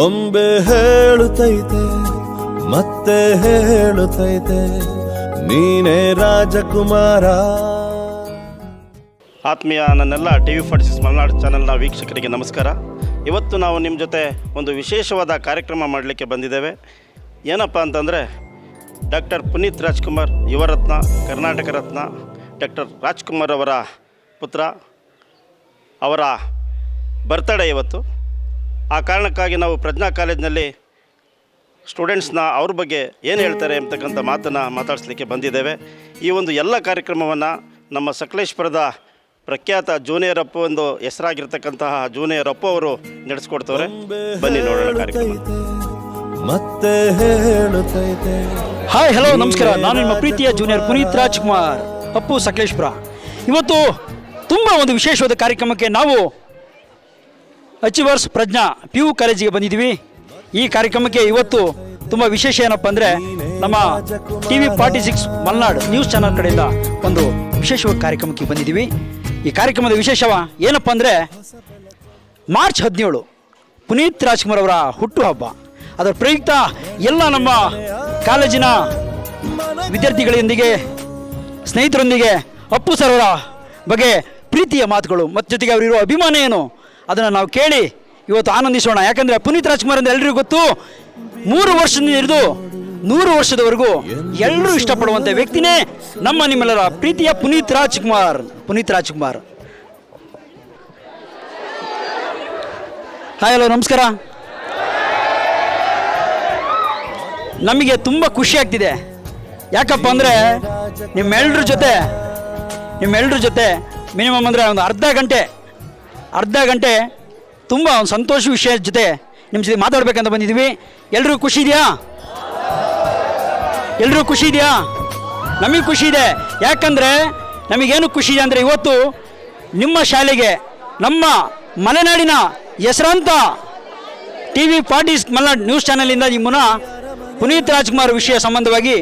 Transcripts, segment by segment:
ಗೊಂಬೆ ಹೇಳುತ್ತೈತೆ ಮತ್ತೆ ಹೇಳುತ್ತೈತೆ ನೀನೇ ರಾಜಕುಮಾರ. ಆತ್ಮೀಯ ನನ್ನೆಲ್ಲ TV46 ಮಲೆನಾಡು ಚಾನೆಲ್ನ ವೀಕ್ಷಕರಿಗೆ ನಮಸ್ಕಾರ. ಇವತ್ತು ನಾವು ನಿಮ್ಮ ಜೊತೆ ಒಂದು ವಿಶೇಷವಾದ ಕಾರ್ಯಕ್ರಮ ಮಾಡಲಿಕ್ಕೆ ಬಂದಿದ್ದೇವೆ. ಏನಪ್ಪ ಅಂತಂದರೆ ಡಾಕ್ಟರ್ ಪುನೀತ್ ರಾಜ್ಕುಮಾರ್ ಯುವರತ್ನ, ಕರ್ನಾಟಕ ರತ್ನ ಡಾಕ್ಟರ್ ರಾಜ್ಕುಮಾರ್ ಅವರ ಪುತ್ರ, ಅವರ ಬರ್ತ್ಡೇ ಇವತ್ತು. ಆ ಕಾರಣಕ್ಕಾಗಿ ನಾವು ಪ್ರಜ್ಞಾ ಕಾಲೇಜಿನಲ್ಲಿ ಸ್ಟೂಡೆಂಟ್ಸ್ನ ಅವ್ರ ಬಗ್ಗೆ ಏನು ಹೇಳ್ತಾರೆ ಅಂತಕ್ಕಂಥ ಮಾತನ್ನು ಮಾತಾಡಿಸ್ಲಿಕ್ಕೆ ಬಂದಿದ್ದೇವೆ. ಈ ಒಂದು ಎಲ್ಲ ಕಾರ್ಯಕ್ರಮವನ್ನು ನಮ್ಮ ಸಕಲೇಶ್ಪುರದ ಪ್ರಖ್ಯಾತ ಜೂನಿಯರ್ ಅಪ್ಪು ಎಂದು ಹೆಸರಾಗಿರ್ತಕ್ಕಂತಹ ಜೂನಿಯರ್ ಅಪ್ಪು ಅವರು ನಡೆಸ್ಕೊಡ್ತವ್ರೆ. ಬನ್ನಿ ನೋಡೋಣ ಕಾರ್ಯಕ್ರಮ. ಮತ್ತೆ ಹೇಳುತ್ತೈತೆ. ಹಾಯ್, ಹಲೋ, ನಮಸ್ಕಾರ. ನಾನು ನಿಮ್ಮ ಪ್ರೀತಿಯ ಜೂನಿಯರ್ ಪುನೀತ್ ರಾಜ್ಕುಮಾರ್, ಅಪ್ಪು, ಸಕಲೇಶ್ಪುರ. ಇವತ್ತು ತುಂಬ ಒಂದು ವಿಶೇಷವಾದ ಕಾರ್ಯಕ್ರಮಕ್ಕೆ ನಾವು ಅಚೀವರ್ಸ್ ಪ್ರಜ್ಞಾ PU ಕಾಲೇಜಿಗೆ ಬಂದಿದ್ದೀವಿ. ಈ ಕಾರ್ಯಕ್ರಮಕ್ಕೆ ಇವತ್ತು ತುಂಬ ವಿಶೇಷ ಏನಪ್ಪ ಅಂದರೆ ನಮ್ಮ TV46 ಮಲೆನಾಡು ನ್ಯೂಸ್ ಚಾನಲ್ ಕಡೆಯಿಂದ ಒಂದು ವಿಶೇಷವಾದ ಕಾರ್ಯಕ್ರಮಕ್ಕೆ ಬಂದಿದ್ದೀವಿ. ಈ ಕಾರ್ಯಕ್ರಮದ ವಿಶೇಷವ ಏನಪ್ಪ ಅಂದರೆ ಮಾರ್ಚ್ 17 ಪುನೀತ್ ರಾಜ್ಕುಮಾರ್ ಅವರ ಹುಟ್ಟುಹಬ್ಬ. ಅದರ ಪ್ರಯುಕ್ತ ಎಲ್ಲ ನಮ್ಮ ಕಾಲೇಜಿನ ವಿದ್ಯಾರ್ಥಿಗಳೊಂದಿಗೆ, ಸ್ನೇಹಿತರೊಂದಿಗೆ ಅಪ್ಪು ಸರ್ ಅವರ ಬಗ್ಗೆ ಪ್ರೀತಿಯ ಮಾತುಗಳು ಮತ್ತು ಜೊತೆಗೆ ಅವರಿರೋ ಅಭಿಮಾನ ಏನು ಅದನ್ನು ನಾವು ಕೇಳಿ ಇವತ್ತು ಆನಂದಿಸೋಣ. ಯಾಕಂದರೆ ಪುನೀತ್ ರಾಜ್ಕುಮಾರ್ ಅಂದರೆ ಎಲ್ಲರಿಗೂ ಗೊತ್ತು. 3 ವರ್ಷದಿಂದ ಹಿಡಿದು 100 ವರ್ಷದವರೆಗೂ ಎಲ್ಲರೂ ಇಷ್ಟಪಡುವಂಥ ವ್ಯಕ್ತಿನೇ ನಮ್ಮ ನಿಮ್ಮೆಲ್ಲರ ಪ್ರೀತಿಯ ಪುನೀತ್ ರಾಜ್ಕುಮಾರ್. ಹಾಯ್, ಹಲೋ, ನಮಸ್ಕಾರ. ನಮಗೆ ತುಂಬ ಖುಷಿ ಆಗ್ತಿದೆ. ಯಾಕಪ್ಪ ಅಂದರೆ ನಿಮ್ಮೆಲ್ಲರ ಜೊತೆ ಮಿನಿಮಮ್ ಅಂದರೆ ಒಂದು ಅರ್ಧ ಗಂಟೆ ತುಂಬ ಒಂದು ಸಂತೋಷ ವಿಷಯದ ಜೊತೆ ನಿಮ್ಮ ಜೊತೆ ಮಾತಾಡಬೇಕಂತ ಬಂದಿದ್ದೀವಿ. ಎಲ್ರಿಗೂ ಖುಷಿ ಇದೆಯಾ? ನಮಗೆ ಖುಷಿ ಇದೆ. ಯಾಕಂದರೆ ನಮಗೇನು ಖುಷಿ ಇದೆ ಅಂದರೆ ಇವತ್ತು ನಿಮ್ಮ ಶಾಲೆಗೆ ನಮ್ಮ ಮಲೆನಾಡಿನ ಹೆಸರಾಂತ TV46 ಮಲೆನಾಡು ನ್ಯೂಸ್ ಚಾನಲಿಂದ ನಿಮ್ಮನ್ನ ಪುನೀತ್ ರಾಜ್ಕುಮಾರ್ ವಿಷಯ ಸಂಬಂಧವಾಗಿ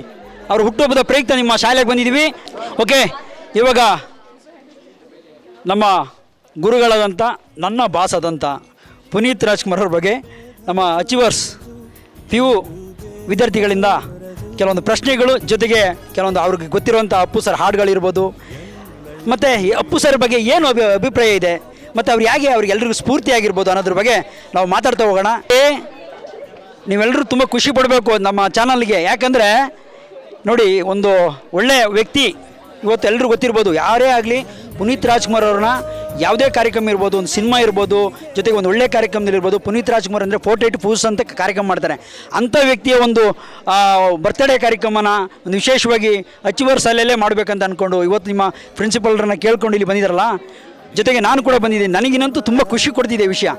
ಅವ್ರ ಹುಟ್ಟುಹಬ್ಬದ ಪ್ರಯುಕ್ತ ನಿಮ್ಮ ಶಾಲೆಗೆ ಬಂದಿದ್ದೀವಿ. ಓಕೆ, ಇವಾಗ ನಮ್ಮ ಗುರುಗಳಾದಂಥ, ನನ್ನ ಬಾಸ್ ಆದಂಥ ಪುನೀತ್ ರಾಜ್ಕುಮಾರ್ ಅವ್ರ ಬಗ್ಗೆ ನಮ್ಮ ಅಚೀವರ್ಸ್ PU ವಿದ್ಯಾರ್ಥಿಗಳಿಂದ ಕೆಲವೊಂದು ಪ್ರಶ್ನೆಗಳು, ಜೊತೆಗೆ ಕೆಲವೊಂದು ಅವ್ರಿಗೆ ಗೊತ್ತಿರುವಂಥ ಅಪ್ಪು ಸರ್ ಹಾಡುಗಳಿರ್ಬೋದು, ಮತ್ತು ಅಪ್ಪು ಸರ್ ಬಗ್ಗೆ ಏನು ಅಭಿಪ್ರಾಯ ಇದೆ, ಮತ್ತು ಅವ್ರು ಹೇಗೆ ಅವ್ರಿಗೆಲ್ರಿಗೂ ಸ್ಫೂರ್ತಿಯಾಗಿರ್ಬೋದು ಅನ್ನೋದ್ರ ಬಗ್ಗೆ ನಾವು ಮಾತಾಡ್ತಾ ಹೋಗೋಣ. ನೀವೆಲ್ಲರೂ ತುಂಬ ಖುಷಿ ಪಡಬೇಕು ನಮ್ಮ ಚಾನಲ್ಗೆ. ಯಾಕಂದರೆ ನೋಡಿ, ಒಂದು ಒಳ್ಳೆಯ ವ್ಯಕ್ತಿ ಇವತ್ತು ಎಲ್ಲರೂ ಗೊತ್ತಿರ್ಬೋದು. ಯಾರೇ ಆಗಲಿ ಪುನೀತ್ ರಾಜ್ಕುಮಾರ್ ಅವ್ರನ್ನ ಯಾವುದೇ ಕಾರ್ಯಕ್ರಮ ಇರ್ಬೋದು, ಒಂದು ಸಿನಿಮಾ ಇರ್ಬೋದು, ಜೊತೆಗೆ ಒಂದು ಒಳ್ಳೆಯ ಕಾರ್ಯಕ್ರಮದಲ್ಲಿರ್ಬೋದು, ಪುನೀತ್ ರಾಜ್ಕುಮಾರ್ ಅಂದರೆ ಫೋಟೋ ಪೂಸ್ ಅಂತ ಕಾರ್ಯಕ್ರಮ ಮಾಡ್ತಾರೆ. ಅಂಥ ವ್ಯಕ್ತಿಯ ಒಂದು ಬರ್ತ್ಡೇ ಕಾರ್ಯಕ್ರಮನ ಒಂದು ವಿಶೇಷವಾಗಿ ಅಚೀವರ್ಸ್ ಅಲ್ಲೇ ಮಾಡಬೇಕಂತ ಅಂದ್ಕೊಂಡು ಇವತ್ತು ನಿಮ್ಮ ಪ್ರಿನ್ಸಿಪಲ್ರನ್ನ ಕೇಳ್ಕೊಂಡು ಇಲ್ಲಿ ಬಂದಿದ್ದಾರಲ್ಲ, ಜೊತೆಗೆ ನಾನು ಕೂಡ ಬಂದಿದ್ದೀನಿ. ನನಗಿನಂತೂ ತುಂಬ ಖುಷಿ ಕೊಡ್ತಿದೆ ವಿಷಯ.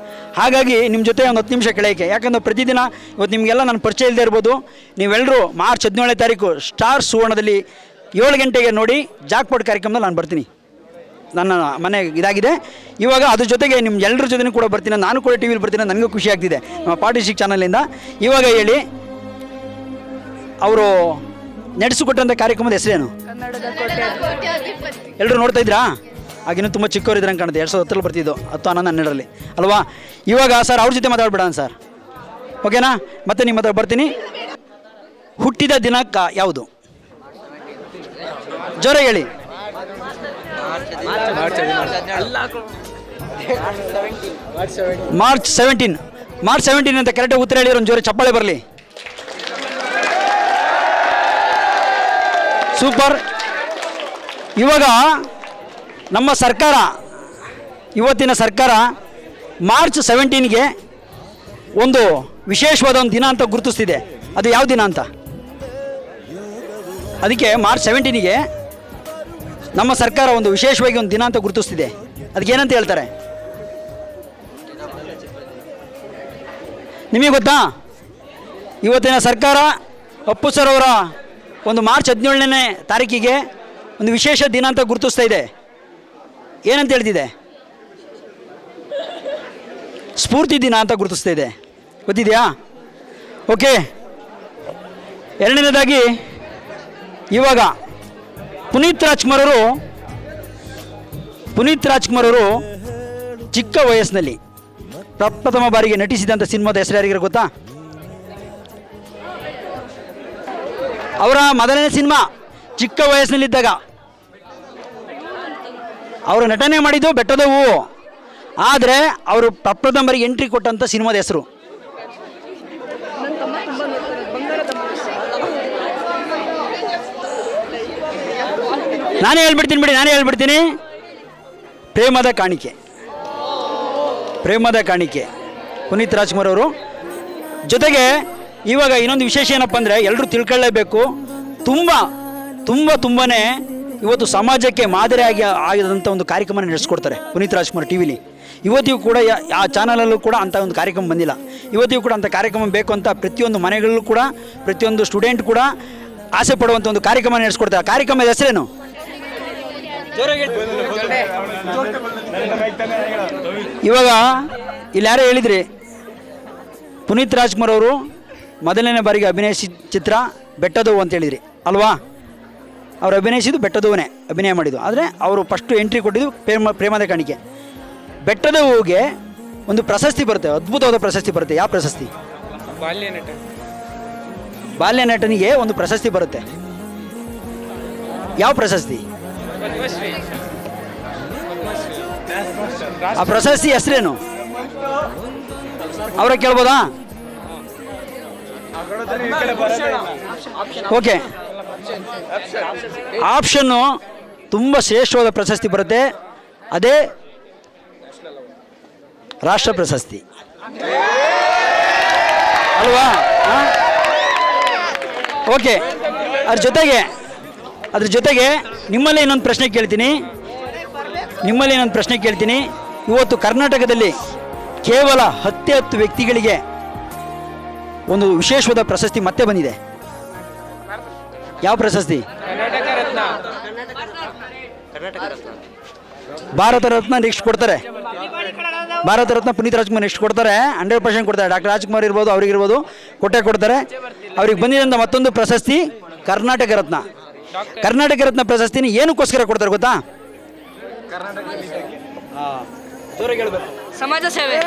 ಹಾಗಾಗಿ ನಿಮ್ಮ ಜೊತೆ ಒಂದು 10 ನಿಮಿಷ ಕೆಳಗೆ, ಯಾಕಂದರೆ ಪ್ರತಿದಿನ ಇವತ್ತು ನಿಮಗೆಲ್ಲ ನಾನು ಪರಿಚಯ ಇಲ್ಲದೆ ಇರ್ಬೋದು. ನೀವೆಲ್ಲರೂ ಮಾರ್ಚ್ 17ನೇ ತಾರೀಕು ಸ್ಟಾರ್ ಸುವರ್ಣದಲ್ಲಿ 7 ಗಂಟೆಗೆ ನೋಡಿ ಜಾಕ್ಪಾಟ್ ಕಾರ್ಯಕ್ರಮದಲ್ಲಿ ನಾನು ಬರ್ತೀನಿ. ನನ್ನ ಮನೆ ಇದಾಗಿದೆ. ಇವಾಗ ಅದ್ರ ಜೊತೆಗೆ ನಿಮ್ಮ ಎಲ್ಲರ ಜೊತೆ ಕೂಡ ಬರ್ತೀನಿ. ನಾನು ಕೂಡ TV ಬರ್ತೀನಿ. ನನಗೂ ಖುಷಿ ಆಗ್ತಿದೆ ನಮ್ಮ 46 ಚಾನಲಿಂದ. ಇವಾಗ ಹೇಳಿ, ಅವರು ನಡೆಸಿಕೊಟ್ಟಂಥ ಕಾರ್ಯಕ್ರಮದ ಹೆಸರೇನು? ಎಲ್ಲರೂ ನೋಡ್ತಾ ಇದ್ರಾ? ಆಗಿನ್ನೂ ತುಂಬ ಚಿಕ್ಕವರಿದ್ರೆ ಕಾಣುತ್ತೆ. 2010 ಬರ್ತಿದ್ದು, 10, 11, 12ರಲ್ಲಿ ಅಲ್ವಾ? ಇವಾಗ ಸರ್ ಅವ್ರ ಜೊತೆ ಮಾತಾಡ್ಬಿಡೋಣ ಸರ್, ಓಕೆನಾ? ಮತ್ತೆ ನಿಮ್ಮ ಹತ್ರ ಬರ್ತೀನಿ. ಹುಟ್ಟಿದ ದಿನಾಂಕ ಯಾವುದು? ಜೋರ ಹೇಳಿ. ಮಾರ್ಚ್ 17 ಅಂತ ಕರೆಕ್ಟಾಗಿ ಉತ್ತರ ಹೇಳಿ. ಒಂದು ಜೋರ ಚಪ್ಪಾಳೆ ಬರಲಿ. ಸೂಪರ್. ಇವಾಗ ನಮ್ಮ ಸರ್ಕಾರ, ಇವತ್ತಿನ ಸರ್ಕಾರ ಮಾರ್ಚ್ 17ಗೆ ಒಂದು ವಿಶೇಷವಾದ ಒಂದು ದಿನ ಅಂತ ಗುರುತಿಸ್ತಿದೆ. ಅದು ಯಾವ ದಿನ ಅಂತ? ಅದಕ್ಕೆ ಮಾರ್ಚ್ 17ಗೆ ನಮ್ಮ ಸರ್ಕಾರ ಒಂದು ವಿಶೇಷವಾಗಿ ಒಂದು ದಿನ ಅಂತ ಗುರುತಿಸ್ತಿದೆ. ಅದಕ್ಕೆ ಏನಂತ ಹೇಳ್ತಾರೆ ನಿಮಗೆ ಗೊತ್ತಾ? ಇವತ್ತಿನ ಸರ್ಕಾರ ಅಪ್ಪು ಸರ್ ಅವರ ಒಂದು ಮಾರ್ಚ್ 17ನೇ ತಾರೀಕಿಗೆ ಒಂದು ವಿಶೇಷ ದಿನ ಅಂತ ಗುರುತಿಸ್ತಾ ಇದೆ. ಏನಂತ ಹೇಳ್ತಿದೆ? ಸ್ಫೂರ್ತಿ ದಿನ ಅಂತ ಗುರುತಿಸ್ತಾ ಇದೆ. ಗೊತ್ತಿದೆಯಾ? ಓಕೆ, ಎರಡನೇದಾಗಿ ಇವಾಗ ಪುನೀತ್ ರಾಜ್ಕುಮಾರ್ ಅವರು ಚಿಕ್ಕ ವಯಸ್ಸಿನಲ್ಲಿ ಪ್ರಪ್ರಥಮ ಬಾರಿಗೆ ನಟಿಸಿದಂಥ ಸಿನಿಮಾದ ಹೆಸರು ಯಾರಿಗಾರ ಗೊತ್ತಾ? ಅವರ ಮೊದಲನೇ ಸಿನಿಮಾ ಚಿಕ್ಕ ವಯಸ್ಸಿನಲ್ಲಿದ್ದಾಗ ಅವರು ನಟನೆ ಮಾಡಿದ್ದು ಬೆಟ್ಟದ ಹೂವು. ಆದರೆ ಅವರು ಪ್ರಪ್ರಥಮ ಬಾರಿಗೆ ಎಂಟ್ರಿ ಕೊಟ್ಟಂಥ ಸಿನಿಮಾದ ಹೆಸರು ನಾನೇ ಹೇಳ್ಬಿಡ್ತೀನಿ. ಪ್ರೇಮದ ಕಾಣಿಕೆ. ಪುನೀತ್ ರಾಜ್ಕುಮಾರ್ ಅವರು. ಜೊತೆಗೆ ಇವಾಗ ಇನ್ನೊಂದು ವಿಶೇಷ ಏನಪ್ಪ ಅಂದರೆ ಎಲ್ಲರೂ ತಿಳ್ಕೊಳ್ಳೇಬೇಕು, ತುಂಬಾ ಇವತ್ತು ಸಮಾಜಕ್ಕೆ ಮಾದರಿಯಾಗಿ ಆಗಿದಂಥ ಒಂದು ಕಾರ್ಯಕ್ರಮ ನಡೆಸ್ಕೊಡ್ತಾರೆ ಪುನೀತ್ ರಾಜ್ಕುಮಾರ್ ಟಿ ವಿಲಿ. ಇವತ್ತಿಗೂ ಕೂಡ ಆ ಚಾನಲಲ್ಲೂ ಕೂಡ ಅಂಥ ಒಂದು ಕಾರ್ಯಕ್ರಮ ಬಂದಿಲ್ಲ. ಇವತ್ತಿಗೂ ಕೂಡ ಅಂಥ ಕಾರ್ಯಕ್ರಮ ಬೇಕು ಅಂತ ಪ್ರತಿಯೊಂದು ಮನೆಗಳಲ್ಲೂ ಕೂಡ ಪ್ರತಿಯೊಂದು ಸ್ಟೂಡೆಂಟ್ ಕೂಡ ಆಸೆ ಪಡುವಂಥ ಒಂದು ಕಾರ್ಯಕ್ರಮ ನಡೆಸ್ಕೊಡ್ತಾರೆ. ಕಾರ್ಯಕ್ರಮದ ಹೆಸರೇನು? ಇವಾಗ ಇಲ್ಲಿ ಯಾರೋ ಹೇಳಿದ್ರಿ, ಪುನೀತ್ ರಾಜ್ಕುಮಾರ್ ಅವರು ಮೊದಲನೇ ಬಾರಿಗೆ ಅಭಿನಯಿಸಿದ ಚಿತ್ರ ಬೆಟ್ಟದ ಹೂವು ಅಂತ ಹೇಳಿದ್ರಿ ಅಲ್ವಾ? ಅವರು ಅಭಿನಯಿಸಿದ್ದು ಬೆಟ್ಟದ ಹೂವೇ ಅಭಿನಯ ಮಾಡಿದ್ದು. ಆದರೆ ಅವರು ಫಸ್ಟು ಎಂಟ್ರಿ ಕೊಟ್ಟಿದ್ದು ಪ್ರೇಮದ ಕಾಣಿಕೆ. ಬೆಟ್ಟದ ಹೂವಿಗೆ ಒಂದು ಪ್ರಶಸ್ತಿ ಬರುತ್ತೆ, ಅದ್ಭುತವಾದ ಪ್ರಶಸ್ತಿ ಬರುತ್ತೆ. ಯಾವ ಪ್ರಶಸ್ತಿ? ಬಾಲ್ಯ ನಟನಿಗೆ ಒಂದು ಪ್ರಶಸ್ತಿ ಬರುತ್ತೆ. ಯಾವ ಪ್ರಶಸ್ತಿ? ಆ ಪ್ರಶಸ್ತಿ ಹೆಸರೇನು ಅವರ ಕೇಳ್ಬೋದಾ? ಓಕೆ, ಆಪ್ಷನ್ನು ತುಂಬ ಶ್ರೇಷ್ಠವಾದ ಪ್ರಶಸ್ತಿ ಬರುತ್ತೆ. ಅದೇ ರಾಷ್ಟ್ರ ಪ್ರಶಸ್ತಿ ಅಲ್ವಾ? ಓಕೆ, ಅದ್ರ ಜೊತೆಗೆ ನಿಮ್ಮಲ್ಲಿ ಇನ್ನೊಂದು ಪ್ರಶ್ನೆ ಕೇಳ್ತೀನಿ. ಇವತ್ತು ಕರ್ನಾಟಕದಲ್ಲಿ ಕೇವಲ 10 ವ್ಯಕ್ತಿಗಳಿಗೆ ಒಂದು ವಿಶೇಷವಾದ ಪ್ರಶಸ್ತಿ ಮತ್ತೆ ಬಂದಿದೆ. ಯಾವ ಪ್ರಶಸ್ತಿ? ಭಾರತ ರತ್ನ ನೆಕ್ಸ್ಟ್ ಕೊಡ್ತಾರೆ. ಭಾರತ ರತ್ನ ಪುನೀತ್ ರಾಜ್ಕುಮಾರ್ ನೆಕ್ಸ್ಟ್ ಕೊಡ್ತಾರೆ, 100% ಕೊಡ್ತಾರೆ. ಡಾಕ್ಟರ್ ರಾಜ್ಕುಮಾರ್ ಇರ್ಬೋದು, ಅವರಿಗಿರ್ಬೋದು, ಕೊಡ್ತಾರೆ. ಅವ್ರಿಗೆ ಬಂದಿದ್ದಂಥ ಮತ್ತೊಂದು ಪ್ರಶಸ್ತಿ ಕರ್ನಾಟಕ ರತ್ನ. ಕರ್ನಾಟಕ ರತ್ನ ಪ್ರಶಸ್ತಿನ ಏನಕ್ಕೋಸ್ಕರ ಕೊಡ್ತಾರೆ ಗೊತ್ತಾ? ಸಮಾಜ ಸೇವೆ.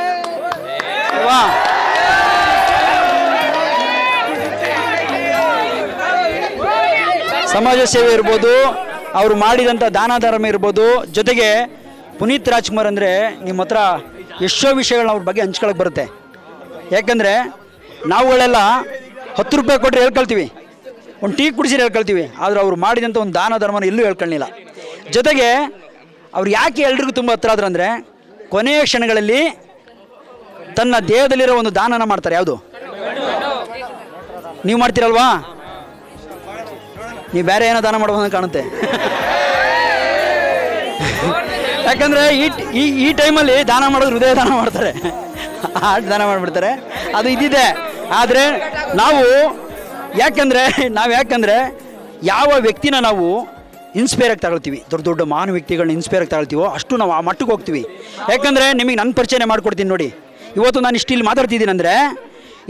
ಸಮಾಜ ಸೇವೆ ಇರ್ಬೋದು, ಅವರು ಮಾಡಿದಂಥ ದಾನ ಧರ್ಮ ಇರ್ಬೋದು. ಜೊತೆಗೆ ಪುನೀತ್ ರಾಜ್ಕುಮಾರ್ ಅಂದರೆ ನಿಮ್ಮ ಹತ್ರ ಎಷ್ಟೋ ವಿಷಯಗಳನ್ನ ಅವ್ರ ಬಗ್ಗೆ ಹಂಚ್ಕೊಳಕ್ಕೆ ಬರುತ್ತೆ. ಯಾಕಂದರೆ ನಾವುಗಳೆಲ್ಲ 10 ರೂಪಾಯಿ ಕೊಟ್ಟರೆ ಹೇಳ್ಕೊಳ್ತೀವಿ, ಒಂದು ಟೀ ಕುಡಿಸಿದ್ರೆ ಹೇಳ್ಕೊಳ್ತೀವಿ. ಆದರೆ ಅವ್ರು ಮಾಡಿದಂಥ ಒಂದು ದಾನ ಧರ್ಮನ ಎಲ್ಲೂ ಹೇಳ್ಕೊಳ್ಳಿಲ್ಲ. ಜೊತೆಗೆ ಅವ್ರು ಯಾಕೆ ಎಲ್ರಿಗೂ ತುಂಬ ಹತ್ರ ಆದ್ರು ಅಂದರೆ ಕೊನೆಯ ಕ್ಷಣಗಳಲ್ಲಿ ತನ್ನ ದೇಹದಲ್ಲಿರೋ ಒಂದು ದಾನನ ಮಾಡ್ತಾರೆ. ಯಾವುದು? ನೀವು ಮಾಡ್ತೀರಲ್ವಾ? ನೀವು ಬೇರೆ ಏನೋ ದಾನ ಮಾಡ್ಬೋದು ಕಾಣುತ್ತೆ. ಯಾಕಂದರೆ ಈ ಟೈಮಲ್ಲಿ ದಾನ ಮಾಡೋದು ಹೃದಯ ದಾನ ಮಾಡ್ತಾರೆ, ಹಾರ್ಟ್ ದಾನ ಮಾಡಿಬಿಡ್ತಾರೆ. ಅದು ಇದ್ದಿದೆ. ಆದರೆ ನಾವು ಯಾಕಂದರೆ ಯಾವ ವ್ಯಕ್ತಿನ ನಾವು ಇನ್ಸ್ಪೈರ್ ಆಗಿ ತಗೊಳ್ತೀವಿ, ದೊಡ್ಡ ಮಹಾನ್ ವ್ಯಕ್ತಿಗಳನ್ನ ಇನ್ಸ್ಪೈರ್ ಆಗಿ ತಗೊಳ್ತೀವೋ ಅಷ್ಟು ನಾವು ಆ ಮಟ್ಟಕ್ಕೆ ಹೋಗ್ತೀವಿ. ಯಾಕಂದರೆ ನಿಮಗೆ ನನ್ನ ಪರಿಚಯನೇ ಮಾಡಿಕೊಡ್ತೀನಿ ನೋಡಿ. ಇವತ್ತು ನಾನು ಇಲ್ಲಿ ಮಾತಾಡ್ತಿದ್ದೀನಂದರೆ,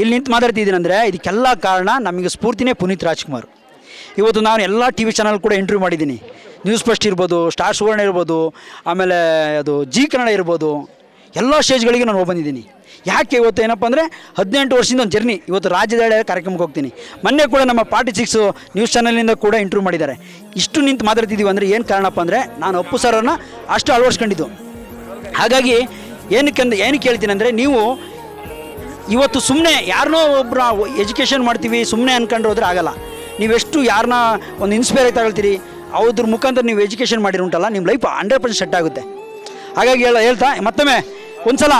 ಇಲ್ಲಿ ನಿಂತು ಮಾತಾಡ್ತಿದ್ದೀನಂದರೆ ಇದಕ್ಕೆಲ್ಲ ಕಾರಣ ನಮಗೆ ಸ್ಫೂರ್ತಿನೇ ಪುನೀತ್ ರಾಜ್ಕುಮಾರ್. ಇವತ್ತು ನಾನು ಎಲ್ಲ ಟಿ ವಿ ಚಾನಲ್ ಕೂಡ ಇಂಟರ್ವ್ಯೂ ಮಾಡಿದ್ದೀನಿ. ನ್ಯೂಸ್ ಫಸ್ಟ್ ಇರ್ಬೋದು, ಸ್ಟಾರ್ ಸುವರ್ಣ ಇರ್ಬೋದು, ಆಮೇಲೆ ಅದು ಜಿ ಕನ್ನಡ ಇರ್ಬೋದು, ಎಲ್ಲ ಸ್ಟೇಜ್ಗಳಿಗೆ ನಾನು ಹೋಗಿ ಬಂದಿದ್ದೀನಿ. ಯಾಕೆ ಇವತ್ತು ಏನಪ್ಪ ಅಂದರೆ 18 ವರ್ಷದಿಂದ ಒಂದು ಜರ್ನಿ. ಇವತ್ತು ರಾಜ್ಯದ ಕಾರ್ಯಕ್ರಮಕ್ಕೆ ಹೋಗ್ತೀನಿ. ಮೊನ್ನೆ ಕೂಡ ನಮ್ಮ 46 ನ್ಯೂಸ್ ಚಾನಲಿಂದ ಕೂಡ ಇಂಟರ್ವ್ಯೂ ಮಾಡಿದ್ದಾರೆ. ಇಷ್ಟು ನಿಂತು ಮಾತಾಡ್ತಿದ್ದೀವಿ ಅಂದರೆ ಏನು ಕಾರಣಪ್ಪ ಅಂದರೆ ನಾನು ಅಪ್ಪು ಸರ್ರನ್ನು ಅಷ್ಟು ಅಳವಡಿಸ್ಕೊಂಡಿದ್ದು. ಹಾಗಾಗಿ ಏನಕ್ಕೆ ಹೇಳ್ತೀನಿ ಅಂದರೆ, ನೀವು ಇವತ್ತು ಸುಮ್ಮನೆ ಯಾರನ್ನೋ ಒಬ್ಬರ ಎಜುಕೇಷನ್ ಮಾಡ್ತೀವಿ ಸುಮ್ಮನೆ ಅಂದ್ಕೊಂಡು ಹೋದ್ರೆ ಆಗಲ್ಲ. ನೀವೆಷ್ಟು ಯಾರನ್ನ ಒಂದು ಇನ್ಸ್ಪೈರ್ ಆಗಿ ತಗೊಳ್ತೀರಿ, ಅವ್ರ ಮುಖಾಂತರ ನೀವು ಎಜುಕೇಷನ್ ಮಾಡಿರುಂಟಲ್ಲ, ನಿಮ್ಮ ಲೈಫ್ 100% ಸೆಟ್ ಆಗುತ್ತೆ. ಹಾಗಾಗಿ ಹೇಳ್ತಾ ಮತ್ತೊಮ್ಮೆ ಒಂದು ಸಲ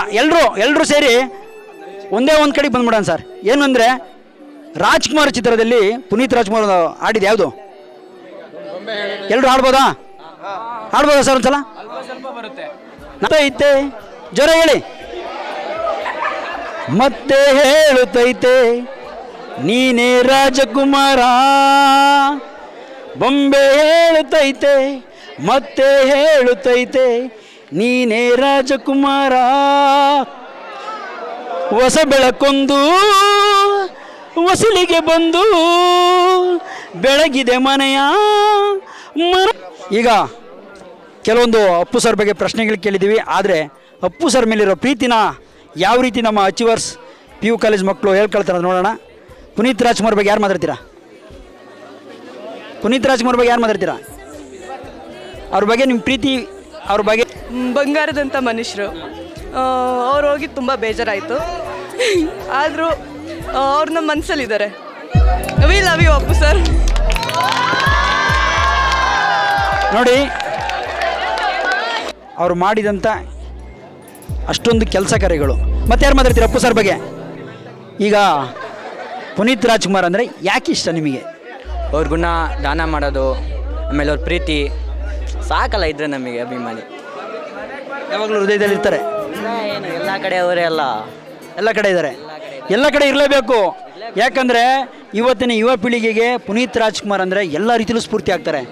ಎಲ್ಲರೂ ಸೇರಿ ಒಂದೇ ಒಂದು ಕಡೆಗೆ ಬಂದ್ಬಿಡೋಣ ಸರ್. ಏನು ಅಂದರೆ ರಾಜ್ಕುಮಾರ್ ಚಿತ್ರದಲ್ಲಿ ಪುನೀತ್ ರಾಜ್ಕುಮಾರ್ ಆಡಿದ್ದು ಯಾವುದು? ಎಲ್ಲರೂ ಹಾಡ್ಬೋದಾ ಸರ್? ಒಂದು ಸಲ ಐತೆ, ಜ್ವರ ಹೇಳಿ. ಮತ್ತೆ ಹೇಳುತ್ತೈತೆ ನೀನೇ ರಾಜಕುಮಾರ, ಬೊಂಬೆ ಹೇಳುತ್ತೈತೆ ಮತ್ತೆ ಹೇಳುತ್ತೈತೆ ನೀನೇ ರಾಜಕುಮಾರ. ಹೊಸ ಬೆಳಕೊಂದು ಹೊಸಲಿಗೆ ಬಂದು ಬೆಳಗಿದೆ ಮನೆಯ ಈಗ ಕೆಲವೊಂದು ಅಪ್ಪು ಸರ್ ಬಗ್ಗೆ ಪ್ರಶ್ನೆಗಳು ಕೇಳಿದ್ದೀವಿ. ಆದರೆ ಅಪ್ಪು ಸರ್ ಮೇಲಿರೋ ಪ್ರೀತಿನ ಯಾವ ರೀತಿ ನಮ್ಮ ಅಚೀವರ್ಸ್ PU ಕಾಲೇಜ್ ಮಕ್ಕಳು ಹೇಳ್ಕೊಳ್ತಾರೆ ನೋಡೋಣ. ಪುನೀತ್ ರಾಜ್ಕುಮಾರ್ ಬಗ್ಗೆ ಯಾರು ಮಾತಾಡ್ತೀರಾ? ಪುನೀತ್ ರಾಜ್ಕುಮಾರ್ ಬಗ್ಗೆ ಯಾರು ಮಾತಾಡ್ತೀರಾ? ಅವ್ರ ಬಗ್ಗೆ ನಿಮ್ಮ ಪ್ರೀತಿ, ಅವ್ರ ಬಗ್ಗೆ ಬಂಗಾರದಂಥ ಮನುಷ್ಯರು. ಅವ್ರು ಹೋಗಿ ತುಂಬ ಬೇಜಾರಾಯಿತು. ಆದರೂ ಅವ್ರು ನಮ್ಮ ಮನಸ್ಸಲ್ಲಿದ್ದಾರೆ. We love you Appu sir. ನೋಡಿ, ಅವ್ರು ಮಾಡಿದಂಥ ಅಷ್ಟೊಂದು ಕೆಲಸ ಕಾರ್ಯಗಳು. ಮತ್ತೆ ಯಾರು ಮಾತಾಡ್ತೀರಾ ಅಪ್ಪು ಸರ್ ಬಗ್ಗೆ? ಈಗ ಪುನೀತ್ ರಾಜ್ಕುಮಾರ್ ಅಂದರೆ ಯಾಕೆ ಇಷ್ಟ ನಿಮಗೆ? ಅವ್ರ ಗುಣ, ದಾನ ಮಾಡೋದು, ಆಮೇಲೆ ಅವ್ರ ಪ್ರೀತಿ ಸಾಕಲ್ಲ ಇದ್ರೆ ನಮಗೆ ಅಭಿಮಾನಿ. ಯಾವಾಗಲೂ ಹೃದಯದಲ್ಲಿ ಇರ್ತಾರೆ. ಏನು ಎಲ್ಲ ಕಡೆ ಅವರೇ ಅಲ್ಲ, ಎಲ್ಲ ಕಡೆ ಇದ್ದಾರೆ. ಎಲ್ಲ ಕಡೆ ಇರಲೇಬೇಕು. ಯಾಕಂದರೆ ಇವತ್ತಿನ ಯುವ ಪೀಳಿಗೆಗೆ ಪುನೀತ್ ರಾಜ್ಕುಮಾರ್ ಅಂದರೆ ಎಲ್ಲ ರೀತಿಯಲ್ಲೂ ಸ್ಫೂರ್ತಿ ಆಗ್ತಾರೆ.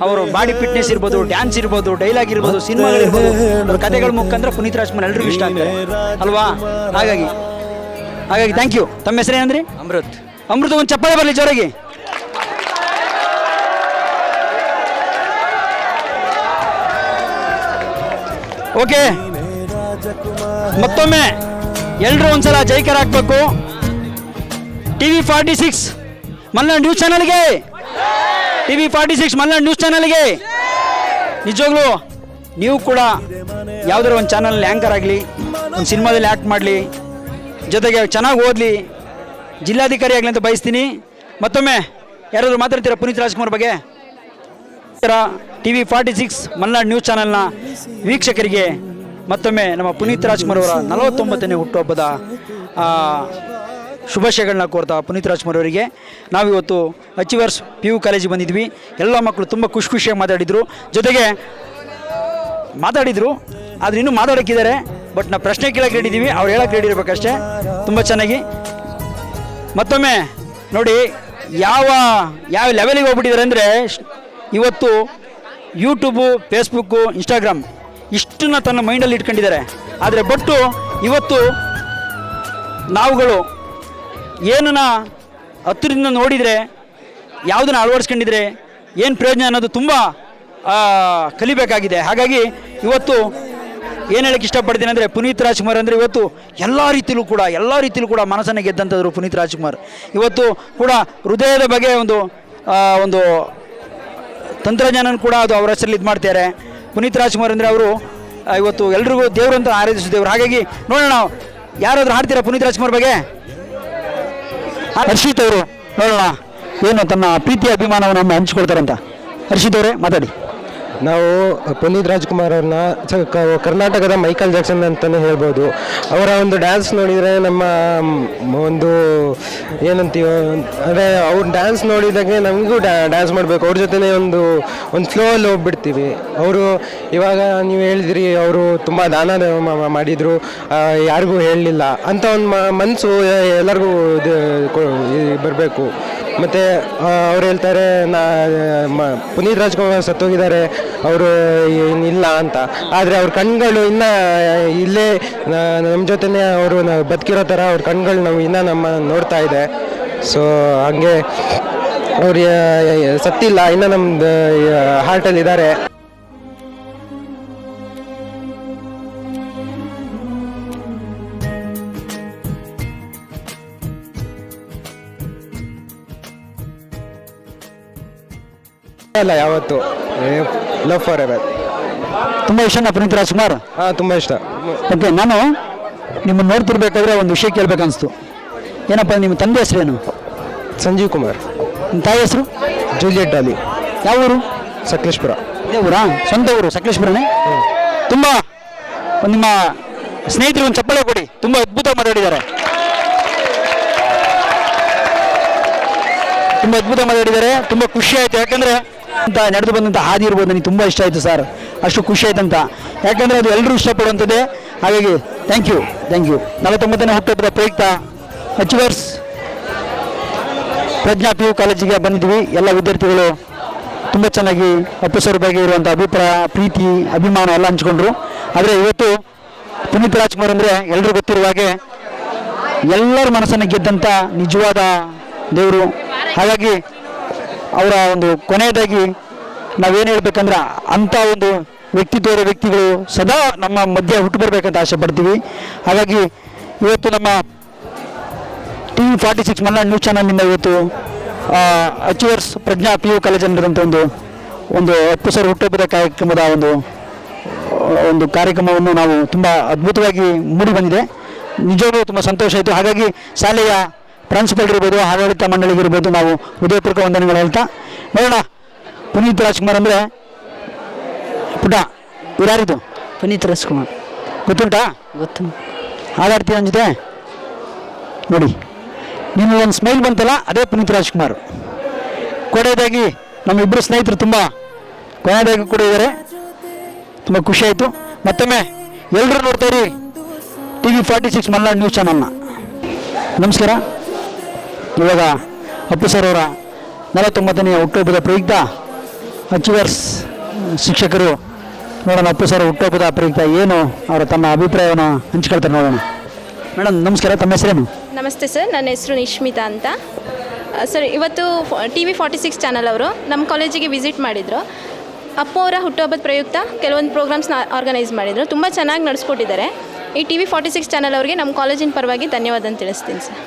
ಅವರು ಬಾಡಿ ಫಿಟ್ನೆಸ್ ಇರ್ಬೋದು, ಡ್ಯಾನ್ಸ್ ಇರ್ಬೋದು, ಡೈಲಾಗ್ ಇರ್ಬೋದು, ಸಿನಿಮಾಗಳಿರ್ಬೋದು, ಅವ್ರ ಕಥೆಗಳ ಮುಖಾಂತರ ಪುನೀತ್ ರಾಜ್ಕುಮಾರ್ ಎಲ್ರಿಗೂ ಇಷ್ಟ ಆಗ್ತಾರೆ ಅಲ್ವಾ? ಹಾಗಾಗಿ ಥ್ಯಾಂಕ್ ಯು. ತಮ್ಮ ಹೆಸರೇನಂದ್ರಿ? ಅಮೃತ್. ಅಮೃತ, ಒಂದು ಚಪ್ಪಾಳೆ ಬರಲಿ ಜೋರಾಗಿ. ಓಕೆ, ಮತ್ತೊಮ್ಮೆ ಎಲ್ಲರೂ ಒಂದ್ಸಲ ಜೈಕರ್ ಹಾಕ್ಬೇಕು. TV46 ಮಲ್ನಾಡ್ ನ್ಯೂಸ್ ಚಾನಲ್ಗೆ, TV46 ಮಲ್ನಾಡ್ ನ್ಯೂಸ್ ಚಾನಲ್ಗೆ. ನಿಜವಾಗ್ಲೂ ನೀವು ಕೂಡ ಯಾವುದಾದ್ರು ಒಂದು ಚಾನಲ್ ಆ್ಯಂಕರ್ ಆಗಲಿ, ಒಂದು ಸಿನಿಮಾದಲ್ಲಿ ಆ್ಯಕ್ಟ್ ಮಾಡಲಿ, ಜೊತೆಗೆ ಚೆನ್ನಾಗಿ ಓದಲಿ, ಜಿಲ್ಲಾಧಿಕಾರಿ ಆಗಲಿ ಅಂತ ಬಯಸ್ತೀನಿ. ಮತ್ತೊಮ್ಮೆ ಯಾರಾದರೂ ಮಾತಾಡ್ತೀರಾ ಪುನೀತ್ ರಾಜ್ಕುಮಾರ್ ಬಗ್ಗೆ? TV46 ಮಲ್ನಾಡ್ ನ್ಯೂಸ್ ಚಾನಲ್ನ ವೀಕ್ಷಕರಿಗೆ ಮತ್ತೊಮ್ಮೆ ನಮ್ಮ ಪುನೀತ್ ರಾಜ್ಕುಮಾರ್ ಅವರ 49ನೇ ಹುಟ್ಟುಹಬ್ಬದ ಶುಭಾಶಯಗಳನ್ನ ಕೋರ್ತಾ ಪುನೀತ್ ರಾಜ್ಕುಮಾರ್ ಅವರಿಗೆ ನಾವಿವತ್ತು ಅಚೀವರ್ಸ್ PU ಕಾಲೇಜಿಗೆ ಬಂದಿದ್ವಿ. ಎಲ್ಲ ಮಕ್ಕಳು ತುಂಬ ಖುಷಿಯಾಗಿ ಮಾತಾಡಿದರು, ಜೊತೆಗೆ ಮಾತಾಡಿದರು. ಆದರೆ ಇನ್ನೂ ಮಾತಾಡೋಕ್ಕಿದ್ದಾರೆ, ಬಟ್ ನಾವು ಪ್ರಶ್ನೆ ಕೇಳೋಕ್ಕೆ ರೆಡಿ ಇದ್ದೀವಿ, ಅವ್ರು ಹೇಳೋಕ್ಕೆ ರೆಡಿ ಇರಬೇಕಷ್ಟೇ. ತುಂಬ ಚೆನ್ನಾಗಿ ಮತ್ತೊಮ್ಮೆ ನೋಡಿ ಯಾವ ಲೆವೆಲಿಗೆ ಹೋಗ್ಬಿಟ್ಟಿದ್ದಾರೆ ಅಂದರೆ, ಇವತ್ತು ಯೂಟ್ಯೂಬು, ಫೇಸ್ಬುಕ್ಕು, ಇನ್ಸ್ಟಾಗ್ರಾಮ್ ಇಷ್ಟನ್ನ ತನ್ನ ಮೈಂಡಲ್ಲಿ ಇಟ್ಕೊಂಡಿದ್ದಾರೆ. ಆದರೆ ಬಟ್ಟು ಇವತ್ತು ನಾವುಗಳು ಏನನ್ನ ಹತ್ತಿರದಿಂದ ನೋಡಿದರೆ, ಯಾವುದನ್ನು ಅಳವಡಿಸ್ಕೊಂಡಿದ್ರೆ ಏನು ಪ್ರಯೋಜನ ಅನ್ನೋದು ತುಂಬ ಕಲಿಬೇಕಾಗಿದೆ. ಹಾಗಾಗಿ ಇವತ್ತು ಏನು ಹೇಳಕ್ಕೆ ಇಷ್ಟಪಡ್ತೀನಿ ಅಂದರೆ, ಪುನೀತ್ ರಾಜ್ಕುಮಾರ್ ಅಂದರೆ ಇವತ್ತು ಎಲ್ಲ ರೀತಿಯಲ್ಲೂ ಕೂಡ ಮನಸ್ಸನ್ನು ಗೆದ್ದಂಥದ್ರು ಪುನೀತ್ ರಾಜ್ಕುಮಾರ್. ಇವತ್ತು ಕೂಡ ಹೃದಯದ ಬಗ್ಗೆ ಒಂದು ತಂತ್ರಜ್ಞಾನ ಕೂಡ ಅದು ಅವರ ಹೆಸರಲ್ಲಿ ಇದು ಮಾಡ್ತಾರೆ. ಪುನೀತ್ ರಾಜ್ಕುಮಾರ್ ಅಂದರೆ ಅವರು ಇವತ್ತು ಎಲ್ರಿಗೂ ದೇವರು ಅಂತ ಆರಾಧಿಸಿದ್ದೇವ್ರು. ಹಾಗಾಗಿ ನೋಡೋಣ, ಯಾರಾದರೂ ಹಾಡ್ತೀರಾ ಪುನೀತ್ ರಾಜ್ಕುಮಾರ್ ಬಗ್ಗೆ? ಹರ್ಷಿತ್ ಅವರು ನೋಡೋಣ ಏನು ತನ್ನ ಪ್ರೀತಿ ಅಭಿಮಾನವನ್ನು ಹಂಚಿಕೊಳ್ತಾರಂತ. ಹರ್ಷಿತ್ ಅವರೇ ಮಾತಾಡಿ. ನಾವು ಪುನೀತ್ ರಾಜ್ಕುಮಾರ್ ಅವ್ರನ್ನ ಕರ್ನಾಟಕದ ಮೈಕಲ್ ಜಾಕ್ಸನ್ ಅಂತಲೇ ಹೇಳ್ಬೋದು. ಅವರ ಒಂದು ಡ್ಯಾನ್ಸ್ ನೋಡಿದರೆ ನಮ್ಮ ಒಂದು ಏನಂತೀವೋ ಅಂದರೆ ಅವ್ರ ಡ್ಯಾನ್ಸ್ ನೋಡಿದಾಗೆ ನಮಗೂ ಡ್ಯಾನ್ಸ್ ಮಾಡಬೇಕು, ಅವ್ರ ಜೊತೆನೇ ಒಂದು ಫ್ಲೋಲ್ಲಿ ಹೋಗ್ಬಿಡ್ತೀವಿ. ಅವರು ಇವಾಗ ನೀವು ಹೇಳಿದ್ರಿ, ಅವರು ತುಂಬ ದಾನ ಮಾಡಿದರು, ಯಾರಿಗೂ ಹೇಳಲಿಲ್ಲ ಅಂತ ಒಂದು ಮನಸ್ಸು ಎಲ್ಲರಿಗೂ ಬರಬೇಕು. ಮತ್ತು ಅವ್ರು ಹೇಳ್ತಾರೆ ಪುನೀತ್ ರಾಜ್ಕುಮಾರ್ ಸತ್ತೋಗಿದ್ದಾರೆ, ಅವರು ಇಲ್ಲ ಅಂತ. ಆದರೆ ಅವ್ರ ಕಣ್ಗಳು ಇನ್ನೂ ಇಲ್ಲೇ ನಮ್ಮ ಜೊತೆನೇ ಅವರು ಬದುಕಿರೋ ಥರ ಅವ್ರ ಕಣ್ಗಳು ನಾವು ಇನ್ನೂ ನಮ್ಮ ನೋಡ್ತಾ ಇದೆ. ಸೊ ಹಂಗೆ ಅವ್ರು ಸತ್ತಿಲ್ಲ, ಇನ್ನೂ ನಮ್ಮದು ಹಾರ್ಟಲ್ಲಿದ್ದಾರೆ. ಅಲ್ಲ ಯಾವತ್ತು ಲವ್ ಫಾರ್ ಎವರ್. ತುಂಬ ಇಷ್ಟನಾ ಪುನೀತ್ ರಾಜ್ಕುಮಾರ್? ಹಾಂ, ತುಂಬ ಇಷ್ಟ. ಓಕೆ, ನಾನು ನಿಮ್ಮನ್ನು ನೋಡ್ತಿರ್ಬೇಕಾದ್ರೆ ಒಂದು ವಿಷಯ ಕೇಳಬೇಕನ್ನಿಸ್ತು. ಏನಪ್ಪ, ನಿಮ್ಮ ತಂದೆ ಹೆಸರೇನು? ಸಂಜೀವ್ ಕುಮಾರ್. ನಿಮ್ಮ ತಾಯಿ ಹೆಸರು? ಜೂಲಿಯಟ್ ಡಾಲಿ. ಯಾವ ಊರು? ಸಕಲೇಶ್ಪುರ. ಇದೇ ಊರಾ? ಸ್ವಂತ ಊರು ಸಕಲೇಶ್ಪುರನೇ? ತುಂಬ ನಿಮ್ಮ ಸ್ನೇಹಿತರು ಒಂದು ಚಪ್ಪಳೆ ಕೊಡಿ, ತುಂಬ ಅದ್ಭುತ ಮಾತಾಡಿದ್ದಾರೆ. ತುಂಬ ಖುಷಿ ಆಯಿತು. ಯಾಕಂದರೆ ಅಂತ ನಡೆದು ಬಂದಂಥ ಹಾದಿ ಇರ್ಬೋದು, ನನಗೆ ತುಂಬ ಇಷ್ಟ ಆಯಿತು ಸರ್, ಅಷ್ಟು ಖುಷಿ ಆಯ್ತಂತ. ಯಾಕಂದರೆ ಅದು ಎಲ್ಲರೂ ಇಷ್ಟಪಡುವಂಥದ್ದೇ. ಹಾಗಾಗಿ ಥ್ಯಾಂಕ್ ಯು. 49ನೇ ಹುಟ್ಟುಹಬ್ಬದ ಪ್ರಯುಕ್ತ ಅಚೀವರ್ಸ್ ಪ್ರಜ್ಞಾ PU ಕಾಲೇಜಿಗೆ ಬಂದಿದ್ವಿ. ಎಲ್ಲ ವಿದ್ಯಾರ್ಥಿಗಳು ತುಂಬ ಚೆನ್ನಾಗಿ ಅಪ್ಪು ಸರ್ ಬಗ್ಗೆ ಇರುವಂಥ ಅಭಿಪ್ರಾಯ, ಪ್ರೀತಿ, ಅಭಿಮಾನ ಎಲ್ಲ ಹಂಚ್ಕೊಂಡ್ರು. ಆದರೆ ಇವತ್ತು ಪುನೀತ್ ರಾಜ್ಕುಮಾರ್ ಅಂದರೆ ಎಲ್ಲರೂ ಗೊತ್ತಿರುವ ಹಾಗೆ ಎಲ್ಲರ ಮನಸ್ಸನ್ನು ಗೆದ್ದಂಥ ನಿಜವಾದ ದೇವರು. ಹಾಗಾಗಿ ಅವರ ಒಂದು ಕೊನೆಯದಾಗಿ ನಾವೇನು ಹೇಳ್ಬೇಕಂದ್ರೆ, ಅಂಥ ಒಂದು ವ್ಯಕ್ತಿತ್ವದ ವ್ಯಕ್ತಿಗಳು ಸದಾ ನಮ್ಮ ಮಧ್ಯೆ ಹುಟ್ಟು ಬರಬೇಕಂತ ಆಸೆ ಪಡ್ತೀವಿ. ಹಾಗಾಗಿ ಇವತ್ತು ನಮ್ಮ TV46 ಮಲ್ನಾಡ್ ನ್ಯೂಸ್ ಚಾನಲ್ನಿಂದ ಇವತ್ತು ಅಚೀವರ್ಸ್ ಪ್ರಜ್ಞಾ PU ಕಾಲೇಜಿನಲ್ಲಿರುವಂಥ ಒಂದು ಅಪ್ಪು ಸರ್ ಹುಟ್ಟುಹಬ್ಬದ ಕಾರ್ಯಕ್ರಮದ ಒಂದು ಕಾರ್ಯಕ್ರಮವನ್ನು ನಾವು ತುಂಬ ಅದ್ಭುತವಾಗಿ ಮೂಡಿ ಬಂದಿದೆ. ನಿಜವಾಗ್ಲೂ ತುಂಬ ಸಂತೋಷ ಆಯಿತು. ಹಾಗಾಗಿ ಶಾಲೆಯ ಪ್ರಿನ್ಸಿಪಲ್ ಇರ್ಬೋದು, ಆಡಳಿತ ಮಂಡಳಿಗಿರ್ಬೋದು, ನಾವು ಹೃದಯಪೂರ್ವಕ ವಂದನೆಗಳು ಹೇಳ್ತಾ ನೋಡೋಣ. ಪುನೀತ್ ರಾಜ್ಕುಮಾರ್ ಅಂದರೆ ಪುಟ ಯಾರಿದು? ಪುನೀತ್ ರಾಜ್ಕುಮಾರ್ ಗೊತ್ತುಂಟಾ? ಗೊತ್ತು. ಹಾಡಾಡ್ತೀಯ ನನ್ನ ಜೊತೆ ನೋಡಿ. ನಿಮಗೆ ಒಂದು ಸ್ಮೈಲ್ ಬಂತಲ್ಲ, ಅದೇ ಪುನೀತ್ ರಾಜ್ಕುಮಾರ್. ಕೊನೆಯದಾಗಿ ನಮ್ಮಿಬ್ಬರು ಸ್ನೇಹಿತರು ತುಂಬ ಕೊನೆಯದಾಗಿ ಕೂಡ ಇದ್ದಾರೆ. ತುಂಬ ಖುಷಿ ಆಯಿತು. ಮತ್ತೊಮ್ಮೆ ಎಲ್ಲರೂ ನೋಡ್ತಾಯಿರಿ TV46 ಮಲ್ನಾಡ್ ನ್ಯೂಸ್ ಚಾನಲ್ನ. ನಮಸ್ಕಾರ. ಇವಾಗ ಅಪ್ಪು ಸರ್ ಅವರ 49ನೇ ಹುಟ್ಟುಹಬ್ಬದ ಪ್ರಯುಕ್ತ ಅಚೀವರ್ಸ್ ಶಿಕ್ಷಕರು ನೋಡೋಣ ಅಪ್ಪು ಸರ್ ಹುಟ್ಟುಹಬ್ಬದ ಪ್ರಯುಕ್ತ ಏನು ಅವರ ತಮ್ಮ ಅಭಿಪ್ರಾಯವನ್ನು ಹಂಚ್ಕೊಳ್ತಾರೆ ನೋಡೋಣ. ಮೇಡಮ್ ನಮಸ್ಕಾರ, ತಮ್ಮ ಹೆಸರೇನು? ನಮಸ್ತೆ ಸರ್, ನನ್ನ ಹೆಸರು ನಿಶ್ಮಿತಾ ಅಂತ. ಸರ್, ಇವತ್ತು TV46 ಚಾನಲ್ ಅವರು ನಮ್ಮ ಕಾಲೇಜಿಗೆ ವಿಸಿಟ್ ಮಾಡಿದರು. ಅಪ್ಪು ಅವರ ಹುಟ್ಟುಹಬ್ಬದ ಪ್ರಯುಕ್ತ ಕೆಲವೊಂದು ಪ್ರೋಗ್ರಾಮ್ಸ್ನ ಆರ್ಗನೈಸ್ ಮಾಡಿದರು. ತುಂಬ ಚೆನ್ನಾಗಿ ನಡೆಸ್ಕೊಟ್ಟಿದ್ದಾರೆ. ಈ TV46 ಚಾನಲ್ ಅವರಿಗೆ ನಮ್ಮ ಕಾಲೇಜಿನ ಪರವಾಗಿ ಧನ್ಯವಾದ ತಿಳಿಸ್ತೀನಿ ಸರ್.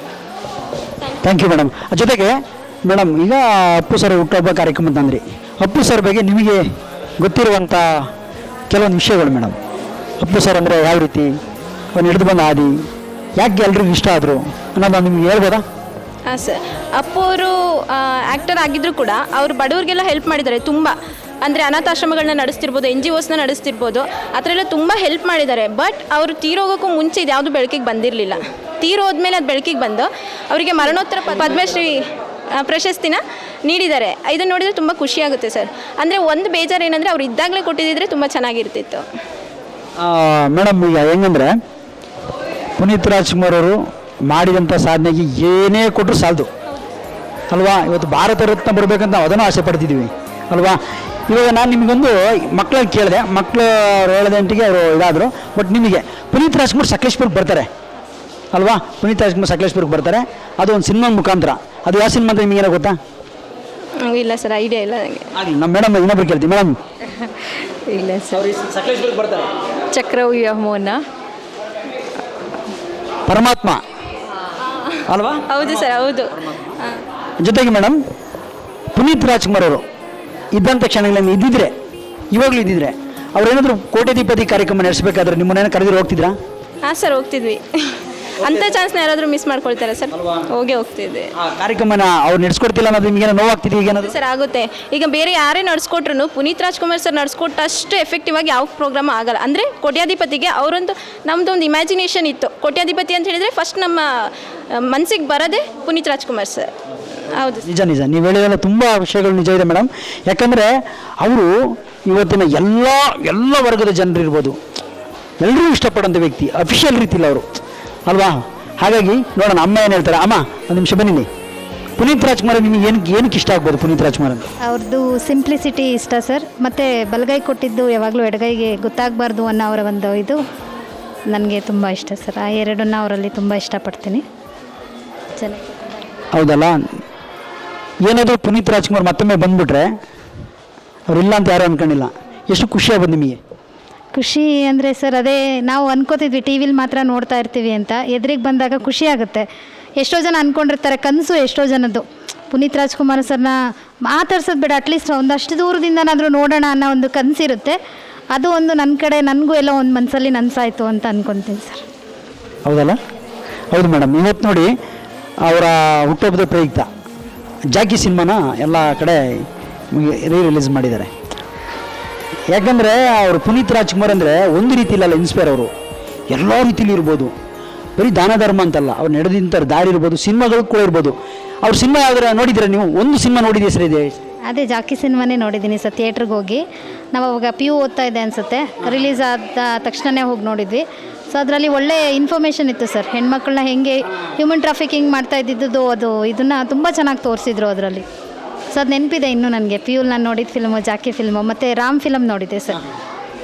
Thank you madam. ಜೊತೆಗೆ ಮೇಡಮ್, ಈಗ ಅಪ್ಪು ಸರ್ ಹುಟ್ಟುಹಬ್ಬ ಕಾರ್ಯಕ್ರಮ ಅಂತಂದ್ರಿ, ಅಪ್ಪು ಸರ್ ಬಗ್ಗೆ ನಿಮಗೆ ಗೊತ್ತಿರುವಂಥ ಕೆಲವೊಂದು ವಿಷಯಗಳು ಮೇಡಮ್. ಅಪ್ಪು ಸರ್ ಅಂದರೆ ಯಾವ ರೀತಿ, ಅವನು ಹಿಡಿದು ಬಂದ ಹಾದಿ, ಯಾಕೆ ಎಲ್ರಿಗೂ ಇಷ್ಟ ಆದರು ಅನ್ನೋದು ನಿಮ್ಗೆ ಹೇಳ್ಬೋದಾ? ಹಾಂ ಸರ್, ಅಪ್ಪು ಅವರು ಆ್ಯಕ್ಟರ್ ಆಗಿದ್ದರೂ ಕೂಡ ಅವರು ಬಡವರಿಗೆಲ್ಲ ಹೆಲ್ಪ್ ಮಾಡಿದ್ದಾರೆ ತುಂಬ. ಅಂದರೆ ಅನಾಥಾಶ್ರಮಗಳನ್ನ ನಡೆಸ್ತಿರ್ಬೋದು, NGOಸ್ನ ನಡೆಸ್ತಿರ್ಬೋದು, ಆ ಥರ ಎಲ್ಲ ತುಂಬ ಹೆಲ್ಪ್ ಮಾಡಿದ್ದಾರೆ. ಬಟ್ ಅವರು ತೀರೋಗೋಕ್ಕೂ ಮುಂಚೆ ಇದು ಯಾವುದು ಬೆಳಕಿಗೆ ಬಂದಿರಲಿಲ್ಲ. ತೀರೋದ್ಮೇಲೆ ಅದು ಬೆಳಕಿಗೆ ಬಂದು ಅವರಿಗೆ ಮರಣೋತ್ತರ ಪದ್ಮಶ್ರೀ ಪ್ರಶಸ್ತಿನ ನೀಡಿದ್ದಾರೆ. ಇದನ್ನು ನೋಡಿದರೆ ತುಂಬ ಖುಷಿಯಾಗುತ್ತೆ ಸರ್. ಅಂದರೆ ಒಂದು ಬೇಜಾರು ಏನಂದರೆ ಅವ್ರು ಇದ್ದಾಗಲೇ ಕೊಟ್ಟಿದ್ದಿದ್ರೆ ತುಂಬ ಚೆನ್ನಾಗಿರ್ತಿತ್ತು. ಮೇಡಮ್, ಈಗ ಹೆಂಗಂದರೆ ಪುನೀತ್ ರಾಜ್ಕುಮಾರ್ ಅವರು ಮಾಡಿದಂಥ ಸಾಧನೆಗೆ ಏನೇ ಕೊಟ್ಟರು ಸಾಲದು ಅಲ್ವಾ. ಇವತ್ತು ಭಾರತ ರತ್ನ ಬರಬೇಕಂತ ನಾವು ಅದನ್ನು ಆಸೆ ಪಡ್ತಿದ್ದೀವಿ ಅಲ್ವಾ. ಇವಾಗ ನಾನು ನಿಮಗೊಂದು ಮಕ್ಕಳಲ್ಲಿ ಕೇಳಿದೆ, ಮಕ್ಕಳು ಅವ್ರು 7 ಗಂಟೆಗೆ ಅವರು ಇದಾದರು. ಬಟ್ ನಿಮಗೆ ಪುನೀತ್ ರಾಜ್ಕುಮಾರ್ ಸಕಲೇಶ್ಪುರಕ್ಕೆ ಬರ್ತಾರೆ ಅಲ್ವಾ. ಪುನೀತ್ ರಾಜ್ಕುಮಾರ್ ಸಕಲೇಶ್ಪುರಕ್ಕೆ ಬರ್ತಾರೆ, ಅದು ಒಂದು ಸಿನಿಮಾ ಮುಖಾಂತರ. ಅದು ಯಾವ ಸಿನಿಮಾ ಅಂತ ನಿಮಗೇನೋ ಗೊತ್ತಾ? ಇಲ್ಲ ಸರ್, ಐಡಿಯಾ ಇಲ್ಲ ನನಗೆ. ಆಗಲಿ, ನಮ್ಮ ಮೇಡಮ್ ಇನ್ನೊಬ್ರು ಕೇಳ್ತೀವಿ. ಮೇಡಮ್ ಇಲ್ಲ ಸರ್. ಸಕಲೇಶ್ಪುರಕ್ಕೆ ಬರ್ತಾರೆ. ಚಕ್ರವ್ಯೂಹ ಮೋನ ಪರಮಾತ್ಮ ಅಲ್ವಾ? ಹೌದು ಸರ್, ಹೌದು. ಜೊತೆಗೆ ಮೇಡಮ್, ಪುನೀತ್ ರಾಜ್ಕುಮಾರ್ ಅವರು ಇದ್ದಂಥ ಕ್ಷಣಗಳಲ್ಲಿ ಇದ್ದಿದ್ರೆ, ಇವಾಗಲೂ ಇದ್ದಿದ್ರೆ, ಅವ್ರೇನಾದರೂ ಕೋಟ್ಯಾಧಿಪತಿ ಕಾರ್ಯಕ್ರಮ ನಡೆಸಬೇಕಾದ್ರೆ ನಿಮ್ಮನ್ನೇನೋ ಕರೆದಿರೋ ಹೋಗ್ತಿದ್ರಾ? ಹಾಂ ಸರ್, ಹೋಗ್ತಿದ್ವಿ. ಅಂಥ ಚಾನ್ಸ್ನ ಯಾರಾದರೂ ಮಿಸ್ ಮಾಡ್ಕೊಳ್ತಾರೆ ಸರ್? ಹೋಗ್ತಿದ್ವಿ. ಆ ಕಾರ್ಯಕ್ರಮನ ಅವ್ರು ನಡೆಸ್ಕೊಡ್ತಿಲ್ಲ ಅನ್ನೋದು ನಿಮಗೇನೋ ನೋವಾಗ್ತಿದೆ ಈಗ ಏನಾದರೂ? ಸರ್, ಆಗುತ್ತೆ. ಈಗ ಬೇರೆ ಯಾರೇ ನಡೆಸ್ಕೊಟ್ರು ಪುನೀತ್ ರಾಜ್ಕುಮಾರ್ ಸರ್ ನಡೆಸ್ಕೊಟ್ಟಷ್ಟು ಎಫೆಕ್ಟಿವ್ ಆಗಿ ಯಾವ ಪ್ರೋಗ್ರಾಮ್ ಆಗಲ್ಲ. ಅಂದರೆ ಕೋಟ್ಯಾಧಿಪತಿಗೆ ಅವರೊಂದು ನಮ್ಮದು ಒಂದು ಇಮ್ಯಾಜಿನೇಷನ್ ಇತ್ತು. ಕೋಟ್ಯಾಧಿಪತಿ ಅಂತ ಹೇಳಿದರೆ ಫಸ್ಟ್ ನಮ್ಮ ಮನಸ್ಸಿಗೆ ಬರೋದೇ ಪುನೀತ್ ರಾಜ್ಕುಮಾರ್ ಸರ್. ಹೌದು, ನಿಜ ನಿಜ. ನೀವು ಹೇಳಿದೆಲ್ಲ ತುಂಬ ವಿಷಯಗಳು ನಿಜ ಇದೆ ಮೇಡಮ್. ಯಾಕಂದರೆ ಅವರು ಇವತ್ತಿನ ಎಲ್ಲ ವರ್ಗದ ಜನರು ಇರ್ಬೋದು, ಎಲ್ಲರೂ ಇಷ್ಟಪಡೋಂಥ ವ್ಯಕ್ತಿ, ಅಫಿಷಿಯಲ್ ರೀತಿಲ್ಲ ಅವರು ಅಲ್ವಾ. ಹಾಗಾಗಿ ನೋಡೋಣ ಅಮ್ಮ ಏನು ಹೇಳ್ತಾರೆ. ಅಮ್ಮ ಒಂದು ನಿಮಿಷ ಬನ್ನಿ. ಪುನೀತ್ ರಾಜ್ಕುಮಾರ್ ನಿಮಗೆ ಏನಕ್ಕೆ ಇಷ್ಟ ಆಗ್ಬೋದು? ಪುನೀತ್ ರಾಜ್ಕುಮಾರ್ ಅಂತ ಅವ್ರದ್ದು ಸಿಂಪ್ಲಿಸಿಟಿ ಇಷ್ಟ ಸರ್. ಮತ್ತು ಬಲಗೈ ಕೊಟ್ಟಿದ್ದು ಯಾವಾಗಲೂ ಎಡಗೈಗೆ ಗೊತ್ತಾಗಬಾರ್ದು ಅನ್ನೋ ಅವರ ಒಂದು ಇದು ನನಗೆ ತುಂಬ ಇಷ್ಟ ಸರ್. ಆ ಎರಡನ್ನ ಅವರಲ್ಲಿ ತುಂಬ ಇಷ್ಟಪಡ್ತೀನಿ. ಚೆನ್ನಾಗಿ ಹೌದಲ್ಲ. ಏನಾದರೂ ಪುನೀತ್ ರಾಜ್ಕುಮಾರ್ ಮತ್ತೊಮ್ಮೆ ಬಂದುಬಿಟ್ರೆ ಅವರಿಲ್ಲ ಅಂತ ಯಾರೂ ಅಂದ್ಕೊಂಡಿಲ್ಲ. ಎಷ್ಟು ಖುಷಿ ಆಗ್ಬೋದು ನಿಮಗೆ? ಖುಷಿ ಅಂದರೆ ಸರ್, ಅದೇ ನಾವು ಅನ್ಕೋತಿದ್ವಿ ಟಿ ವಿಲಿ ಮಾತ್ರ ನೋಡ್ತಾ ಇರ್ತೀವಿ ಅಂತ. ಎದುರಿಗೆ ಬಂದಾಗ ಖುಷಿ ಆಗುತ್ತೆ. ಎಷ್ಟೋ ಜನ ಅಂದ್ಕೊಂಡಿರ್ತಾರೆ, ಕನಸು ಎಷ್ಟೋ ಜನದ್ದು ಪುನೀತ್ ರಾಜ್ಕುಮಾರ್ ಸರ್ನ ಮಾತಾಡ್ಸೋದು ಬೇಡ, ಅಟ್ಲೀಸ್ಟ್ ಒಂದಷ್ಟು ದೂರದಿಂದನಾದರೂ ನೋಡೋಣ ಅನ್ನೋ ಒಂದು ಕನಸಿರುತ್ತೆ. ಅದು ಒಂದು ನನ್ನ ಕಡೆ ನನಗೂ ಎಲ್ಲ ಒಂದು ಮನಸ್ಸಲ್ಲಿ ನನಸಾಯಿತು ಅಂತ ಅಂದ್ಕೊತೀನಿ ಸರ್. ಹೌದಲ್ಲ? ಹೌದು ಮೇಡಮ್. ಇವತ್ತು ನೋಡಿ ಅವರ ಹುಟ್ಟುಹಬ್ಬದ ಪ್ರಯುಕ್ತ ಜಾಕಿ ಸಿನಿಮಾನ ಎಲ್ಲ ಕಡೆ ರಿಲೀಸ್ ಮಾಡಿದ್ದಾರೆ. ಯಾಕಂದರೆ ಅವರು ಪುನೀತ್ ರಾಜ್ಕುಮಾರ್ ಅಂದರೆ ಒಂದು ರೀತಿಯಲ್ಲ ಇನ್ಸ್ಪೈರ್. ಅವರು ಎಲ್ಲ ರೀತಿಲಿ ಇರ್ಬೋದು, ಬರೀ ದಾನ ಧರ್ಮ ಅಂತಲ್ಲ, ಅವ್ರು ನಡೆದಿಂತಾರೆ ದಾರಿ ಇರ್ಬೋದು, ಸಿನಿಮಾಗಳು ಕೂಡ ಇರ್ಬೋದು. ಅವ್ರ ಸಿನಿಮಾ ಯಾವ್ದಾರ ನೋಡಿದ್ದೀರಾ ನೀವು? ಒಂದು ಸಿನಿಮಾ ನೋಡಿದ್ದೀವಿ ಸರ್ ಇದೆ? ಅದೇ ಜಾಕಿ ಸಿನಿಮಾನೇ ನೋಡಿದ್ದೀನಿ ಸರ್, ಥಿಯೇಟ್ರಿಗೆ ಹೋಗಿ. ನಾವು ಅವಾಗ PU ಓದ್ತಾ ಇದ್ದೆ ಅನಿಸುತ್ತೆ, ರಿಲೀಸ್ ಆದ ತಕ್ಷಣವೇ ಹೋಗಿ ನೋಡಿದ್ವಿ. ಸೊ ಅದರಲ್ಲಿ ಒಳ್ಳೆ ಇನ್ಫಾರ್ಮೇಷನ್ ಇತ್ತು ಸರ್. ಹೆಣ್ಮಕ್ಳನ್ನ ಹೆಂಗೆ ಹ್ಯೂಮನ್ ಟ್ರಾಫಿಕಿಂಗ್ ಮಾಡ್ತಾ ಇದ್ದಿದ್ದು, ಅದು ಇದನ್ನು ತುಂಬ ಚೆನ್ನಾಗಿ ತೋರಿಸಿದ್ರು ಅದರಲ್ಲಿ. ಸೊ ಅದು ನೆನಪಿದೆ ಇನ್ನೂ ನನಗೆ. PU ನಾನು ನೋಡಿದ ಫಿಲ್ಮು ಜಾಕಿ ಫಿಲ್ಮು, ಮತ್ತು ರಾಮ್ ಫಿಲಮ್ ನೋಡಿದ್ದೆ ಸರ್.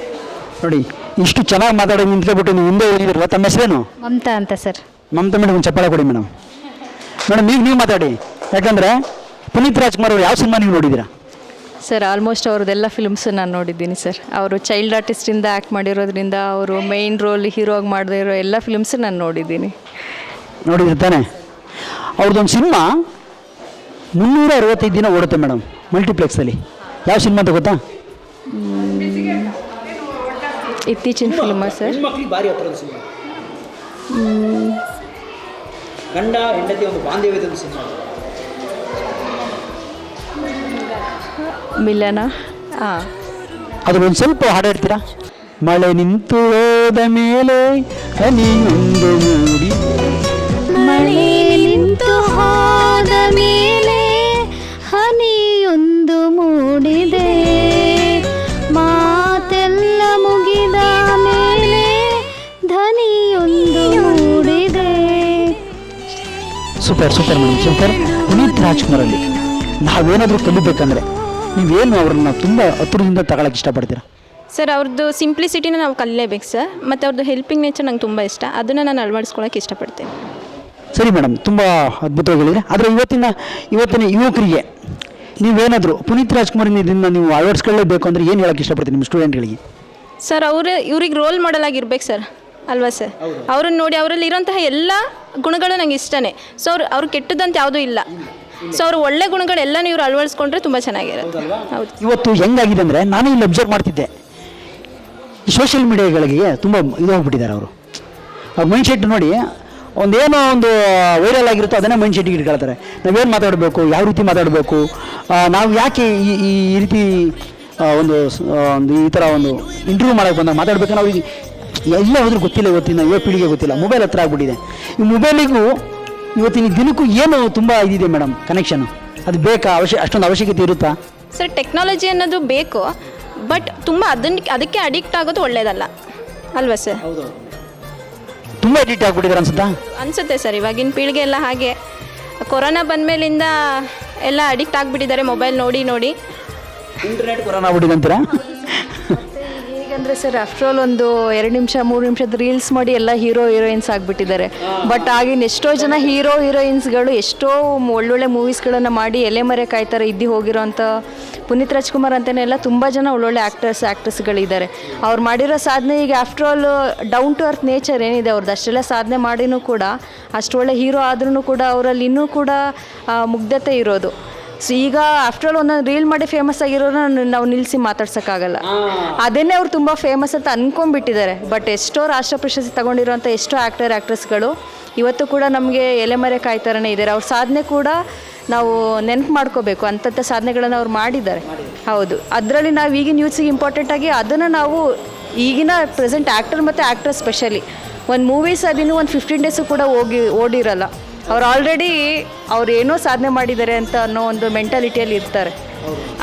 ನೋಡಿ, ಇಷ್ಟು ಚೆನ್ನಾಗಿ ಮಾತಾಡಿ ನಿಂತ್ಕೊಬಿಟ್ಟು ನೀವು ಹಿಂದೆ ಹೋಗಿದ್ರಲ್ಲ, ತಮ್ಮ ಹೆಸರೇನು? ಮಮತಾ ಅಂತ ಸರ್. ಮಮತಾ ಮೇಡಮ್ ಒಂದು ಚಪ್ಪಾಳೆ ಕೊಡಿ ಮೇಡಮ್. ಮೇಡಮ್ ನೀವು ಮಾತಾಡಿ. ಯಾಕಂದರೆ ಪುನೀತ್ ರಾಜ್ಕುಮಾರ್ ಅವರು ಯಾವ ಸಿನಿಮಾ ನೀವು ನೋಡಿದ್ದೀರಾ? ಸರ್ ಆಲ್ಮೋಸ್ಟ್ ಅವ್ರದ್ದೆಲ್ಲ ಫಿಲ್ಮ್ಸ್ ನಾನು ನೋಡಿದ್ದೀನಿ ಸರ್. ಅವರು ಚೈಲ್ಡ್ ಆರ್ಟಿಸ್ಟಿಂದ ಆ್ಯಕ್ಟ್ ಮಾಡಿರೋದ್ರಿಂದ ಅವರು ಮೇಯ್ನ್ ರೋಲ್ ಹೀರೋ ಆಗಿ ಮಾಡದೇ ಇರೋ ಎಲ್ಲ ಫಿಲ್ಮ್ಸ್ ನಾನು ನೋಡಿದ್ದೀನಿ. ನೋಡಿರ್ತಾನೆ ಅವ್ರದ್ದೊಂದು ಸಿನಿಮಾ 365 ದಿನ ಓಡುತ್ತೆ ಮೇಡಮ್ ಮಲ್ಟಿಪ್ಲೆಕ್ಸಲ್ಲಿ. ಯಾವ ಸಿನಿಮಾ ಅಂತ ಗೊತ್ತಾ? ಇತ್ತೀಚಿನ ಫಿಲ್ಮಾ ಸರ್? ಭಾರಿ ಹತ್ತಿರದ ಸಿನಿಮಾ. ಗಂಡ ಹೆಂಡತಿ ಒಂದು ಬಾಂಧವ್ಯದ ಸಿನಿಮಾ. ಮಿಲನ. ಹಾಂ, ಅದನ್ನೊಂದು ಸ್ವಲ್ಪ ಹಾಡು ಹೇಳ್ತೀರಾ? ಮಳೆ ನಿಂತು ಹೋದ ಮೇಲೆ ಹನಿಯೊಂದು ಮೂಡಿ, ಮಳೆ ನಿಂತು ಹೋದ ಮೇಲೆ ಹನಿಯೊಂದು ಮೂಡಿದೆ, ಮಾತೆಲ್ಲ ಮುಗಿದ ಮೇಲೆ ಧನಿಯೊಂದು ಮೂಡಿದೆ. Super super madam, super. Puneeth ರಾಜ್ಕುಮಾರಲ್ಲಿ ನಾವೇನಾದರೂ ಕಲಿಬೇಕಂದ್ರೆ ನೀವೇನು ಅವ್ರನ್ನ ತುಂಬ ಹತ್ತಿರದಿಂದ ತಗೊಳಕ್ಕೆ ಇಷ್ಟಪಡ್ತೀರಾ? ಸರ್ ಅವ್ರದ್ದು ಸಿಂಪ್ಲಿಸಿಟಿನ ನಾವು ಕಲಿಯಲೇಬೇಕು ಸರ್. ಮತ್ತು ಅವ್ರದ್ದು ಹೆಲ್ಪಿಂಗ್ ನೇಚರ್ ನಂಗೆ ತುಂಬ ಇಷ್ಟ, ಅದನ್ನು ನಾನು ಅಳವಡಿಸ್ಕೊಳ್ಳೋಕೆ ಇಷ್ಟಪಡ್ತೇನೆ. ಸರಿ ಮೇಡಮ್, ತುಂಬ ಅದ್ಭುತವಾಗಿ ಹೇಳಿದ್ರೆ. ಆದರೆ ಇವತ್ತಿನ ಯುವಕರಿಗೆ ನೀವೇನಾದರೂ ಪುನೀತ್ ರಾಜ್ಕುಮಾರ್ ಇದನ್ನು ನೀವು ಅಳವಡಿಸ್ಕೊಳ್ಳೇಬೇಕು ಅಂದರೆ ಏನು ಹೇಳೋಕ್ಕೆ ಇಷ್ಟಪಡ್ತೀನಿ ನಿಮ್ಮ ಸ್ಟೂಡೆಂಟ್ಗಳಿಗೆ? ಸರ್ ಇವ್ರಿಗೆ ರೋಲ್ ಮಾಡೆಲ್ ಆಗಿರ್ಬೇಕು ಸರ್, ಅಲ್ವಾ ಸರ್? ಅವ್ರನ್ನ ನೋಡಿ ಅವರಲ್ಲಿ ಇರೋಂತಹ ಎಲ್ಲ ಗುಣಗಳು ನಂಗೆ ಇಷ್ಟನೇ. ಸೊ ಅವ್ರು ಕೆಟ್ಟದಂತ ಯಾವುದೂ ಇಲ್ಲ. ಸೊ ಅವ್ರು ಒಳ್ಳೆ ಗುಣಗಳೆಲ್ಲನೂ ಇವ್ರು ಅಳವಡಿಸ್ಕೊಂಡ್ರೆ ತುಂಬ ಚೆನ್ನಾಗಿರುತ್ತೆ. ಹೌದು. ಇವತ್ತು ಹೆಂಗಾಗಿದೆ ಅಂದರೆ ನಾನು ಇಲ್ಲಿ ಅಬ್ಸರ್ವ್ ಮಾಡ್ತಿದ್ದೆ, ಈ ಸೋಷಿಯಲ್ ಮೀಡಿಯಾಗಳಿಗೆ ತುಂಬ ಇದಾಗ್ಬಿಟ್ಟಿದ್ದಾರೆ ಅವರು. ಅವ್ರ ಮೈಂಡ್ ಸೆಟ್ ನೋಡಿ, ಒಂದೇನೋ ಒಂದು ವೈರಲ್ ಆಗಿರುತ್ತೋ ಅದನ್ನೇ ಮೈಂಡ್ ಸೆಟ್ಟಿಗೆ ಇಟ್ಕೊಳ್ತಾರೆ. ನಾವೇನು ಮಾತಾಡಬೇಕು, ಯಾವ ರೀತಿ ಮಾತಾಡಬೇಕು, ನಾವು ಯಾಕೆ ಈ ರೀತಿ ಒಂದು ಈ ಥರ ಒಂದು ಇಂಟರ್ವ್ಯೂ ಮಾಡೋಕ್ಕೆ ಬಂದಾಗ ಮಾತಾಡ್ಬೇಕಂದ್ರೆ ಅವ್ರಿಗೆ ಎಲ್ಲ ಹೋದ್ರೂ ಗೊತ್ತಿಲ್ಲ. ಇವತ್ತಿನ ಯುವ ಪೀಳಿಗೆ ಗೊತ್ತಿಲ್ಲ, ಮೊಬೈಲ್ ಹತ್ರ ಆಗ್ಬಿಟ್ಟಿದೆ. ಈ ಮೊಬೈಲಿಗೂ ಇವತ್ತಿನ ದಿನಕ್ಕೂ ಏನು ತುಂಬ ಇದಿದೆ ಮೇಡಮ್ ಕನೆಕ್ಷನು? ಅದು ಬೇಕಾ? ಅಷ್ಟೊಂದು ಅವಶ್ಯಕತೆ ಇರುತ್ತಾ? ಸರ್ ಟೆಕ್ನಾಲಜಿ ಅನ್ನೋದು ಬೇಕು, ಬಟ್ ತುಂಬ ಅದಕ್ಕೆ ಅಡಿಕ್ಟ್ ಆಗೋದು ಒಳ್ಳೆಯದಲ್ಲ, ಅಲ್ವಾ ಸರ್? ತುಂಬ ಅಡಿಕ್ಟ್ ಆಗಿಬಿಟ್ಟಿದ್ದಾರೆ ಅನ್ಸುತ್ತೆ ಸರ್. ಇವಾಗಿನ ಪೀಳಿಗೆ ಎಲ್ಲ ಹಾಗೆ. ಕೊರೋನಾ ಬಂದಮೇಲಿಂದ ಎಲ್ಲ ಅಡಿಕ್ಟ್ ಆಗಿಬಿಟ್ಟಿದ್ದಾರೆ ಮೊಬೈಲ್ ನೋಡಿ ನೋಡಿ. ಇಂಟರ್ನೆಟ್ ಕೊರೋನಾ ಆಗ್ಬಿಟ್ಟಿದೆ ಅಂತೀರಾ? ಹೇಗಂದರೆ ಸರ್, ಆಫ್ಟರ್ ಆಲ್ ಒಂದು 2 ನಿಮಿಷ 3 ನಿಮಿಷದ ರೀಲ್ಸ್ ಮಾಡಿ ಎಲ್ಲ ಹೀರೋಯಿನ್ಸ್ ಆಗಿಬಿಟ್ಟಿದ್ದಾರೆ. ಬಟ್ ಆಗಿನ ಎಷ್ಟೋ ಜನ ಹೀರೋಯಿನ್ಸ್ಗಳು ಎಷ್ಟೋ ಒಳ್ಳೊಳ್ಳೆ ಮೂವೀಸ್ಗಳನ್ನು ಮಾಡಿ ಎಲೆಮರೆ ಕಾಯ್ತಾರೆ ಇದ್ದು ಹೋಗಿರೋಂಥ ಪುನೀತ್ ರಾಜ್ಕುಮಾರ್ ಅಂತಲೇ ಎಲ್ಲ ತುಂಬ ಜನ ಒಳ್ಳೊಳ್ಳೆ ಆ್ಯಕ್ಟರ್ಸ್ಗಳಿದ್ದಾರೆ. ಅವ್ರು ಮಾಡಿರೋ ಸಾಧನೆ ಈಗ after all down to earth nature ಏನಿದೆ ಅವ್ರದ್ದು, ಅಷ್ಟೆಲ್ಲ ಸಾಧನೆ ಮಾಡಿನೂ ಕೂಡ ಅಷ್ಟು ಒಳ್ಳೆ ಹೀರೋ ಆದ್ರೂ ಕೂಡ ಅವರಲ್ಲಿ ಇನ್ನೂ ಕೂಡ ಮುಗ್ಧತೆ ಇರೋದು. ಸೊ ಈಗ ಆಫ್ಟರ್ ಆಲ್ ಒಂದೊಂದು ರೀಲ್ ಮಾಡಿ ಫೇಮಸ್ ಆಗಿರೋರನ್ನ ನಾವು ನಿಲ್ಲಿಸಿ ಮಾತಾಡ್ಸೋಕ್ಕಾಗಲ್ಲ. ಅದನ್ನೇ ಅವ್ರು ತುಂಬ ಫೇಮಸ್ ಅಂತ ಅಂದ್ಕೊಂಡ್ಬಿಟ್ಟಿದ್ದಾರೆ. ಬಟ್ ಎಷ್ಟೋ ರಾಷ್ಟ್ರ ಪ್ರಶಸ್ತಿ ತಗೊಂಡಿರೋಂಥ ಎಷ್ಟೋ ಆ್ಯಕ್ಟರ್ಸ್ಗಳು ಇವತ್ತು ಕೂಡ ನಮಗೆ ಎಲೆಮರೆ ಕಾಯ್ತಾರನೇ ಇದ್ದಾರೆ. ಅವ್ರ ಸಾಧನೆ ಕೂಡ ನಾವು ನೆನಪು ಮಾಡ್ಕೋಬೇಕು. ಅಂಥದ್ದು ಸಾಧನೆಗಳನ್ನು ಅವ್ರು ಮಾಡಿದ್ದಾರೆ. ಹೌದು, ಅದರಲ್ಲಿ ನಾವು ಈಗಿನ ಯೂತ್ಸಿಗೆ ಇಂಪಾರ್ಟೆಂಟಾಗಿ ಅದನ್ನು ನಾವು ಈಗಿನ ಪ್ರೆಸೆಂಟ್ ಆ್ಯಕ್ಟರ್ ಮತ್ತು ಆ್ಯಕ್ಟರ್ ಸ್ಪೆಷಲಿ ಒಂದು ಮೂವೀಸ್ ಅದಿನ್ನೂ ಒಂದು 15 ಡೇಸು ಕೂಡ ಓಡಿರಲ್ಲ. ಅವ್ರು ಆಲ್ರೆಡಿ ಅವ್ರು ಏನೋ ಸಾಧನೆ ಮಾಡಿದ್ದಾರೆ ಅಂತ ಅನ್ನೋ ಒಂದು ಮೆಂಟಾಲಿಟಿಯಲ್ಲಿ ಇರ್ತಾರೆ.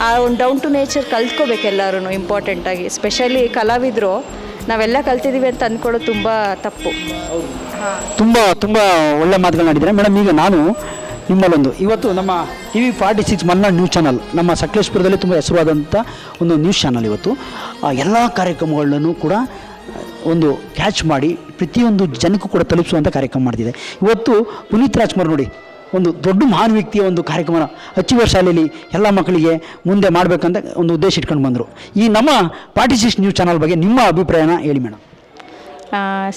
ಆ ಒಂದು ಡೌನ್ ಟು ನೇಚರ್ ಕಲ್ತ್ಕೋಬೇಕು ಎಲ್ಲರೂ ಇಂಪಾರ್ಟೆಂಟಾಗಿ. ಸ್ಪೆಷಲಿ ಕಲಾವಿದರು ನಾವೆಲ್ಲ ಕಲ್ತಿದ್ದೀವಿ ಅಂತ ಅಂದ್ಕೊಳ್ಳೋದು ತುಂಬ ತಪ್ಪು. ತುಂಬ ತುಂಬ ಒಳ್ಳೆ ಮಾತುಗಳನ್ನಾಡಿದ್ದಾರೆ ಮೇಡಮ್. ಈಗ ನಾನು ನಿಮ್ಮಲ್ಲೊಂದು ಇವತ್ತು ನಮ್ಮ TV46 ಮಲ್ನಾಡ್ ನ್ಯೂಸ್ ಚಾನಲ್ ನಮ್ಮ ಸಕಲೇಶ್ಪುರದಲ್ಲಿ ತುಂಬ ಹೆಸರುವಾದಂಥ ಒಂದು ನ್ಯೂಸ್ ಚಾನಲ್ ಇವತ್ತು ಎಲ್ಲ ಕಾರ್ಯಕ್ರಮಗಳನ್ನು ಕೂಡ ಒಂದು ಕ್ಯಾಚ್ ಮಾಡಿ ಪ್ರತಿಯೊಂದು ಜನಕ್ಕೂ ಕೂಡ ತಲುಪಿಸುವಂಥ ಕಾರ್ಯಕ್ರಮ ಮಾಡ್ತಿದೆ. ಇವತ್ತು ಪುನೀತ್ ರಾಜ್ಕುಮಾರ್ ನೋಡಿ ಒಂದು ದೊಡ್ಡ ಮಹಾನ್ ವ್ಯಕ್ತಿಯ ಒಂದು ಕಾರ್ಯಕ್ರಮ ಅಚೀವರ್ ಶಾಲೆಯಲ್ಲಿ ಎಲ್ಲ ಮಕ್ಕಳಿಗೆ ಮುಂದೆ ಮಾಡಬೇಕಂತ ಒಂದು ಉದ್ದೇಶ ಇಟ್ಕೊಂಡು ಬಂದರು. ಈ ನಮ್ಮ 46 ನ್ಯೂಸ್ ಚಾನಲ್ ಬಗ್ಗೆ ನಿಮ್ಮ ಅಭಿಪ್ರಾಯನ ಹೇಳಿ ಮೇಡಮ್.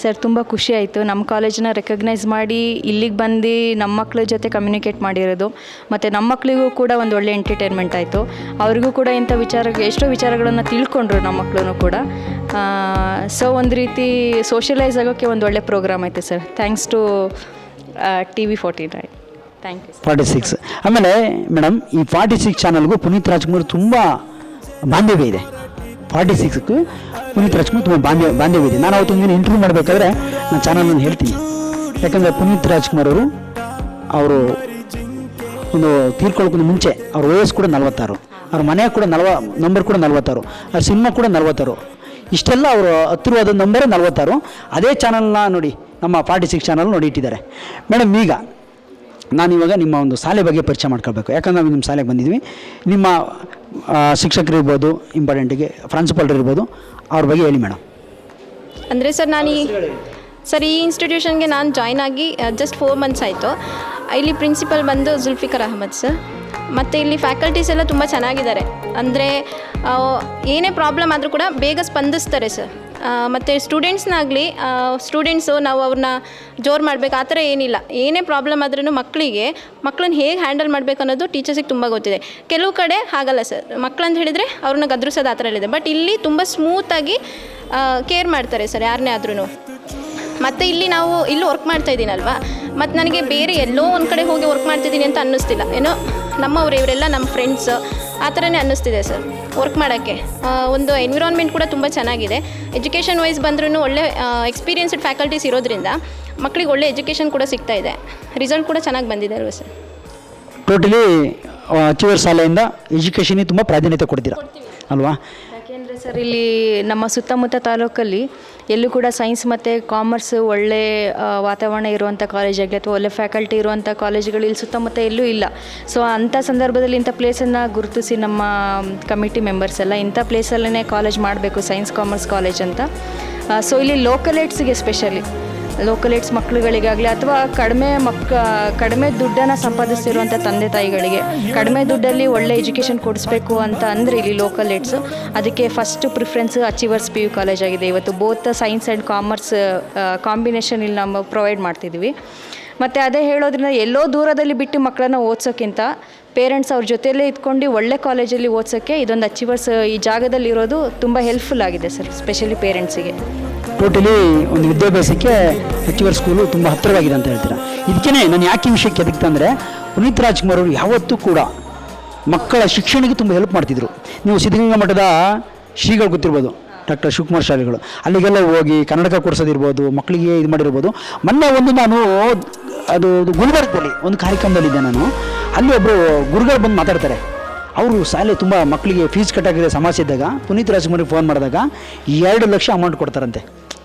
ಸರ್ ತುಂಬ ಖುಷಿ ಆಯಿತು ನಮ್ಮ ಕಾಲೇಜನ್ನ ರೆಕಗ್ನೈಸ್ ಮಾಡಿ ಇಲ್ಲಿಗೆ ಬಂದು ನಮ್ಮ ಮಕ್ಕಳ ಜೊತೆ ಕಮ್ಯುನಿಕೇಟ್ ಮಾಡಿರೋದು. ಮತ್ತು ನಮ್ಮ ಮಕ್ಕಳಿಗೂ ಕೂಡ ಒಂದು ಒಳ್ಳೆ ಎಂಟರ್ಟೈನ್ಮೆಂಟ್ ಆಯಿತು. ಅವ್ರಿಗೂ ಕೂಡ ಇಂಥ ಎಷ್ಟೋ ವಿಚಾರಗಳನ್ನು ತಿಳ್ಕೊಂಡ್ರು ನಮ್ಮ ಮಕ್ಕಳು ಕೂಡ. ಸೊ ಒಂದು ರೀತಿ ಸೋಷಿಯಲೈಸ್ ಆಗೋಕ್ಕೆ ಒಂದು ಒಳ್ಳೆ ಪ್ರೋಗ್ರಾಮ್ ಆಯಿತು ಸರ್. Thanks to TV49. Thank you 46. ಆಮೇಲೆ ಮೇಡಮ್ ಈ 46 ಚಾನಲ್ಗೂ ಪುನೀತ್ ರಾಜ್ಕುಮಾರ್ ತುಂಬ ಬಾಂಧವ್ಯ ಇದೆ. 46ಕ್ಕೂ ಪುನೀತ್ ರಾಜ್ಕುಮಾರ್ ತುಂಬ ಬಾಂಧವ್ಯ ಇದೆ. ನಾನು ಅವತ್ತೊಂದಿನ ಇಂಟರ್ವ್ಯೂ ಮಾಡಬೇಕಾದ್ರೆ ನಾನು ಚಾನಲನ್ನು ಹೇಳ್ತೀನಿ. ಯಾಕಂದರೆ ಪುನೀತ್ ರಾಜ್ಕುಮಾರ್ ಅವರು ಒಂದು ತೀರ್ಕೊಳ್ಳೋಕ್ಕಿಂತ ಮುಂಚೆ ಅವ್ರ ವಯಸ್ಸು ಕೂಡ 46, ಅವ್ರ ಮನೆ ಕೂಡ ನಂಬರ್ ಕೂಡ 46, ಅವ್ರ ಸಿನಿಮಾ ಕೂಡ 46. ಇಷ್ಟೆಲ್ಲ ಅವರು ಹತ್ತಿರವಾದ ನಂಬರೇ 46. ಅದೇ ಚಾನಲ್ನ ನೋಡಿ ನಮ್ಮ 46 ಚಾನಲ್ ನೋಡಿ ಇಟ್ಟಿದ್ದಾರೆ. ಮೇಡಮ್ ಈಗ ನಾನಿವಾಗ ನಿಮ್ಮ ಒಂದು ಶಾಲೆ ಬಗ್ಗೆ ಪರಿಚಯ ಮಾಡ್ಕೊಳ್ಬೇಕು. ಯಾಕಂದ್ರೆ ನಾವು ನಿಮ್ಮ ಶಾಲೆಗೆ ಬಂದಿದ್ವಿ. ನಿಮ್ಮ ಶಿಕ್ಷಕರು ಇರ್ಬೋದು, ಇಂಪಾರ್ಟೆಂಟಿಗೆ ಪ್ರಿನ್ಸಿಪಾಲ್ರು ಇರ್ಬೋದು, ಅವ್ರ ಬಗ್ಗೆ ಹೇಳಿ ಮೇಡಮ್. ಅಂದರೆ ಸರ್ ಈ ಇನ್ಸ್ಟಿಟ್ಯೂಷನ್ಗೆ ನಾನು ಜಾಯ್ನ್ ಆಗಿ ಜಸ್ಟ್ 4 ಮಂತ್ಸ್ ಆಯಿತು. ಇಲ್ಲಿ ಪ್ರಿನ್ಸಿಪಲ್ ಬಂದು ಜುಲ್ಫಿಕರ್ ಅಹಮದ್ ಸರ್. ಮತ್ತು ಇಲ್ಲಿ ಫ್ಯಾಕಲ್ಟೀಸ್ ಎಲ್ಲ ತುಂಬ ಚೆನ್ನಾಗಿದ್ದಾರೆ. ಅಂದರೆ ಏನೇ ಪ್ರಾಬ್ಲಮ್ ಆದರೂ ಕೂಡ ಬೇಗ ಸ್ಪಂದಿಸ್ತಾರೆ ಸರ್. ಮತ್ತು ಸ್ಟೂಡೆಂಟ್ಸು ನಾವು ಅವ್ರನ್ನ ಜೋರು ಮಾಡಬೇಕು ಆ ಥರ ಏನಿಲ್ಲ. ಏನೇ ಪ್ರಾಬ್ಲಮ್ ಆದ್ರೂ ಮಕ್ಕಳನ್ನ ಹೇಗೆ ಹ್ಯಾಂಡಲ್ ಮಾಡಬೇಕು ಅನ್ನೋದು ಟೀಚರ್ಸಿಗೆ ತುಂಬ ಗೊತ್ತಿದೆ. ಕೆಲವು ಕಡೆ ಹಾಗಲ್ಲ ಸರ್, ಮಕ್ಕಳಂತ ಹೇಳಿದರೆ ಅವ್ರನ್ನ ಗದರಿಸೋದು ಆ ಥರ ಇದೆ. ಬಟ್ ಇಲ್ಲಿ ತುಂಬ ಸ್ಮೂತಾಗಿ ಕೇರ್ ಮಾಡ್ತಾರೆ ಸರ್ ಯಾರನ್ನೇ ಆದ್ರೂ. ಮತ್ತು ಇಲ್ಲಿ ವರ್ಕ್ ಮಾಡ್ತಾ ಇದ್ದೀನಲ್ವಾ, ಮತ್ತು ನನಗೆ ಬೇರೆ ಎಲ್ಲೋ ಒಂದು ಕಡೆ ಹೋಗಿ ವರ್ಕ್ ಮಾಡ್ತಿದ್ದೀನಿ ಅಂತ ಅನ್ನಿಸ್ತಿಲ್ಲ. ಏನೋ ನಮ್ಮವರು ಇವರೆಲ್ಲ ನಮ್ಮ ಫ್ರೆಂಡ್ಸ್ ಆ ಥರನೇ ಅನ್ನಿಸ್ತಿದೆ ಸರ್ ವರ್ಕ್ ಮಾಡೋಕ್ಕೆ. ಒಂದು ಎನ್ವಿರಾನ್ಮೆಂಟ್ ಕೂಡ ತುಂಬ ಚೆನ್ನಾಗಿದೆ. ಎಜುಕೇಷನ್ ವೈಸ್ ಬಂದ್ರೂ ಒಳ್ಳೆ ಎಕ್ಸ್ಪೀರಿಯನ್ಸ್ಡ್ ಫ್ಯಾಕಲ್ಟೀಸ್ ಇರೋದ್ರಿಂದ ಮಕ್ಕಳಿಗೆ ಒಳ್ಳೆ ಎಜುಕೇಷನ್ ಕೂಡ ಸಿಗ್ತಾ ಇದೆ. ರಿಸಲ್ಟ್ ಕೂಡ ಚೆನ್ನಾಗಿ ಬಂದಿದೆ ಅಲ್ವಾ ಸರ್. ಟೋಟಲಿ ಅಚೀವರ್ ಶಾಲೆಯಿಂದ ಎಜುಕೇಷನಿಗೆ ತುಂಬ ಪ್ರಾಧಾನ್ಯತೆ ಕೊಡ್ತೀರಾ ಅಲ್ವಾ? ಯಾಕೆಂದರೆ ಸರ್ ಇಲ್ಲಿ ನಮ್ಮ ಸುತ್ತಮುತ್ತ ತಾಲೂಕಲ್ಲಿ ಎಲ್ಲೂ ಕೂಡ ಸೈನ್ಸ್ ಮತ್ತು ಕಾಮರ್ಸ್ ಒಳ್ಳೆ ವಾತಾವರಣ ಇರುವಂಥ ಕಾಲೇಜಾಗಲಿ ಅಥವಾ ಒಳ್ಳೆ ಫ್ಯಾಕಲ್ಟಿ ಇರುವಂಥ ಕಾಲೇಜುಗಳು ಇಲ್ಲಿ ಸುತ್ತಮುತ್ತ ಎಲ್ಲೂ ಇಲ್ಲ. ಸೊ ಅಂಥ ಸಂದರ್ಭದಲ್ಲಿ ಇಂಥ ಪ್ಲೇಸನ್ನು ಗುರುತಿಸಿ ನಮ್ಮ ಕಮಿಟಿ ಮೆಂಬರ್ಸ್ ಎಲ್ಲ ಇಂಥ ಪ್ಲೇಸಲ್ಲೇ ಕಾಲೇಜ್ ಮಾಡಬೇಕು, ಸೈನ್ಸ್ ಕಾಮರ್ಸ್ ಕಾಲೇಜ್ ಅಂತ. ಸೊ ಇಲ್ಲಿ ಲೋಕಲೇಟ್ಸ್ಗೆ ಎಸ್ಪೆಷಲಿ ಲೋಕಲೇಟ್ಸ್ ಮಕ್ಕಳುಗಳಿಗಾಗಲಿ ಅಥವಾ ಕಡಿಮೆ ದುಡ್ಡನ್ನು ಸಂಪಾದಿಸ್ತಿರುವಂಥ ತಂದೆ ತಾಯಿಗಳಿಗೆ ಕಡಿಮೆ ದುಡ್ಡಲ್ಲಿ ಒಳ್ಳೆ ಎಜುಕೇಷನ್ ಕೊಡಿಸ್ಬೇಕು ಅಂತ ಅಂದರೆ ಇಲ್ಲಿ ಲೋಕಲೇಟ್ಸು. ಅದಕ್ಕೆ first preference achievers PU college ಆಗಿದೆ. ಇವತ್ತು both science and commerce combination ಇಲ್ಲಿ ನಾವು ಪ್ರೊವೈಡ್ ಮಾಡ್ತಿದ್ವಿ. ಮತ್ತು ಅದೇ ಹೇಳೋದ್ರಿಂದ ಎಲ್ಲೋ ದೂರದಲ್ಲಿ ಬಿಟ್ಟು ಮಕ್ಕಳನ್ನ ಓದಿಸೋಕ್ಕಿಂತ ಪೇರೆಂಟ್ಸ್ ಅವ್ರ ಜೊತೆಯಲ್ಲೇ ಇದ್ಕೊಂಡು ಒಳ್ಳೆ ಕಾಲೇಜಲ್ಲಿ ಓದಿಸೋಕ್ಕೆ ಇದೊಂದು ಅಚೀವರ್ಸ್ ಈ ಜಾಗದಲ್ಲಿ ಇರೋದು ತುಂಬ ಹೆಲ್ಪ್ಫುಲ್ ಆಗಿದೆ ಸರ್, ಸ್ಪೆಷಲಿ ಪೇರೆಂಟ್ಸಿಗೆ. ಟೋಟಲಿ ಒಂದು ವಿದ್ಯಾಭ್ಯಾಸಕ್ಕೆ ಅಚೀವರ್ ಸ್ಕೂಲು ತುಂಬ ಹತ್ತಿರವಾಗಿದೆ ಅಂತ ಹೇಳ್ತೀರಾ. ಇದಕ್ಕೇ ನಾನು ಯಾಕೆ ವಿಷಯಕ್ಕೆ ಎದಕ್ತಂದರೆ ಪುನೀತ್ ರಾಜ್ಕುಮಾರ್ ಅವರು ಯಾವತ್ತೂ ಕೂಡ ಮಕ್ಕಳ ಶಿಕ್ಷಣಕ್ಕೆ ತುಂಬ ಹೆಲ್ಪ್ ಮಾಡ್ತಿದ್ರು. ನೀವು ಸಿದ್ಧಗಂಗಾ ಮಠದ ಶ್ರೀಗಳು ಗೊತ್ತಿರ್ಬೋದು, ಡಾಕ್ಟರ್ ಶಿವಕುಮಾರ್ ಶಾಲೆಗಳು, ಅಲ್ಲಿಗೆಲ್ಲ ಹೋಗಿ ಕನ್ನಡಕ ಕೊಡಿಸೋದಿರ್ಬೋದು, ಮಕ್ಕಳಿಗೆ ಇದು ಮಾಡಿರ್ಬೋದು. ಮೊನ್ನೆ ನಾನು ಅದು ಗುಲ್ಬರ್ಗದಲ್ಲಿ ಒಂದು ಕಾರ್ಯಕ್ರಮದಲ್ಲಿದ್ದೆ ನಾನು. ಅಲ್ಲಿ ಒಬ್ಬರು ಗುರುಗಳು ಬಂದು ಮಾತಾಡ್ತಾರೆ. ಅವರು ಶಾಲೆ ತುಂಬ ಮಕ್ಕಳಿಗೆ ಫೀಸ್ ಕಟ್ಟಾಗಿದೆ ಸಮಸ್ಯೆ ಇದ್ದಾಗ ಪುನೀತ್ ರಾಜ್ಕುಮಾರಿಗೆ ಫೋನ್ ಮಾಡಿದಾಗ 2 ಲಕ್ಷ ಅಮೌಂಟ್ ಕೊಡ್ತಾರಂತೆ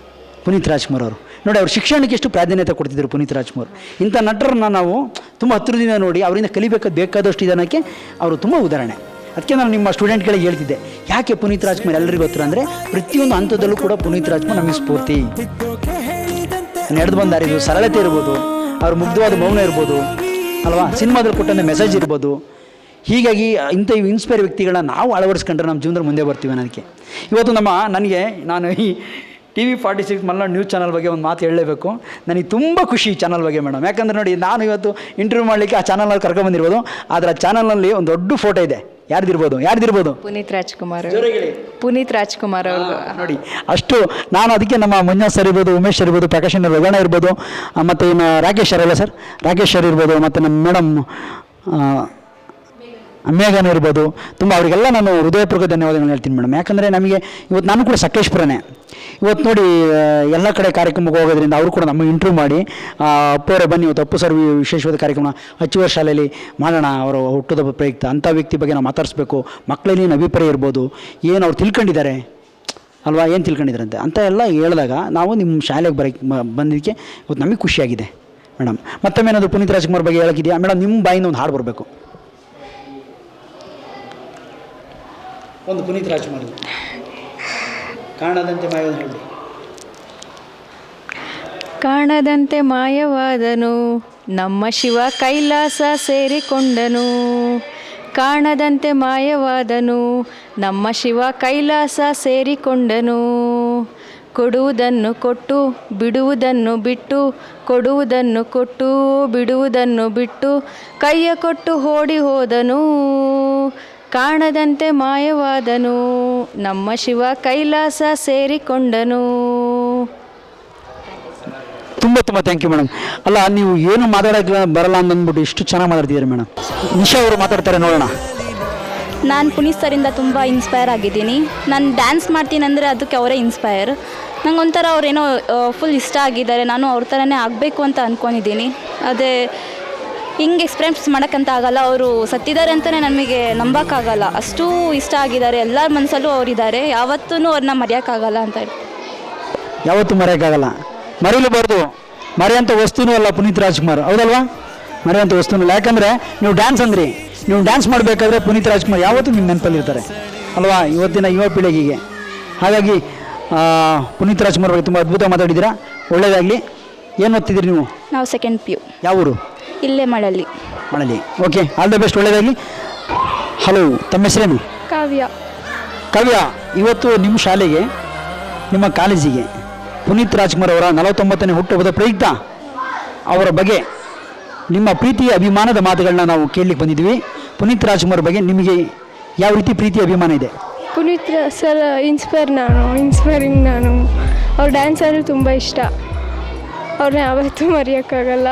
ಪುನೀತ್ ರಾಜ್ಕುಮಾರ್ ಅವರು. ನೋಡಿ, ಅವ್ರ ಶಿಕ್ಷಣಕ್ಕೆ ಎಷ್ಟು ಪ್ರಾಧಾನ್ಯತೆ ಕೊಡ್ತಿದ್ರು ಪುನೀತ್ ರಾಜ್ಕುಮಾರ್. ಇಂಥ ನಟರನ್ನ ನಾವು ತುಂಬ ಹತ್ತಿರದಿಂದ ನೋಡಿ ಅವರಿಂದ ಬೇಕಾದಷ್ಟು ಇದನ್ನಕ್ಕೆ ಅವರು ತುಂಬ ಉದಾಹರಣೆ. ಅದಕ್ಕೆ ನಾನು ನಿಮ್ಮ ಸ್ಟೂಡೆಂಟ್ಗಳಿಗೆ ಹೇಳ್ತಿದ್ದೆ, ಯಾಕೆ ಪುನೀತ್ ರಾಜ್ಕುಮಾರ್ ಎಲ್ಲರಿಗೂ ಗೊತ್ತಿರ ಅಂದರೆ ಪ್ರತಿಯೊಂದು ಹಂತದಲ್ಲೂ ಕೂಡ ಪುನೀತ್ ರಾಜ್ಕುಮಾರ್ ನಮಗೆ ಸ್ಫೂರ್ತಿ. ನಡೆದು ಬಂದ ದಾರಿ ಇರ್ಬೋದು, ಸರಳತೆ ಇರ್ಬೋದು, ಅವ್ರ ಮುಗ್ಧವಾದ ಮೌನ ಇರ್ಬೋದು ಅಲ್ವಾ, ಸಿನಿಮಾದಲ್ಲಿ ಕೊಟ್ಟಂಥ ಮೆಸೇಜ್ ಇರ್ಬೋದು. ಹೀಗಾಗಿ ಇಂಥ ಇನ್ಸ್ಪೈರ್ ವ್ಯಕ್ತಿಗಳನ್ನ ನಾವು ಅಳವಡಿಸ್ಕೊಂಡ್ರೆ ನಮ್ಮ ಜೀವನದಲ್ಲಿ ಮುಂದೆ ಬರ್ತೀವಿ. ನನಗೆ ಇವತ್ತು ನಾನು ಈ TV46 ಮಲ್ನಾಡು ನ್ಯೂಸ್ ಚಾನಲ್ ಬಗ್ಗೆ ಒಂದು ಮಾತು ಹೇಳಲೇಬೇಕು. ನನಗೆ ತುಂಬ ಖುಷಿ ಈ ಚಾನಲ್ ಬಗ್ಗೆ ಮೇಡಮ್. ಯಾಕಂದರೆ ನೋಡಿ, ನಾನು ಇವತ್ತು ಇಂಟರ್ವ್ಯೂ ಮಾಡಲಿಕ್ಕೆ ಆ ಚಾನಲ್ನಲ್ಲಿ ಕರ್ಕೊಂಡ್ಬಂದಿರ್ಬೋದು. ಆದರೆ ಆ ಚಾನಲ್ನಲ್ಲಿ ಒಂದು ದೊಡ್ಡ ಫೋಟೋ ಇದೆ. ಯಾರ್ದಿರ್ಬೋದು? ಪುನೀತ್ ರಾಜ್ಕುಮಾರ್ ಅವರು. ನೋಡಿ, ಅಷ್ಟು ನಾನು ಅದಕ್ಕೆ ನಮ್ಮ ಮಂಜುನಾಥ್ ಸರ್ ಇರ್ಬೋದು, ಉಮೇಶ್ ಸರ್ ಇರ್ಬೋದು, ಪ್ರಕಾಶ್ ರಘುವಣ ಇರ್ಬೋದು, ಮತ್ತು ಇನ್ನು ರಾಕೇಶ್ ಸರ್ ಅಲ್ಲ ಸರ್, ರಾಕೇಶ್ ಸರ್ ಇರ್ಬೋದು, ಮತ್ತು ನಮ್ಮ ಮೇಡಮ್ ಮೇಘನ ಇರ್ಬೋದು. ತುಂಬ ಅವರಿಗೆಲ್ಲ ನಾನು ಹೃದಯಪೂರ್ವಕ ಧನ್ಯವಾದಗಳನ್ನ ಹೇಳ್ತೀನಿ ಮೇಡಮ್. ಯಾಕಂದರೆ ನಮಗೆ ಇವತ್ತು ನಾನು ಕೂಡ ಸಕಲೇಶ್ಪುರನೇ. ಇವತ್ತು ನೋಡಿ, ಎಲ್ಲ ಕಡೆ ಕಾರ್ಯಕ್ರಮಕ್ಕೆ ಹೋಗೋದ್ರಿಂದ ಅವರು ಕೂಡ ನಮ್ಮ ಇಂಟರ್ವ್ಯೂ ಮಾಡಿ ಅಪ್ಪವರೇ ಬನ್ನಿ ಇವತ್ತು ಅಪ್ಪು ಸರ್ ವಿಶೇಷವಾದ ಕಾರ್ಯಕ್ರಮ ಅಚೀವರ್ ಶಾಲೆಯಲ್ಲಿ ಮಾಡೋಣ, ಅವರ ಹುಟ್ಟುಹಬ್ಬದ ಪ್ರಯುಕ್ತ ಅಂಥ ವ್ಯಕ್ತಿ ಬಗ್ಗೆ ನಾವು ಮಾತಾಡಿಸ್ಬೇಕು. ಮಕ್ಕಳಲ್ಲಿ ಏನು ಅಭಿಪ್ರಾಯ ಇರ್ಬೋದು, ಏನು ಅವ್ರು ತಿಳ್ಕೊಂಡಿದ್ದಾರೆ ಅಲ್ವಾ, ಏನು ತಿಳ್ಕೊಂಡಿದ್ದಾರಂತೆ ಅಂತ ಎಲ್ಲ ಹೇಳಿದಾಗ ನಾವು ನಿಮ್ಮ ಶಾಲೆಗೆ ಬಂದಿದ್ದಕ್ಕೆ ಇವತ್ತು ನಮಗೆ ಖುಷಿಯಾಗಿದೆ ಮೇಡಮ್. ಮತ್ತೊಮ್ಮೆ ಏನಾದರೂ ಪುನೀತ್ ರಾಜ್ಕುಮಾರ್ ಬಗ್ಗೆ ಹೇಳೋಕ್ಕಿದೆಯಾ ಮೇಡಮ್? ನಿಮ್ಮ ಬಾಯಿಂದ ಒಂದು ಹಾಡು ಬರಬೇಕು. ಒಂದು ಪುನೀತ್ ರಾಜ್ಕುಮಾರ್ ಕಾಣದಂತೆ ಮಾಯವಾದನು. ಕಾಣದಂತೆ ಮಾಯವಾದನು ನಮ್ಮ ಶಿವ ಕೈಲಾಸ ಸೇರಿಕೊಂಡನು. ಕಾಣದಂತೆ ಮಾಯವಾದನು ನಮ್ಮ ಶಿವ ಕೈಲಾಸ ಸೇರಿಕೊಂಡನು. ಕೊಡುವುದನ್ನು ಕೊಟ್ಟು ಬಿಡುವುದನ್ನು ಬಿಟ್ಟು, ಕೊಡುವುದನ್ನು ಕೊಟ್ಟು ಬಿಡುವುದನ್ನು ಬಿಟ್ಟು, ಕೈಯ ಕೊಟ್ಟು ಓಡಿ ಹೋದನು. ಕಾಣದಂತೆ ಮಾಯವಾದನು ನಮ್ಮ ಶಿವ ಕೈಲಾಸ ಸೇರಿಕೊಂಡನು. ತುಂಬ ಥ್ಯಾಂಕ್ ಯು ಮೇಡಮ್. ಅಲ್ಲ, ನೀವು ಏನು ಮಾತಾಡೋಕ್ಕೆ ಬರಲ್ಲ ಅಂದ್ಬಿಟ್ಟು ಇಷ್ಟು ಚೆನ್ನಾಗಿ ಮಾತಾಡ್ತಿದ್ದೀರಿ ಮೇಡಮ್. ನಿಶಾ ಅವರು ಮಾತಾಡ್ತಾರೆ, ನೋಡೋಣ. ನಾನು ಪುನೀತ್ ಸರಿಂದ ತುಂಬ ಇನ್ಸ್ಪೈರ್ ಆಗಿದ್ದೀನಿ. ನಾನು ಡ್ಯಾನ್ಸ್ ಮಾಡ್ತೀನಿ ಅಂದರೆ ಅದಕ್ಕೆ ಅವರೇ ಇನ್ಸ್ಪೈರ್. ನಂಗೊಂಥರ ಅವರೇನೋ ಫುಲ್ ಇಷ್ಟ ಆಗಿದ್ದಾರೆ. ನಾನು ಅವ್ರ ಥರನೇ ಆಗಬೇಕು ಅಂತ ಅಂದ್ಕೊಂಡಿದ್ದೀನಿ. ಅದೇ ಹಿಂಗೆ ಎಕ್ಸ್ಪ್ರೆಸ್ ಮಾಡೋಕ್ಕಂತ ಆಗಲ್ಲ, ಅವರು ಸತ್ತಿದ್ದಾರೆ ಅಂತಲೇ ನಮಗೆ ನಂಬೋಕ್ಕಾಗಲ್ಲ. ಅಷ್ಟೂ ಇಷ್ಟ ಆಗಿದ್ದಾರೆ, ಎಲ್ಲರ ಮನಸ್ಸಲ್ಲೂ ಅವರಿದ್ದಾರೆ. ಯಾವತ್ತೂ ಅವ್ರನ್ನ ಮರೆಯೋಕ್ಕಾಗಲ್ಲ ಅಂತ ಹೇಳಿ. ಯಾವತ್ತೂ ಮರೆಯೋಕ್ಕಾಗಲ್ಲ, ಮರೀಲಬಾರ್ದು. ಮರೆಯೋಂಥ ವಸ್ತುನೂ ಅಲ್ಲ ಪುನೀತ್ ರಾಜ್ಕುಮಾರ್, ಹೌದಲ್ವಾ? ಮರೆಯೋಂಥ ವಸ್ತುನೂ ಇಲ್ಲ. ಯಾಕಂದರೆ ನೀವು ಡ್ಯಾನ್ಸ್ ಅಂದ್ರಿ, ನೀವು ಡ್ಯಾನ್ಸ್ ಮಾಡಬೇಕಾದ್ರೆ ಪುನೀತ್ ರಾಜ್ಕುಮಾರ್ ಯಾವತ್ತೂ ನಿಮ್ಮ ನೆನಪಲ್ಲಿರ್ತಾರೆ ಅಲ್ವಾ, ಇವತ್ತಿನ ಯುವ ಪೀಳಿಗೆಗೆ. ಹಾಗಾಗಿ ಪುನೀತ್ ರಾಜ್ಕುಮಾರ್ ಬಗ್ಗೆ ತುಂಬ ಅದ್ಭುತ ಮಾತಾಡಿದ್ದೀರಾ. ಒಳ್ಳೆಯದಾಗಲಿ. ಏನು ಓದ್ತಿದ್ದೀರಿ ನೀವು? ನಾವು 2nd PU. ಯಾವ ಊರು? ಇಲ್ಲೇ ಮಾಡಲ್ಲಿ. ಮಾಡಲಿ. ಓಕೆ, ಆಲ್ ದ ಬೆಸ್ಟ್, ಒಳ್ಳೆಯದಾಗಲಿ. ಹಲೋ, ತಮ್ಮ ಹೆಸರೇನು? ಕಾವ್ಯ. ಕಾವ್ಯ, ಇವತ್ತು ನಿಮ್ಮ ಶಾಲೆಗೆ, ನಿಮ್ಮ ಕಾಲೇಜಿಗೆ ಪುನೀತ್ ರಾಜ್ಕುಮಾರ್ ಅವರ 49ನೇ ಹುಟ್ಟುಹಬ್ಬದ ಪ್ರಯುಕ್ತ ಅವರ ಬಗ್ಗೆ ನಿಮ್ಮ ಪ್ರೀತಿಯ ಅಭಿಮಾನದ ಮಾತುಗಳನ್ನ ನಾವು ಕೇಳಲಿಕ್ಕೆ ಬಂದಿದ್ವಿ. ಪುನೀತ್ ರಾಜ್ಕುಮಾರ್ ಬಗ್ಗೆ ನಿಮಗೆ ಯಾವ ರೀತಿ ಪ್ರೀತಿ ಅಭಿಮಾನ ಇದೆ? ಪುನೀತ್ ಸರ್ ಇನ್ಸ್ಪೈರಿಂಗ್ ನಾನು. ಅವ್ರ ಡ್ಯಾನ್ಸ್ ಅಂದರೆ ತುಂಬ ಇಷ್ಟ. ಅವ್ರನ್ನ ಯಾವತ್ತೂ ಮರೆಯೋಕ್ಕಾಗಲ್ಲ.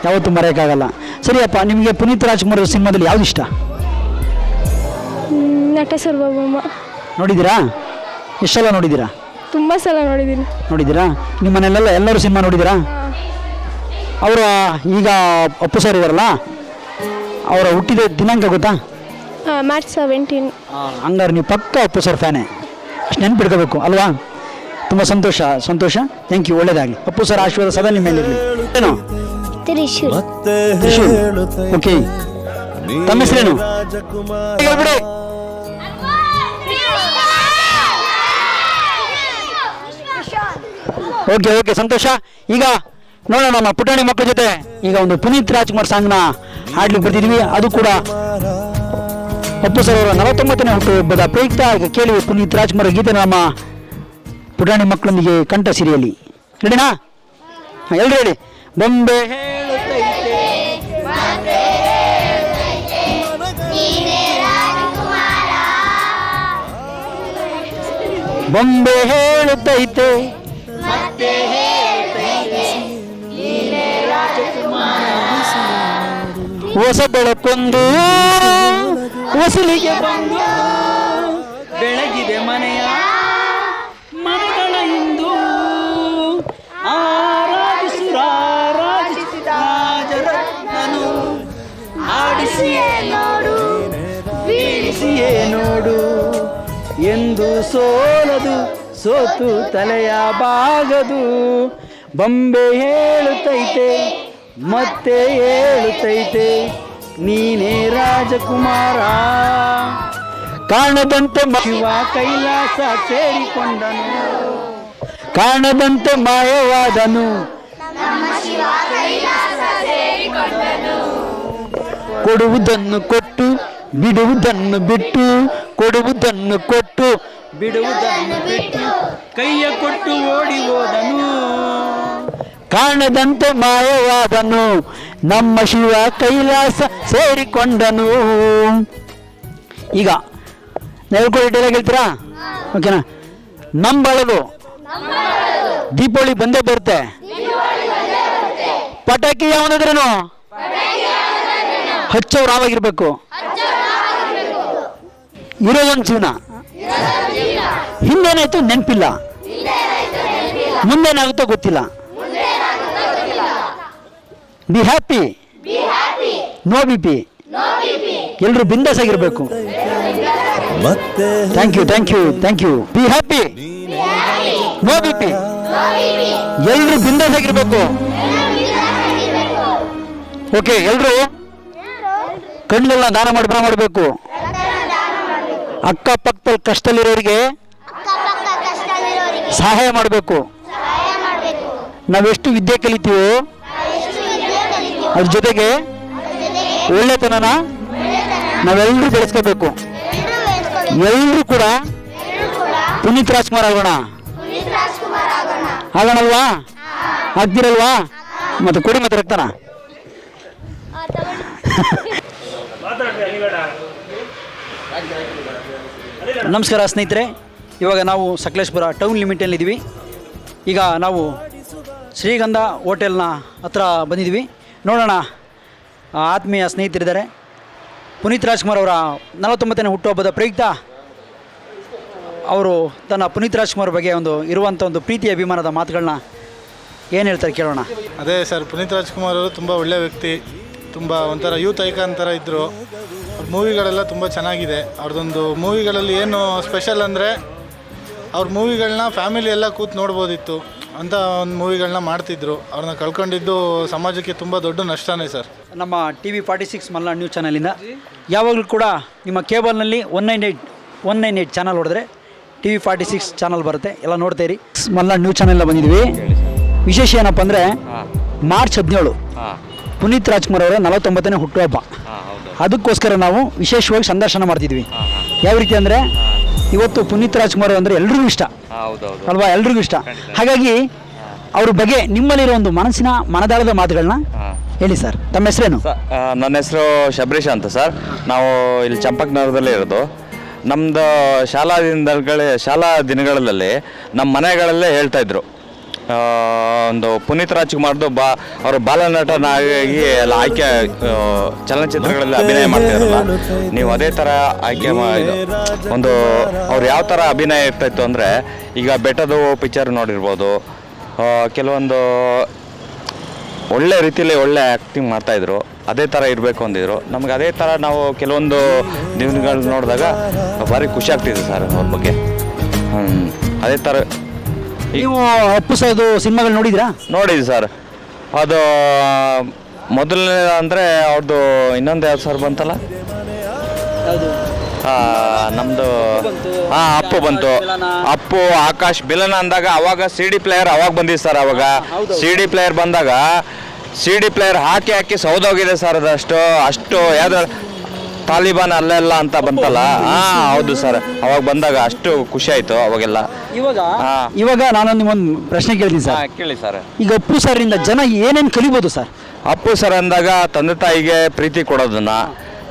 ಯಾವತ್ತೂ ಮರೆಯೋಕ್ಕಾಗಲ್ಲ. ಸರಿಯಪ್ಪ, ನಿಮಗೆ ಪುನೀತ್ ರಾಜ್ಕುಮಾರ್ ಸಿನಿಮಾದಲ್ಲಿ ಯಾವ್ದು ಇಷ್ಟ? ನಟ ಸರ್ವಭೌಮ. ನೋಡಿದ್ದೀರಾ? ಎಷ್ಟು ಸಲ ನೋಡಿದ್ದೀರಾ? ತುಂಬ ಸಲ ನೋಡಿದ್ದೀನಿ. ನೋಡಿದ್ದೀರಾ? ನಿಮ್ಮ ಮನೆಯಲ್ಲೆಲ್ಲ ಎಲ್ಲರೂ ಸಿನಿಮಾ ನೋಡಿದ್ದೀರಾ? ಅವರ ಈಗ ಅಪ್ಪು ಸರ್ ಇದಾರಲ್ಲ, ಅವರ ಹುಟ್ಟಿದ ದಿನಾಂಕ ಗೊತ್ತಾ? ಮಾರ್ಚ್ 17. ಹಂಗಾರೆ ನೀವು ಪಕ್ಕ ಅಪ್ಪು ಸರ್ ಫ್ಯಾನೇ, ಅಷ್ಟು ನೆನ್ಪಿಡ್ಕೋಬೇಕು ಅಲ್ವಾ? ತುಂಬ ಸಂತೋಷ. ಥ್ಯಾಂಕ್ ಯು, ಒಳ್ಳೇದಾಗಲಿ. ಅಪ್ಪು ಸರ್ ಆಶೀರ್ವಾದ ಸದಾ ನಿಮ್ಮ ಮೇಲಿರಲಿ. ಏನು? ಮತ್ತೆ ತ್ರಿಶೂಲ್. ಓಕೆ, ತಮ್ಮ ಹೆಸರೇನು? ಹೇಳ್ಬಿಡಿ. ಓಕೆ, ಸಂತೋಷ. ಈಗ ನೋಡೋಣ ನಮ್ಮ ಪುಟಾಣಿ ಮಕ್ಕಳ ಜೊತೆ ಈಗ ಒಂದು ಪುನೀತ್ ರಾಜ್ಕುಮಾರ್ ಸಾಂಗ್ನ ಹಾಡ್ಲಿಕ್ಕೆ ಬರ್ತಿದ್ವಿ. ಅದು ಕೂಡ ಅಪ್ಪು ಸರ್ ಅವರ 49ನೇ ಹುಟ್ಟುಹಬ್ಬದ ಪ್ರಯುಕ್ತ. ಈಗ ಕೇಳಿ ಪುನೀತ್ ರಾಜ್ಕುಮಾರ್ ಗೀತೆ ನಮ್ಮ ಪುಟಾಣಿ ಮಕ್ಕಳೊಂದಿಗೆ ಕಂಠ ಸಿರಿಯಲಿ. ರೆಡಿನಾ? ಎಲ್ರು ಹೇಳಿ. ಬೊಂಬೆ ಹೇಳುತ್ತೈತೆ ಬೊಂಬೆ ಹೇಳುತ್ತೈತೆ ಹೊಸ ಬೆಳಕೊಂದು ಹೊಸಲಿಗೆ ಬಂದು ಬೆಳಗಿದೆ ಮನೆಗಳ ಇಂದು ರಾಜರತ್ನನು ಆಡಿಸಿಯೇ ನೋಡು ಎಂದು ಸೋಲದು ಸೋತು ತಲೆಯ ಬಾಗದು. ಬೊಂಬೆ ಹೇಳುತ್ತೈತೆ ಮತ್ತೆ ಹೇಳುತ್ತೈತೆ ನೀನೇ ರಾಜಕುಮಾರ. ಕಾಣದಂತೆ ಶಿವ ಕೈಲಾಸ ಸೇರಿಕೊಂಡನು, ಕಾಣದಂತೆ ಮಾಯವಾದನು, ಕೊಡುವುದನ್ನು ಕೊಟ್ಟು ಬಿಡುವುದನ್ನು ಬಿಟ್ಟು, ಕೊಡುವುದನ್ನು ಕೊಟ್ಟು ಬಿಡುವುದನ್ನು ಬಿಟ್ಟು, ಕೈಯ ಕೊಟ್ಟು ಓಡಿ ಹೋದನು. ಕಾಣದಂತೆ ಮಾಯವಾದನು, ನಮ್ಮ ಶಿವ ಕೈಲಾಸ ಸೇರಿಕೊಂಡನು. ಈಗ ಹೇಳ್ಕೊಳ್ಳಿ, ಡೈಲಾಗ್ ಹೇಳ್ತೀರಾ? ಓಕೆನಾ? ನಂಬಳದು ದೀಪಾವಳಿ ಬಂದೇ ಬರುತ್ತೆ. ಪಟಾಕಿ ಯಾವನಾದ್ರೇನು ಹಚ್ಚೋರು ಆವಾಗಿರ್ಬೇಕು. ಇರೋದೊಂದು ಜೀವನ, ಹಿಂದೇನಾಯ್ತು ನೆನಪಿಲ್ಲ, ಮುಂದೇನಾಗುತ್ತೋ ಗೊತ್ತಿಲ್ಲ. Be happy, no B P. ಎಲ್ಲರೂ ಬಿಂದಾಸ್ ಆಗಿರ್ಬೇಕು. Thank you. Be happy, no B P. ಎಲ್ಲರೂ ಬಿಂದಾಸ್ ಆಗಿರ್ಬೇಕು. ಓಕೆ, ಎಲ್ಲರೂ ಕಣ್ಣೆಲ್ಲ ದಾನ ಮಾಡಬೇಕು. ಅಕ್ಕಪಕ್ಕದಲ್ಲಿ ಕಷ್ಟದಲ್ಲಿರೋರಿಗೆ ಸಹಾಯ ಮಾಡಬೇಕು. ನಾವೆಷ್ಟು ವಿದ್ಯೆ ಕಲಿತೀವೋ ಅದ್ರ ಜೊತೆಗೆ ಒಳ್ಳೆತನನ ನಾವೆಲ್ಲರೂ ಬೆಳೆಸ್ಕೋಬೇಕು. ಎಲ್ಲರೂ ಕೂಡ ಪುನೀತ್ ರಾಜ್ಕುಮಾರ್ ಆಗೋಣಲ್ವಾ? ಆಗ್ದಿರಲ್ವಾ? ಮತ್ತೆ ಕೊಡಿ ಮತ್ತೆ ರಕ್ತನ. ನಮಸ್ಕಾರ ಸ್ನೇಹಿತರೆ, ಇವಾಗ ನಾವು ಸಕಲೇಶ್ಪುರ ಟೌನ್ ಲಿಮಿಟಲ್ಲಿದ್ದೀವಿ. ಈಗ ನಾವು ಶ್ರೀಗಂಧ ಹೋಟೆಲ್ನ ಹತ್ರ ಬಂದಿದ್ದೀವಿ. ನೋಡೋಣ, ಆತ್ಮೀಯ ಸ್ನೇಹಿತರಿದ್ದಾರೆ. ಪುನೀತ್ ರಾಜ್ಕುಮಾರ್ ಅವರ 49ನೇ ಹುಟ್ಟುಹಬ್ಬದ ಪ್ರಯುಕ್ತ ಅವರು ತನ್ನ ಪುನೀತ್ ರಾಜ್ಕುಮಾರ್ ಬಗ್ಗೆ ಇರುವಂಥ ಒಂದು ಪ್ರೀತಿ ಅಭಿಮಾನದ ಮಾತುಗಳನ್ನ ಏನು ಹೇಳ್ತಾರೆ ಕೇಳೋಣ. ಅದೇ ಸರ್, ಪುನೀತ್ ರಾಜ್ಕುಮಾರ್ ಅವರು ತುಂಬ ಒಳ್ಳೆಯ ವ್ಯಕ್ತಿ, ತುಂಬ ಒಂಥರ ಯೂತ್ ಐಕಾನ್ ಥರ ಇದ್ದರು. ಅವ್ರ ಮೂವಿಗಳೆಲ್ಲ ತುಂಬ ಚೆನ್ನಾಗಿದೆ. ಅವ್ರದ್ದೊಂದು ಮೂವಿಗಳಲ್ಲಿ ಏನು ಸ್ಪೆಷಲ್ ಅಂದರೆ ಅವ್ರ ಮೂವಿಗಳನ್ನ ಫ್ಯಾಮಿಲಿ ಎಲ್ಲ ಕೂತು ನೋಡ್ಬೋದಿತ್ತು ಅಂತ ಒಂದು ಮೂವಿಗಳನ್ನ ಮಾಡ್ತಿದ್ರು. ಅವ್ರನ್ನ ಕಳ್ಕೊಂಡಿದ್ದು ಸಮಾಜಕ್ಕೆ ತುಂಬ ದೊಡ್ಡ ನಷ್ಟನೇ ಸರ್. ನಮ್ಮ TV 46 ಮಲ್ನಾಡ್ ನ್ಯೂಸ್ ಚಾನಲಿಂದ ಯಾವಾಗಲೂ ಕೂಡ ನಿಮ್ಮ ಕೇಬಲ್ನಲ್ಲಿ 198 ಚಾನಲ್ ಹೊಡೆದ್ರೆ TV 46 ಚಾನಲ್ ಬರುತ್ತೆ, ಎಲ್ಲ ನೋಡ್ತೀರಿ. ಮಲ್ನಾಡ್ ನ್ಯೂಸ್ ಚಾನಲ್ ಬಂದಿದ್ವಿ. ವಿಶೇಷ ಏನಪ್ಪ ಅಂದರೆ ಮಾರ್ಚ್ 17 ಪುನೀತ್ ರಾಜ್ಕುಮಾರ್ ಅವರ 49ನೇ ಹುಟ್ಟುಹಬ್ಬ. ಅದಕ್ಕೋಸ್ಕರ ನಾವು ವಿಶೇಷವಾಗಿ ಸಂದರ್ಶನ ಮಾಡ್ತಿದ್ವಿ. ಯಾವ ರೀತಿ ಅಂದರೆ ಇವತ್ತು ಪುನೀತ್ ರಾಜ್ಕುಮಾರ್ ಅಂದರೆ ಎಲ್ರಿಗೂ ಇಷ್ಟ ಅಲ್ವಾ, ಎಲ್ರಿಗೂ ಇಷ್ಟ. ಹಾಗಾಗಿ ಅವ್ರ ಬಗ್ಗೆ ನಿಮ್ಮಲ್ಲಿರೋ ಒಂದು ಮನದಾಳದ ಮಾತುಗಳನ್ನ ಹೇಳಿ ಸರ್. ತಮ್ಮ ಹೆಸರೇನು? ನನ್ನ ಹೆಸರು ಶಬರೀಶ್ ಅಂತ ಸರ್. ನಾವು ಇಲ್ಲಿ ಚಂಪಕ್ನಗರದಲ್ಲೇ ಇರೋದು. ನಮ್ಮದು ಶಾಲಾ ದಿನಗಳಲ್ಲಿ ನಮ್ಮ ಮನೆಗಳಲ್ಲೇ ಹೇಳ್ತಾಯಿದ್ರು, ಒಂದು ಪುನೀತ್ ರಾಜ್ಕುಮಾರ್ದು ಅವರು ಬಾಲನಟನಾಗಿ ಎಲ್ಲ ಆಯ್ಕೆ ಚಲನಚಿತ್ರಗಳಲ್ಲಿ ಅಭಿನಯ ಮಾಡ್ತಾಯಿರಲ್ಲ, ನೀವು ಅದೇ ಥರ ಆಯ್ಕೆ ಒಂದು ಅವ್ರು ಯಾವ ಥರ ಅಭಿನಯ ಇರ್ತಾಯಿತ್ತು ಅಂದರೆ, ಈಗ ಬೆಟ್ಟದ ಪಿಕ್ಚರ್ ನೋಡಿರ್ಬೋದು, ಕೆಲವೊಂದು ಒಳ್ಳೆ ರೀತಿಯಲ್ಲಿ ಒಳ್ಳೆ ಆ್ಯಕ್ಟಿಂಗ್ ಮಾಡ್ತಾಯಿದ್ರು, ಅದೇ ಥರ ಇರಬೇಕು ಅಂದಿದ್ರು. ನಮ್ಗೆ ಅದೇ ಥರ ನಾವು ಕೆಲವೊಂದು ದಿನಗಳು ನೋಡಿದಾಗ ಭಾರಿ ಖುಷಿ ಆಗ್ತಿದೆ ಸರ್ ಅವ್ರ ಬಗ್ಗೆ. ಅದೇ ಥರ. ನೀವು ಅಪ್ಪು ಸರ್ದು ಸಿನಿಮಾಗಳು ನೋಡಿದ್ರಾ? ನೋಡಿದ್ವಿ ಸರ್. ಅದು ಮೊದಲನೇ ಅಂದರೆ ಅವ್ರದ್ದು ಇನ್ನೊಂದು ಯಾವ್ದು ಸರ್ ಬಂತಲ್ಲ, ನಮ್ಮದು ಅಪ್ಪು ಬಂತು. ಅಪ್ಪು, ಆಕಾಶ್, ಬಿಲನ ಅಂದಾಗ ಅವಾಗ CD ಪ್ಲೇಯರ್ ಅವಾಗ ಬಂದಿದೆ ಸರ್. ಅವಾಗ CD ಪ್ಲೇಯರ್ ಬಂದಾಗ CD ಪ್ಲೇಯರ್ ಹಾಕಿ ಸೌದೋಗಿದೆ ಸರ್. ಅಷ್ಟು ಯಾವ್ದು ತಾಲಿಬಾನ್ ಅಲ್ಲೆಲ್ಲ ಅಂತ ಬಂತಲ್ಲ, ಹೌದು ಸರ್. ಅವಾಗ ಬಂದಾಗ ಅಷ್ಟು ಖುಷಿ ಆಯಿತು ಅವಾಗೆಲ್ಲ. ಇವಾಗ ನಾನು ನಿಮ್ಮೊಂದು ಪ್ರಶ್ನೆ ಕೇಳ್ತೀನಿ ಸರ್. ಕೇಳಿ ಸರ್. ಈಗ ಅಪ್ಪು ಸರಿಂದ ಜನ ಏನೇನು ಕಲಿಬೋದು ಸರ್? ಅಪ್ಪು ಸರ್ ಅಂದಾಗ ತಂದೆ ತಾಯಿಗೆ ಪ್ರೀತಿ ಕೊಡೋದನ್ನ,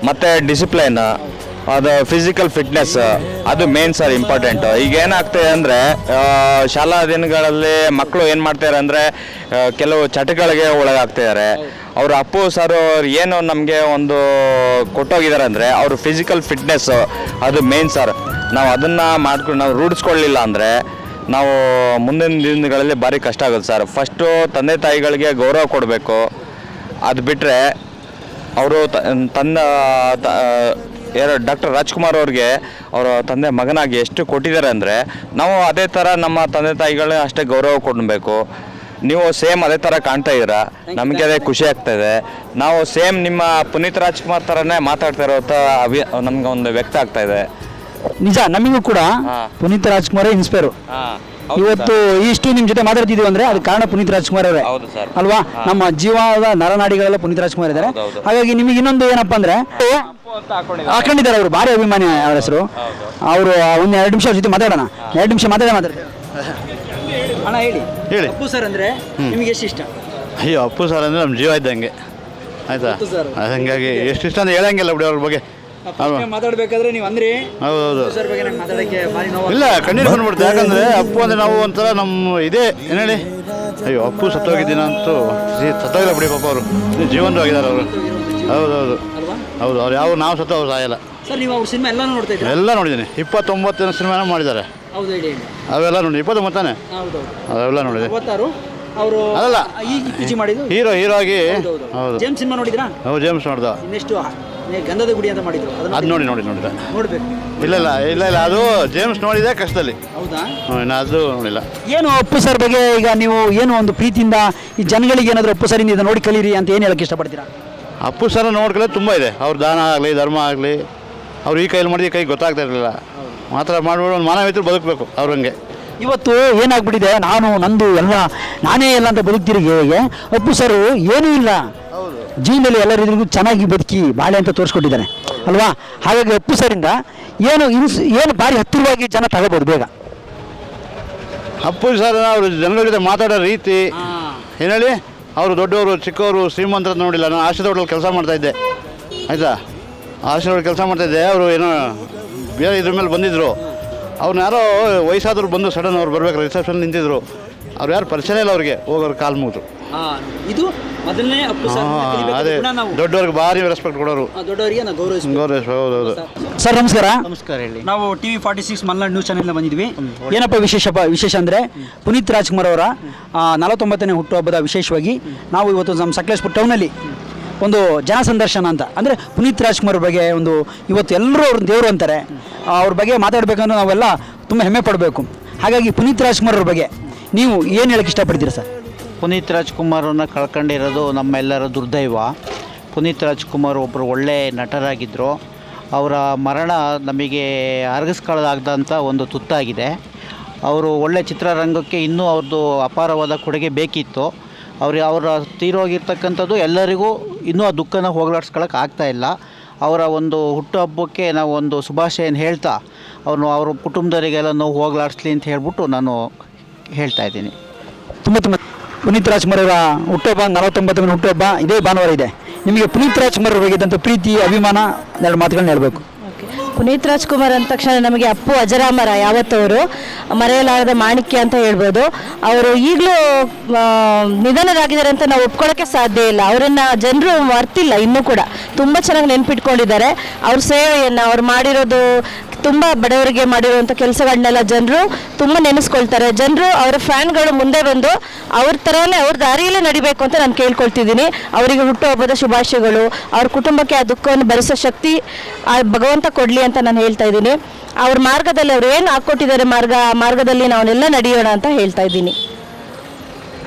ಮತ್ತು ಡಿಸಿಪ್ಲೈನ್, ಅದು ಫಿಸಿಕಲ್ ಫಿಟ್ನೆಸ್, ಅದು ಮೇನ್ ಸರ್ ಇಂಪಾರ್ಟೆಂಟು. ಈಗ ಏನಾಗ್ತದೆ ಅಂದರೆ ಶಾಲಾ ದಿನಗಳಲ್ಲಿ ಮಕ್ಕಳು ಏನು ಮಾಡ್ತಾರೆ ಅಂದರೆ ಕೆಲವು ಚಟಗಳಿಗೆ ಒಳಗಾಗ್ತಿದ್ದಾರೆ. ಅವರು ಅಪ್ಪು ಸರ್ ಏನು ನಮಗೆ ಒಂದು ಕೊಟ್ಟೋಗಿದ್ದಾರೆ ಅಂದರೆ ಅವರು ಫಿಸಿಕಲ್ ಫಿಟ್ನೆಸ್ಸು ಅದು ಮೇನ್ ಸರ್. ನಾವು ಅದನ್ನು ಮಾಡ್ಕೊಂಡು ನಾವು ರೂಢಿಸ್ಕೊಳ್ಳಿಲ್ಲ ಅಂದರೆ ನಾವು ಮುಂದಿನ ದಿನಗಳಲ್ಲಿ ಭಾರಿ ಕಷ್ಟ ಆಗುತ್ತೆ ಸರ್. ಫಸ್ಟು ತಂದೆ ತಾಯಿಗಳಿಗೆ ಗೌರವ ಕೊಡಬೇಕು. ಅದು ಬಿಟ್ಟರೆ ಅವರು ಡಾಕ್ಟರ್ ರಾಜ್ಕುಮಾರ್ ಅವ್ರಿಗೆ ಅವರ ತಂದೆ ಮಗನಾಗಿ ಎಷ್ಟು ಕೊಟ್ಟಿದ್ದಾರೆ ಅಂದರೆ ನಾವು ಅದೇ ಥರ ನಮ್ಮ ತಂದೆ ತಾಯಿಗಳನ್ನ ಅಷ್ಟೇ ಗೌರವ ಕೊಡಬೇಕು. ನೀವು ಸೇಮ್ ಅದೇ ಥರ ಕಾಣ್ತಾ ಇದ್ದೀರಾ, ನಮಗೆ ಅದೇ ಖುಷಿ ಆಗ್ತಾಯಿದೆ. ನಾವು ಸೇಮ್ ನಿಮ್ಮ ಪುನೀತ್ ರಾಜ್ಕುಮಾರ್ ಥರನೇ ಮಾತಾಡ್ತಾ ಇರೋ ನಮ್ಗೆ ಒಂದು ವ್ಯಕ್ತ ಆಗ್ತಾ ಇದೆ. ನಿಜ, ನಮಗೂ ಕೂಡ ಪುನೀತ್ ರಾಜ್ಕುಮಾರೇ ಇನ್ಸ್ಪೈರು. ಇವತ್ತು ಇಷ್ಟು ನಿಮ್ಮ ಜೊತೆ ಮಾತಾಡ್ತಿದ್ದೀವಿ ಅಂದರೆ ಅದು ಕಾರಣ ಪುನೀತ್ ರಾಜ್ಕುಮಾರ್ ಅವರೇ ಅಲ್ವಾ. ನಮ್ಮ ಜೀವನದ ನರನಾಡಿಗಳೆಲ್ಲ ಪುನೀತ್ ರಾಜ್ಕುಮಾರ್ ಇದ್ದಾರೆ. ಹಾಗಾಗಿ ನಿಮಗೆ ಇನ್ನೊಂದು ಏನಪ್ಪ ಅಂದರೆ ಹಾಕೊಂಡಿದ್ದಾರೆ ಅವರು, ಭಾರಿ ಅಭಿಮಾನಿ ಅವ್ರ ಹೆಸರು. ಅವರು ಒಂದು 2 ನಿಮಿಷ ಅವ್ರ ಜೊತೆ ಮಾತಾಡೋಣ. 2 ನಿಮಿಷ ಮಾತಾಡ್ತಾರೆ ಅಣ್ಣ. ಹೇಳಿ ಅಪ್ಪು ಸರ್ ಅಂದರೆ ನಿಮಗೆ ಎಷ್ಟು ಇಷ್ಟ? ಅಯ್ಯೋ, ಅಪ್ಪು ಸರ್ ಅಂದರೆ ನಮ್ಮ ಜೀವ ಇದ್ದಂಗೆ ಆಯಿತಾ. ಹಂಗಾಗಿ ಎಷ್ಟು ಇಷ್ಟ ಅಂತ ಹೇಳಂಗಿಲ್ಲ ಬಿಡಿ ಅವ್ರ ಬಗ್ಗೆ. ಮಾತಾಡ್ಬೇಕಾದ್ರೆ ನೀವು ಅಂದ್ರೆ ಹೌದೌದು ಸರ್ ಬಗ್ಗೆ ನಂಗೆ ಮಾತಾಡೋಕ್ಕೆ ಭಾರಿ ನೋವು. ಇಲ್ಲ, ಕಣ್ಣೀರು ಬಂದ್ಬಿಡ್ತು. ಯಾಕಂದರೆ ಅಪ್ಪು ಅಂದರೆ ನಾವು ಒಂಥರ ನಮ್ಮ ಇದೇ ಏನು ಹೇಳಿ, ಅಯ್ಯೋ ಅಪ್ಪು ಸತ್ತೋಗಿದ್ದೀನ ಅಂತೂ ಸತ್ತೋಗಿಲ್ಲ ಬಿಡಿ ಪಾಪ. ಅವರು ಜೀವಂತವಾಗಿದ್ದಾರೆ ಅವರು. ಹೌದೌದು ಹೌದು. ಅವ್ರು ಯಾವ ನಾವು ಸತ್ತು ಅವ್ರು ಸಾಯಲ್ಲ ಸರ್. ನೀವು ಅವ್ರ ಸಿನಿಮಾ ಎಲ್ಲ ನೋಡ್ತಾ ಇದ್ದೀರಾ? ಎಲ್ಲ ನೋಡಿದ್ದೀನಿ. 29 ಸಿನಿಮಾನ ಮಾಡಿದ್ದಾರೆ. ಹೌದು, ಹೇಳಿ. ಅವೆಲ್ಲ ನೋಡಿ. 29 ತಾನೆ? ಅವೆಲ್ಲ ನೋಡಿದೆ. ಅವರು ಅದಲ್ಲ ಪಿಜಿ ಮಾಡಿದ್ದು ಹೀರೋ ಆಗಿ. ಹೌದು. ಜೇಮ್ಸ್ ಸಿನಿಮಾ ನೋಡಿದ್ರಾ? ಹೌದು, ಜೇಮ್ಸ್ ನೋಡ್ದ. ಇನ್ನೆಷ್ಟು ಗಂಧದ ಗುಡಿ ಅಂತ ಮಾಡಿದ್ರು, ಅದು ನೋಡಿದೆ. ನೋಡ್ಬೇಕು. ಇಲ್ಲ ಅದು ಜೇಮ್ಸ್ ನೋಡಿದೆ ಕಷ್ಟದಲ್ಲಿ. ಹೌದಾ? ಇನ್ನು ಅದು ನೋಡಿಲ್ಲ. ಏನು ಅಪ್ಪು ಸರ್ ಬಗ್ಗೆ ಈಗ ನೀವು ಏನು ಒಂದು ಪ್ರೀತಿಯಿಂದ ಈ ಜನಗಳಿಗೆ ಏನಾದರೂ ಅಪ್ಪು ಸರಿಂದ ಇದು ನೋಡಿ ಕಲೀರಿ ಅಂತ ಏನು ಹೇಳಕ್ಕೆ ಇಷ್ಟಪಡ್ತೀರಾ? ಅಪ್ಪು ಸರ್ ನೋಡ್ಕೊಳ್ಳೋದು ತುಂಬ ಇದೆ. ಅವ್ರ ದಾನ ಆಗಲಿ, ಧರ್ಮ ಆಗಲಿ, ಅವ್ರು ಈ ಕೈಯಲ್ಲಿ ಮಾಡಿದ ಕೈ ಗೊತ್ತಾಗ್ತಾ ಇರಲಿಲ್ಲ. ಮಾತ್ರ ಮಾಡ್ಬಿಟ್ಟು ಒಂದು ಮಾನವೀಯತೆ ಬದುಕಬೇಕು ಅವ್ರಂಗೆ. ಇವತ್ತು ಏನಾಗ್ಬಿಟ್ಟಿದೆ, ನಂದು ಎಲ್ಲ ನಾನೇ ಎಲ್ಲ ಅಂತ ಬದುಕ್ತಿರಿಗೆ ಅಪ್ಪು ಸರ್ ಏನೂ ಇಲ್ಲ ಜೀವನದಲ್ಲಿ ಎಲ್ಲರಿಗೂ ಚೆನ್ನಾಗಿ ಬದುಕಿ ಬಾಳೆ ಅಂತ ತೋರಿಸ್ಕೊಟ್ಟಿದ್ದಾರೆ ಅಲ್ವಾ. ಹಾಗಾಗಿ ಅಪ್ಪು ಸರಿಂದ ಏನು ಭಾರಿ ಹತ್ತಿರವಾಗಿ ಜನ ತಗೋಬೋದು ಬೇಗ. ಅಪ್ಪು ಸರ್ ಅವರು ಜನಗಳ ಜೊತೆ ಮಾತಾಡೋ ರೀತಿ ಏನು ಹೇಳಿ, ಅವರು ದೊಡ್ಡವರು ಚಿಕ್ಕವರು ಶ್ರೀಮಂತರ ನೋಡಿಲ್ಲ. ನಾನು ಆಶೀರ್ವಾದ ಹೋಟೆಲ್ ಕೆಲಸ ಮಾಡ್ತಾಯಿದ್ದೆ ಆಯಿತಾ. ಆಶೀರ್ವಾದ ಕೆಲಸ ಮಾಡ್ತಾಯಿದ್ದೆ. ಅವರು ಏನೋ ಬೇರೆ ಇದ್ರ ಮೇಲೆ ಬಂದಿದ್ದರು. ಅವ್ರನ್ನ ಯಾರೋ ವಯಸ್ಸಾದ್ರು ಬಂದು ಸಡನ್ ಅವ್ರು ಬರ್ಬೇಕು, ರಿಸೆಪ್ಷನ್ ನಿಂತಿದ್ರು. ಅವ್ರು ಯಾರು ಪರಿಚಯ ಇಲ್ಲ ಅವ್ರಿಗೆ, ಹೋಗೋರು ಕಾಲು ಮುಗಿದ್ರು. ಇದು ಮೊದಲನೇ ಅಪ್ಪು ಸರ್. ಅದೇ ದೊಡ್ಡವ್ರಿಗೆ ಭಾರಿ ರೆಸ್ಪೆಕ್ಟ್ ಕೊಡೋರು, ದೊಡ್ಡವರಿಗೆ ಗೌರವಿಸ. ಹೌದೌದು ಸರ್ ನಮಸ್ಕಾರ. ನಮಸ್ಕಾರ. ಹೇಳಿ. ನಾವು TV 46 ಮಲ್ನಾಡು ನ್ಯೂಸ್ ಚಾನೆಲ್ನ ಬಂದಿದ್ವಿ. ಏನಪ್ಪ ವಿಶೇಷ ಅಂದರೆ ಪುನೀತ್ ರಾಜ್ಕುಮಾರ್ ಅವರ 49ನೇ ಹುಟ್ಟುಹಬ್ಬದ ವಿಶೇಷವಾಗಿ ನಾವು ಇವತ್ತು ನಮ್ಮ ಸಕಲೇಶ್ಪುರ ಟೌನಲ್ಲಿ ಒಂದು ಜನ ಸಂದರ್ಶನ ಅಂತ, ಅಂದರೆ ಪುನೀತ್ ರಾಜ್ಕುಮಾರ್ ಬಗ್ಗೆ ಒಂದು ಇವತ್ತು ಎಲ್ಲರೂ ಅವ್ರ ದೇವರು ಅಂತಾರೆ. ಅವ್ರ ಬಗ್ಗೆ ಮಾತಾಡಬೇಕಂದ್ರೆ ನಾವೆಲ್ಲ ತುಂಬ ಹೆಮ್ಮೆ ಪಡಬೇಕು. ಹಾಗಾಗಿ ಪುನೀತ್ ರಾಜ್ಕುಮಾರ್ ಅವ್ರ ಬಗ್ಗೆ ನೀವು ಏನು ಹೇಳಕ್ಕೆ ಇಷ್ಟಪಡ್ತೀರಾ ಸರ್? ಪುನೀತ್ ರಾಜ್ಕುಮಾರನ್ನು ಕಳ್ಕೊಂಡಿರೋದು ನಮ್ಮೆಲ್ಲರ ದುರ್ದೈವ. ಪುನೀತ್ ರಾಜ್ಕುಮಾರ್ ಒಬ್ಬರು ಒಳ್ಳೆಯ ನಟರಾಗಿದ್ದರು. ಅವರ ಮರಣ ನಮಗೆ ಅರಗಿಸ್ಕೊಳ್ಳೋದಾಗದಂಥ ಒಂದು ತುತ್ತಾಗಿದೆ. ಅವರು ಒಳ್ಳೆಯ ಚಿತ್ರರಂಗಕ್ಕೆ ಇನ್ನೂ ಅವ್ರದ್ದು ಅಪಾರವಾದ ಕೊಡುಗೆ ಬೇಕಿತ್ತು. ಅವರ ತೀರೋಗಿರ್ತಕ್ಕಂಥದ್ದು ಎಲ್ಲರಿಗೂ ಇನ್ನೂ ಆ ದುಃಖನ ಹೋಗಲಾಡಿಸ್ಕೊಳ್ಳೋಕೆ ಆಗ್ತಾಯಿಲ್ಲ. ಅವರ ಒಂದು ಹುಟ್ಟುಹಬ್ಬಕ್ಕೆ ನಾವು ಒಂದು ಶುಭಾಶಯನ ಹೇಳ್ತಾ ಅವ್ರ ಕುಟುಂಬದವರಿಗೆಲ್ಲ ನೋವು ಹೋಗಲಾಡಿಸ್ಲಿ ಅಂತ ಹೇಳ್ಬಿಟ್ಟು ನಾನು ಹೇಳ್ತಾ ಇದ್ದೀನಿ. ತುಂಬ ಪುನೀತ್ ರಾಜ್ಕುಮಾರ್ ಅವರ ಹುಟ್ಟುಹಬ್ಬ 49ನೇ ಹುಟ್ಟುಹಬ್ಬ ಇದೇ ಭಾನುವಾರ ಇದೆ. ನಿಮಗೆ ಪುನೀತ್ ರಾಜ್ಕುಮಾರ್ ಅವರಿಗಿದ್ದಂಥ ಪ್ರೀತಿ ಅಭಿಮಾನ ಎರಡು ಮಾತುಗಳನ್ನ ಹೇಳಬೇಕು. ಪುನೀತ್ ರಾಜ್ಕುಮಾರ್ ಅಂದ ತಕ್ಷಣ ನಮಗೆ ಅಪ್ಪು ಅಜರಾಮರ, ಯಾವತ್ತವರು ಮರೆಯಲಾಗದ ಮಾಣಿಕ್ಯ ಅಂತ ಹೇಳ್ಬೋದು. ಅವರು ಈಗಲೂ ನಿಧನರಾಗಿದ್ದಾರೆ ಅಂತ ನಾವು ಒಪ್ಕೊಳ್ಳೋಕ್ಕೆ ಸಾಧ್ಯ ಇಲ್ಲ. ಅವರನ್ನು ಜನರು ಮರ್ತಿಲ್ಲ, ಇನ್ನೂ ಕೂಡ ತುಂಬ ಚೆನ್ನಾಗಿ ನೆನ್ಪಿಟ್ಕೊಂಡಿದ್ದಾರೆ. ಅವ್ರ ಸೇವೆಯನ್ನು ಅವ್ರು ಮಾಡಿರೋದು, ತುಂಬ ಬಡವರಿಗೆ ಮಾಡಿರುವಂಥ ಕೆಲಸಗಳನ್ನೆಲ್ಲ ಜನರು ತುಂಬ ನೆನೆಸ್ಕೊಳ್ತಾರೆ. ಜನರು ಅವರ ಫ್ಯಾನ್ಗಳು ಮುಂದೆ ಬಂದು ಅವ್ರ ಥರನೇ ಅವ್ರ ದಾರಿಯಲ್ಲೇ ನಡಿಬೇಕು ಅಂತ ನಾನು ಕೇಳ್ಕೊಳ್ತಿದ್ದೀನಿ. ಅವರಿಗೆ ಹುಟ್ಟುಹಬ್ಬದ ಶುಭಾಶಯಗಳು. ಅವ್ರ ಕುಟುಂಬಕ್ಕೆ ಆ ದುಃಖವನ್ನು ಭರಿಸೋ ಶಕ್ತಿ ಆ ಭಗವಂತ ಕೊಡಲಿ ಅಂತ ನಾನು ಹೇಳ್ತಾ ಇದ್ದೀನಿ. ಅವ್ರ ಮಾರ್ಗದಲ್ಲಿ ಅವ್ರು ಏನು ಹಾಕ್ಕೊಟ್ಟಿದ್ದಾರೆ ಆ ಮಾರ್ಗದಲ್ಲಿ ನಾವೆಲ್ಲ ನಡೆಯೋಣ ಅಂತ ಹೇಳ್ತಾ ಇದ್ದೀನಿ.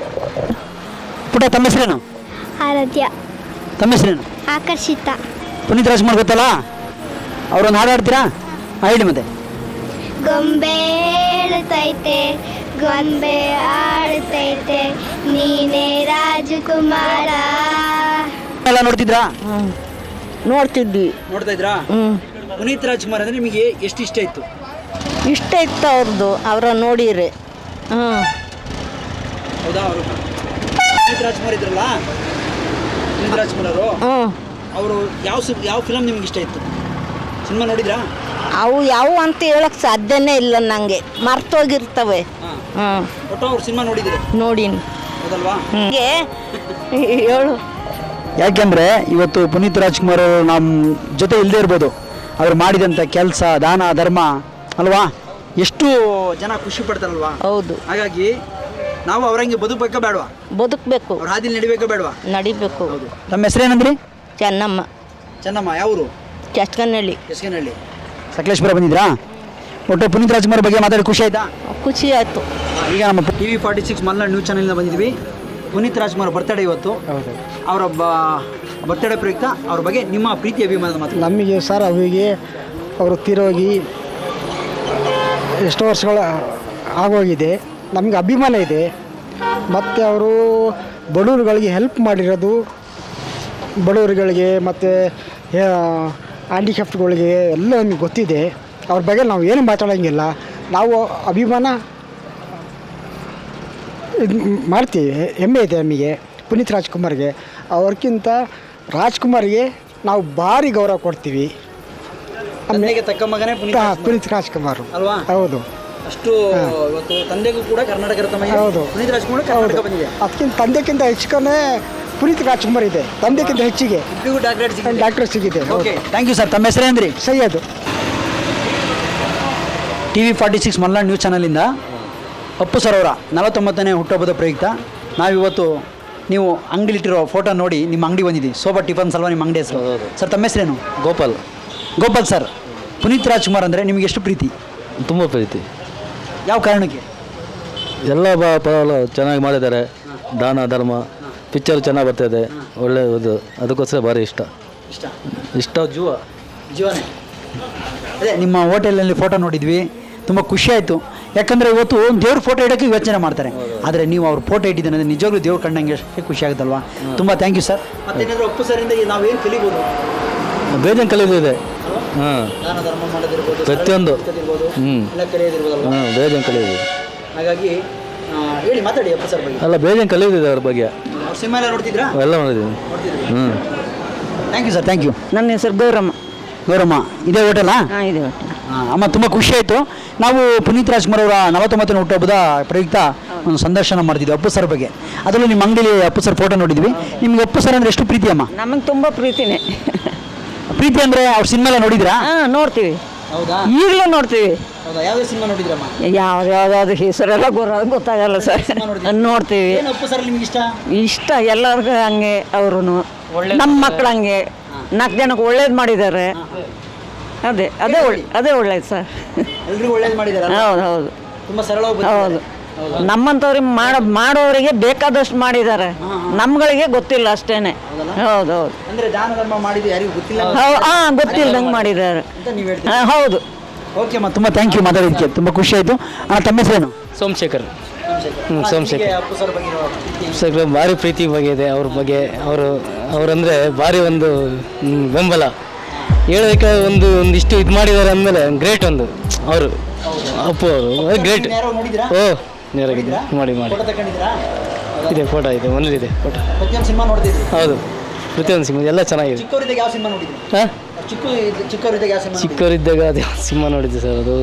ಪುಟ ತಮ್ಮ ಹೆಸರೇನು? ಆರಾಧ್ಯ. ತಮ್ಮ ಹೆಸರೇನು? ಆಕರ್ಷಿತ. ಪುನೀತ್ ರಾಜ್ಕುಮಾರ್ ಗೊತ್ತಲ್ಲ, ಅವರೊಂದು ಹಾಡು ಹಾಡ್ತೀರಾ? ಹೇಳಿ ಮತ್ತೆ. ಗೊಂಬೆ ಹೇಳ್ತೈತೆ, ಗೊಂಬೆ ಆಡ್ತೈತೆ, ನೀನೇ ರಾಜಕುಮಾರ. ಎಲ್ಲ ನೋಡ್ತಿದ್ರಾ? ನೋಡ್ತಿದ್ವಿ. ನೋಡ್ತಾ ಇದ್ರಾ? ಪುನೀತ್ ರಾಜ್ಕುಮಾರ್ ಅಂದರೆ ನಿಮಗೆ ಎಷ್ಟು ಇಷ್ಟ ಇತ್ತು? ಇಷ್ಟ ಇತ್ತು ಅವ್ರದ್ದು, ಅವರ ನೋಡಿರಿ. ಹೌದಾ? ಅವರು ಪುನೀತ್ ರಾಜ್ಕುಮಾರ್ ಇದ್ರಲ್ಲ, ಪುನೀತ್ ರಾಜ್ಕುಮಾರ್ ಅವರು ಯಾವ ಫಿಲಮ್ ನಿಮ್ಗೆ ಇಷ್ಟ ಇತ್ತು? ಸಿನಿಮಾ ನೋಡಿದ್ರಾ? ಅವು ಯಾವ ಅಂತ ಹೇಳಕ್ ಸಾಧ್ಯನೇ ಇಲ್ಲ, ನನಗೆ ಮರ್ತೋಗಿರ್ತವೆ. ಒಟ್ಟು ಅವ್ರು ಸಿನಿಮಾ ನೋಡಿದ್ರಿ? ನೋಡೀನಿ. ಹೌದಲ್ವಾ? ಹೇಳು. ಯಾಕೆಂದರೆ ಇವತ್ತು ಪುನೀತ್ ರಾಜ್ಕುಮಾರ್ ಅವರು ನಮ್ಮ ಜೊತೆ ಇಲ್ಲದೆ ಇರ್ಬೋದು, ಅವ್ರು ಮಾಡಿದಂಥ ಕೆಲಸ, ದಾನ ಧರ್ಮ ಅಲ್ವಾ, ಎಷ್ಟು ಜನ ಖುಷಿ ಪಡ್ತಾರಲ್ವಾ? ಹೌದು. ಹಾಗಾಗಿ ನಾವು ಅವರಂಗೆ ಬದುಕಬೇಕಾ ಬೇಡವಾ? ಬದುಕಬೇಕು. ಅವ್ರ ಹಾದಿಲಿ ನಡಿಬೇಕಾ ಬೇಡವಾ? ನಡಿಬೇಕು. ನಮ್ಮ ಹೆಸರೇನಂದ್ರಿ? ಚೆನ್ನಮ್ಮ. ಚೆನ್ನಮ್ಮ. ಯಾವರು? ಚಸ್ಕನಹಳ್ಳಿ. ಚಸ್ಕನಹಳ್ಳಿ. ಸಕಲೇಶ್ಪುರ ಬಂದಿದ್ರಾ? ಒಟ್ಟು ಪುನೀತ್ ರಾಜ್ಕುಮಾರ್ ಬಗ್ಗೆ ಮಾತಾಡಿ ಖುಷಿ ಆಯ್ತಾ? ಖುಷಿ ಆಯಿತು. ಈಗ ನಮ್ಮ TV46 ಮಲ್ನಾಡ್ ನ್ಯೂಸ್ ಚಾನೆಲ್ನ ಬಂದಿದ್ವಿ. ಪುನೀತ್ ರಾಜ್ಕುಮಾರ್ ಬರ್ತಡೇ ಇವತ್ತು. ಅವರ ಬರ್ತಡೇ ಪ್ರಯುಕ್ತ ಅವ್ರ ಬಗ್ಗೆ ನಿಮ್ಮ ಪ್ರೀತಿ ಅಭಿಮಾನದ ಮಾತು. ನಮಗೆ ಸರ್ ಅವರಿಗೆ ಅವರು ತೀರೋಗಿ ಎಷ್ಟೋ ವರ್ಷಗಳ ಆಗೋಗಿದೆ. ನಮಗೆ ಅಭಿಮಾನ ಇದೆ. ಮತ್ತು ಅವರು ಬಡವರುಗಳಿಗೆ ಹೆಲ್ಪ್ ಮಾಡಿರೋದು, ಬಡವರುಗಳಿಗೆ ಮತ್ತು ಹ್ಯಾಂಡಿಕ್ಯಾಪ್ಟ್ಗಳಿಗೆ ಎಲ್ಲ ನಮಗೆ ಗೊತ್ತಿದೆ. ಅವ್ರ ಬಗ್ಗೆ ನಾವು ಏನು ಮಾತಾಡೋಂಗಿಲ್ಲ. ನಾವು ಅಭಿಮಾನ ಇದು ಮಾಡ್ತೀವಿ. ಹೆಮ್ಮೆ ಇದೆ ನಮಗೆ ಪುನೀತ್ ರಾಜ್ಕುಮಾರ್ಗೆ. ಅವ್ರಿಗಿಂತ ರಾಜ್ಕುಮಾರ್ಗೆ ನಾವು ಭಾರಿ ಗೌರವ ಕೊಡ್ತೀವಿ. ತಂದೆಗೆ ತಕ್ಕ ಮಗನೇ ಪುನೀತ್ ರಾಜ್ಕುಮಾರ್ ಅಲ್ವಾ? ಹೌದು. ಅಷ್ಟು ಇವತ್ತು ತಂದೆಗೂ ಕೂಡ ಕರ್ನಾಟಕ ರತ್ನ. ಹೌದು. ಪುನೀತ್ ರಾಜ್ಕುಮಾರ್ ಕರ್ನಾಟಕ ಬಂದಿದೆ. ಅದಕ್ಕಿಂತ ತಂದೆಕ್ಕಿಂತ ಹೆಚ್ಚಿಗೆ ಪುನೀತ್ ರಾಜ್ಕುಮಾರ್ ಇದೆ. ತಂದೆಕ್ಕಿಂತ ಹೆಚ್ಚಿಗೆ ಡಾಕ್ಟರ್ ಸಿಗಿದೆ. Okay, thank you sir. ತಮ್ಮ ಹೆಸರೇನ್ರಿ? ಸೈಯದ್. TV46 ಮಲ್ನಾಡ್ ನ್ಯೂಸ್ ಚಾನಲಿಂದ ಅಪ್ಪು ಸರ್ ಅವರ 49ನೇ ಹುಟ್ಟುಹಬ್ಬದ ಪ್ರಯುಕ್ತ ನಾವಿವತ್ತು ನೀವು ಅಂಗಡಿಲಿಟ್ಟಿರೋ ಫೋಟೋ ನೋಡಿ ನಿಮ್ಮ ಅಂಗಡಿ ಬಂದಿದ್ದೀವಿ. ಸೋಬಾ ಟಿಫನ್ಸ್ ಅಲ್ವಾ ನಿಮ್ಮ ಅಂಗಡಿ ಹೆಸರು? ಸರ್ ತಮ್ಮ ಹೆಸರೇನು? ಗೋಪಾಲ್. ಗೋಪಾಲ್ ಸರ್, ಪುನೀತ್ ರಾಜ್ಕುಮಾರ್ ಅಂದರೆ ನಿಮಗೆ ಎಷ್ಟು ಪ್ರೀತಿ? ತುಂಬ ಪ್ರೀತಿ. ಯಾವ ಕಾರಣಕ್ಕೆ? ಎಲ್ಲ ಚೆನ್ನಾಗಿ ಮಾಡಿದ್ದಾರೆ. ದಾನ ಧರ್ಮ ಪಿಕ್ಚರ್ ಚೆನ್ನಾಗಿ ಬರ್ತಾಯಿದೆ. ಒಳ್ಳೆಯದು. ಅದಕ್ಕೋಸ್ಕರ ಭಾರಿ ಇಷ್ಟ ಜೀವನೇ. ಅದೇ ನಿಮ್ಮ ಹೋಟೆಲಲ್ಲಿ ಫೋಟೋ ನೋಡಿದ್ವಿ, ತುಂಬ ಖುಷಿ ಆಯಿತು. ಯಾಕಂದರೆ ಇವತ್ತು ದೇವ್ರ ಫೋಟೋ ಇಡೋಕ್ಕೆ ಯೋಚನೆ ಮಾಡ್ತಾರೆ, ಆದರೆ ನೀವು ಅವ್ರ ಫೋಟೋ ಇಟ್ಟಿದ್ದೇನೆ ಅಂದರೆ ನಿಜವಾಗ್ಲೂ ದೇವ್ರು ಕಂಡಂಗೆ ಅಷ್ಟೇ ಖುಷಿ ಆಗುತ್ತಲ್ವಾ? ತುಂಬ ಥ್ಯಾಂಕ್ ಯು ಸರ್. ಮತ್ತೇನಾದರೂ ಅಪ್ಪು ಸರಿಂದ ನಾವೇನು ಕಲಿಬೋದು? ಬೇಜಾನ್ ಕಲಿಯೋದಿದೆ. ದಾನ ಧರ್ಮ ಮಾಡೋದಿರ್ಬೋದು, ಪ್ರತಿಯೊಂದು ಎಲ್ಲ ಕಲಿಯೋದಿರ್ಬೋದಲ್ವ? ಬೇಜಾನ್ ಕಲಿಯೋದು. ಹಾಗಾಗಿ ಹೇಳಿ, ಮಾತಾಡಿ ಅಪ್ಪು ಸರ್ ಬಗ್ಗೆ. ಅಲ್ಲ, ಬೇಜಾನ್ ಕಲಿಯೋದಿದೆ ಅವ್ರ ಬಗ್ಗೆ. ಅವ್ರ ಸಿನಿಮಾ ಎಲ್ಲ ನೋಡ್ತಿದ್ರಾ? ಎಲ್ಲ ನೋಡಿದ್ದೀನಿ. Thank you sir. Thank you. ನನ್ನ ಹೆಸರು ಗೌರಮ್ಮ. ಗೌರಮ್ಮ, ಇದೇ ಹೋಟೆಲಾ? ಹಾಂ, ಇದೆ ಹೋಟೆಲ್. ಅಮ್ಮ, ತುಂಬ ಖುಷಿ ಆಯಿತು. ನಾವು ಪುನೀತ್ ರಾಜ್ಕುಮಾರ್ ಅವರ 49ನೇ ಹುಟ್ಟುಹಬ್ಬದ ಪ್ರಯುಕ್ತ ಒಂದು ಸಂದರ್ಶನ ಮಾಡ್ತಿದ್ವಿ ಅಪ್ಪು ಸರ್ ಬಗ್ಗೆ. ಅದರಲ್ಲೂ ನಿಮ್ಮ ಅಂಗಡಿಲಿ ಅಪ್ಪು ಸರ್ ಫೋಟೋ ನೋಡಿದ್ವಿ. ನಿಮ್ಗೆ ಅಪ್ಪು ಸರ್ ಅಂದರೆ ಎಷ್ಟು ಪ್ರೀತಿ ಅಮ್ಮ? ನಮಗೆ ತುಂಬ ಪ್ರೀತಿನೇ. ಪ್ರೀತಿ ಅಂದರೆ ಅವ್ರ ಸಿನಿಮಾ ಎಲ್ಲ ನೋಡಿದ್ರಾ? ಹಾಂ, ನೋಡ್ತೀವಿ. ಹೌದಾ? ಈಗಲೂ ನೋಡ್ತೀವಿ. ಹೌದಾ? ಯಾವುದೇ ಸಿನಿಮಾ ನೋಡಿದ್ರಮ್ಮ? ಯಾವ್ದು ಹೆಸರೆಲ್ಲ ಗೊತ್ತಾಗಲ್ಲ ಸರ್. ನೋಡ್ತೀವಿ. ಅಪ್ಪು ಸರ್ ನಿಮ್ಗೆ ಇಷ್ಟ? ಇಷ್ಟ ಎಲ್ಲರಿಗೂ ಹಂಗೆ. ಅವರು ನಮ್ಮ ಮಕ್ಕಳು ಹಂಗೆ 4 ಜನಕ್ಕೆ ಒಳ್ಳೇದು ಮಾಡಿದ್ದಾರೆ. ಅದೇ ಒಳ್ಳೇದು ಸರ್. ಎಲ್ರಿಗೂ ಒಳ್ಳೇದು ಮಾಡಿದ್ದಾರೆ. ಹೌದು. ತುಂಬ ಸರಳವಾಗಿ. ಹೌದು. ನಮ್ಮಂಥವ್ರಿಗೆ ಮಾಡೋರಿಗೆ ಬೇಕಾದಷ್ಟು ಮಾಡಿದ್ದಾರೆ. ನಮ್ಗಳಿಗೆ ಗೊತ್ತಿಲ್ಲ ಅಷ್ಟೇನೆ. ಹೌದು. ಅಂದರೆ ದಾನ ಧರ್ಮ ಮಾಡಿದ್ದು ಯಾರಿಗೂ ಗೊತ್ತಿಲ್ಲ. ಗೊತ್ತಿಲ್ಲದಂಗೆ ಮಾಡಿದ್ದಾರೆ. ಹೌದು. ಓಕೆ ಅಮ್ಮ, ತುಂಬ ಥ್ಯಾಂಕ್ ಯು ಮಾತಾಡೋದಕ್ಕೆ. ತುಂಬ ಖುಷಿ ಆಯಿತು. ತಮ್ಮ ಹೆಸರೇನು? ಸೋಮಶೇಖರ್. ಸೋಮಶೇಖರ್ ಅಪ್ಪು ಸರ್ ಬಗ್ಗೆ ಇರೋ ಪ್ರೀತಿ? ಸರ್ ಭಾರಿ ಪ್ರೀತಿ ಬಗ್ಗೆ ಇದೆ ಅವ್ರ ಬಗ್ಗೆ. ಅವರಂದರೆ ಭಾರಿ ಒಂದು ಬೆಂಬಲ ಹೇಳೋದಕ್ಕೆ ಒಂದಿಷ್ಟು ಇದು ಮಾಡಿದ್ದಾರೆ ಅಂದಮೇಲೆ ಗ್ರೇಟ್ ಒಂದು ಅವರು ಅಪ್ಪು ಅವರು ಗ್ರೇಟ್. ಯಾರೋ ನೋಡಿದ್ರಾ? ಓ ನೇರಾಗಿದ್ದೆ ಮಾಡಿ ಫೋಟೋ ತಗೊಂಡಿದ್ರಾ? ಇದೆ ಫೋಟೋ ಇದೆ ಮನೇಲಿದೆ ಫೋಟೋ. ಪ್ರತಿಯೊಂದು ಸಿನಿಮಾ ನೋಡ್ತಿದ್ರಿ? ಹೌದು ಪ್ರತಿಯೊಂದು ಸಿನಿಮಾ ಎಲ್ಲ ಚೆನ್ನಾಗಿದೆ. ಚಿಕ್ಕವರಿದ್ದಾಗ ಯಾವ ಸಿನಿಮಾ ನೋಡಿದ್ರಿ? ಹಾಂ ಚಿಕ್ಕವರಿದ್ದಾಗ ಯಾವ ಸಿನಿಮಾ? ಚಿಕ್ಕವರಿದ್ದಾಗ ಅದು ಯಾವ ಸಿನಿಮಾ ನೋಡಿದ್ದೆ ಸರ್? ಅದು